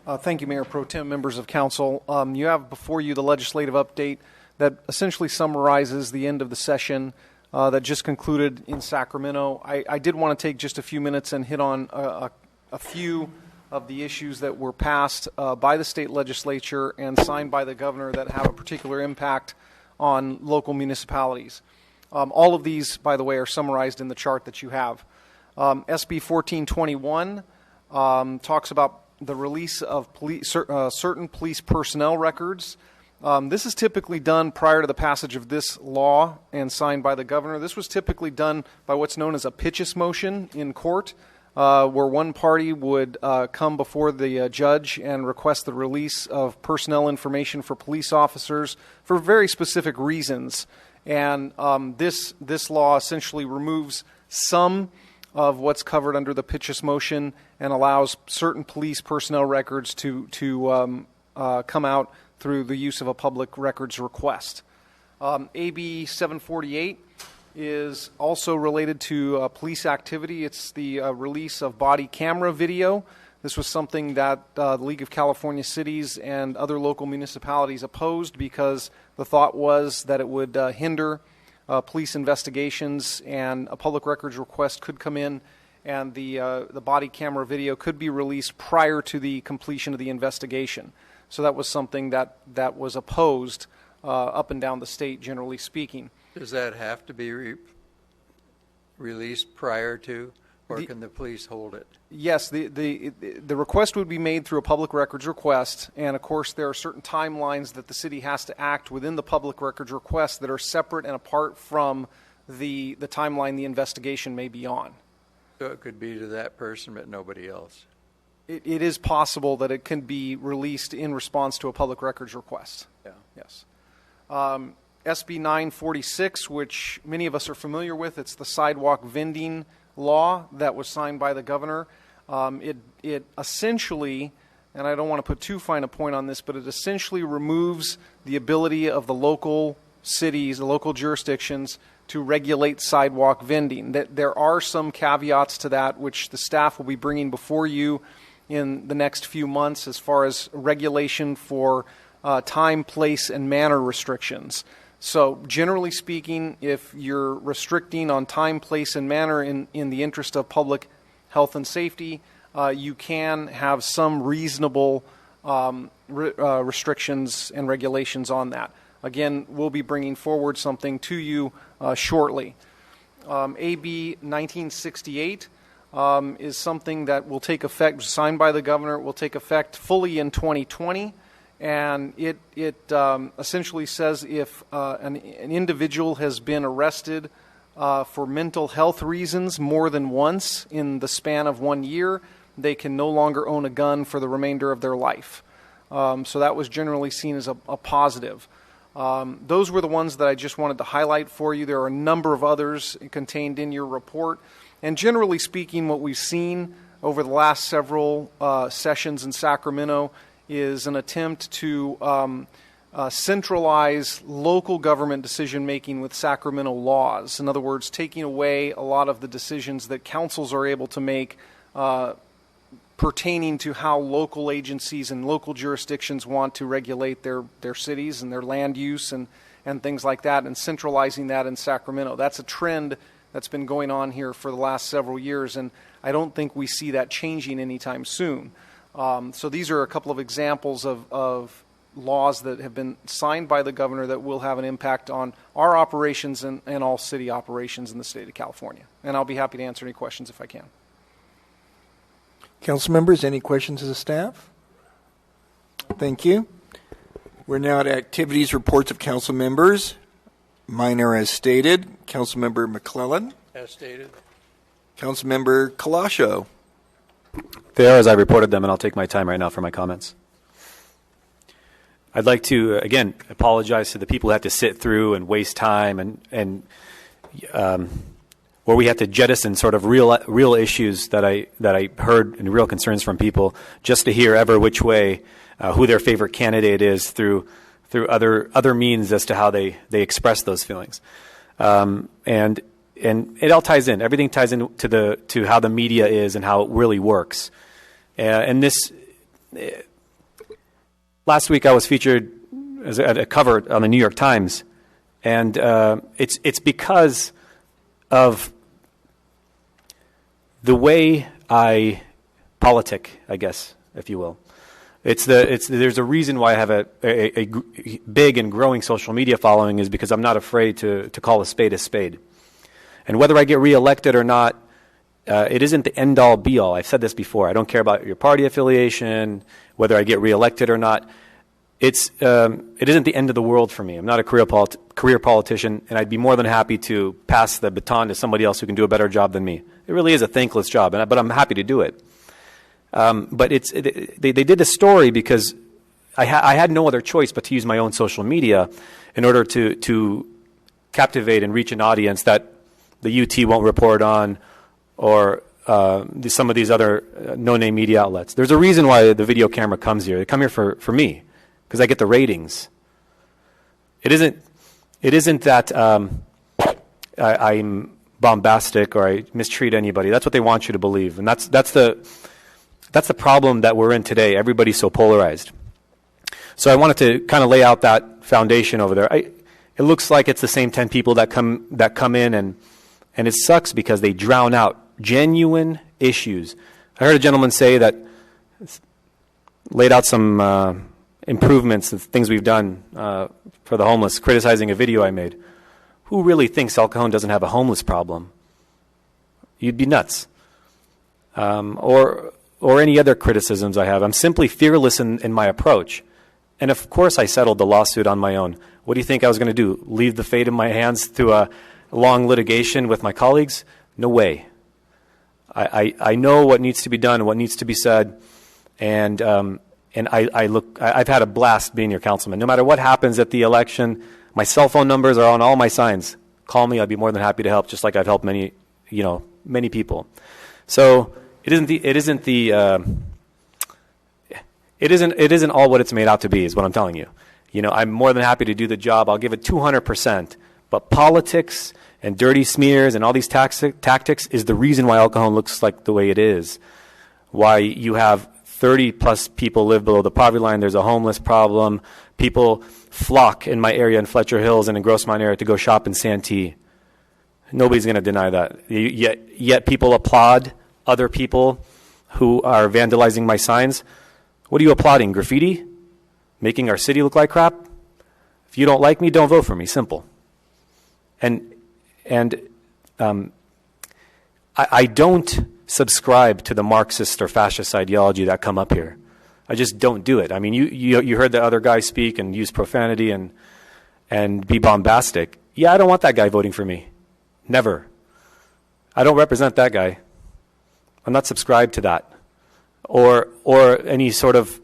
Thank you, Mayor Pro Tem, members of council. You have before you the legislative update that essentially summarizes the end of the session that just concluded in Sacramento. I did want to take just a few minutes and hit on a few of the issues that were passed by the state legislature and signed by the governor that have a particular impact on local municipalities. All of these, by the way, are summarized in the chart that you have. SB 1421 talks about the release of certain police personnel records. This is typically done prior to the passage of this law and signed by the governor. This was typically done by what's known as a pitches motion in court, where one party would come before the judge and request the release of personnel information for police officers for very specific reasons. And this law essentially removes some of what's covered under the pitches motion and allows certain police personnel records to come out through the use of a public records request. AB 748 is also related to police activity. It's the release of body camera video. This was something that the League of California Cities and other local municipalities opposed because the thought was that it would hinder police investigations, and a public records request could come in and the body camera video could be released prior to the completion of the investigation. So that was something that was opposed up and down the state, generally speaking. Does that have to be released prior to, or can the police hold it? Yes, the request would be made through a public records request, and of course there are certain timelines that the city has to act within the public records request that are separate and apart from the timeline the investigation may be on. So it could be to that person but nobody else? It is possible that it can be released in response to a public records request. Yeah. Yes. SB 946, which many of us are familiar with, it's the sidewalk vending law that was signed by the governor. It essentially, and I don't want to put too fine a point on this, but it essentially removes the ability of the local cities, the local jurisdictions, to regulate sidewalk vending. There are some caveats to that, which the staff will be bringing before you in the next few months as far as regulation for time, place, and manner restrictions. So generally speaking, if you're restricting on time, place, and manner in the interest of public health and safety, you can have some reasonable restrictions and regulations on that. Again, we'll be bringing forward something to you shortly. AB 1968 is something that will take effect, signed by the governor. It will take effect fully in 2020, and it essentially says if an individual has been arrested for mental health reasons more than once in the span of 1 year, they can no longer own a gun for the remainder of their life. So that was generally seen as a positive. Those were the ones that I just wanted to highlight for you. There are a number of others contained in your report. And generally speaking, what we've seen over the last several sessions in Sacramento is an attempt to centralize local government decision-making with Sacramento laws. In other words, taking away a lot of the decisions that councils are able to make pertaining to how local agencies and local jurisdictions want to regulate their cities and their land use and things like that, and centralizing that in Sacramento. That's a trend that's been going on here for the last several years, and I don't think we see that changing anytime soon. So these are a couple of examples of laws that have been signed by the governor that will have an impact on our operations and all city operations in the state of California. And I'll be happy to answer any questions if I can. Council members, any questions of the staff? Thank you. We're now at activities reports of council members. Mine are as stated. Councilmember McClellan. As stated. Councilmember Colascio. They are as I reported them, and I'll take my time right now for my comments. I'd like to, again, apologize to the people who have to sit through and waste time and where we have to jettison sort of real issues that I heard and real concerns from people just to hear ever which way who their favorite candidate is through other means as to how they express those feelings, and it all ties in. Everything ties in to how the media is and how it really works. And this last week I was featured as a cover on the New York Times, and it's because of the way I politic, I guess, if you will. There's a reason why I have a big and growing social media following, is because I'm not afraid to call a spade. And whether I get reelected or not, it isn't the end-all, be-all. I've said this before. I don't care about your party affiliation, whether I get reelected or not. It isn't the end of the world for me. I'm not a career politician, and I'd be more than happy to pass the baton to somebody else who can do a better job than me. It really is a thankless job, but I'm happy to do it. But they did the story because I had no other choice but to use my own social media in order to captivate and reach an audience that the UT won't report on, or some of these other no-name media outlets. There's a reason why the video camera comes here. They come here for me, because I get the ratings. It isn't that I'm bombastic or I mistreat anybody. That's what they want you to believe, and that's the problem that we're in today. Everybody's so polarized. So I wanted to kind of lay out that foundation over there. It looks like it's the same 10 people that come in, and it sucks because they drown out genuine issues. I heard a gentleman say that, laid out some improvements and things we've done for the homeless, criticizing a video I made. Who really thinks El Cajon doesn't have a homeless problem? You'd be nuts. Or any other criticisms I have. I'm simply fearless in my approach. And of course I settled the lawsuit on my own. What do you think I was going to do? Leave the fate in my hands through a long litigation with my colleagues? No way. I know what needs to be done and what needs to be said, and I've had a blast being your councilman. No matter what happens at the election, my cell phone numbers are on all my signs. Call me; I'd be more than happy to help, just like I've helped many people. So it isn't all what it's made out to be, is what I'm telling you. I'm more than happy to do the job. I'll give it 200%. But politics and dirty smears and all these tactics is the reason why El Cajon looks like the way it is. Why you have 30-plus people live below the poverty line. There's a homeless problem. People flock in my area in Fletcher Hills and in Grossmont area to go shop in Santee. Nobody's going to deny that. Yet people applaud other people who are vandalizing my signs. What are you applauding? Graffiti? Making our city look like crap? If you don't like me, don't vote for me. Simple. And I don't subscribe to the Marxist or fascist ideology that come up here. I just don't do it. I mean, you heard the other guy speak and use profanity and be bombastic. Yeah, I don't want that guy voting for me. Never. I don't represent that guy. I'm not subscribed to that. Or any sort of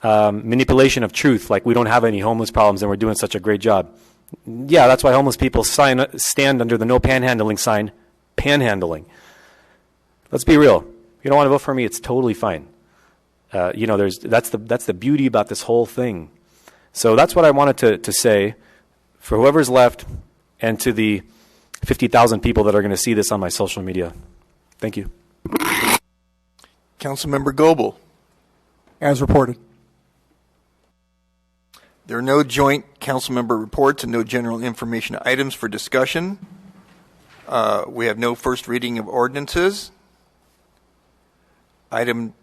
manipulation of truth, like we don't have any homeless problems and we're doing such a great job. Yeah, that's why homeless people stand under the no panhandling sign, panhandling. Let's be real. You don't want to vote for me, it's totally fine. That's the beauty about this whole thing. So that's what I wanted to say for whoever's left and to the 50,000 people that are going to see this on my social media. Thank you. Councilmember Goebel. As reported. There are no joint council member reports and no general information items for discussion. We have no first reading of ordinances. Item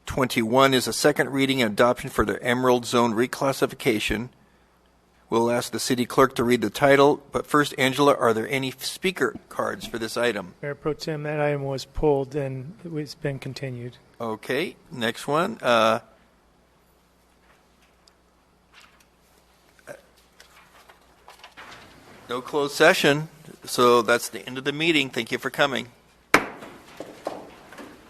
21 is a second reading and adoption for the Emerald Zone reclassification. We'll ask the city clerk to read the title, but first, Angela, are there any speaker cards for this item? Mayor Pro Tem, that item was pulled and it's been continued. Okay, next one. No closed session, so that's the end of the meeting. Thank you for coming.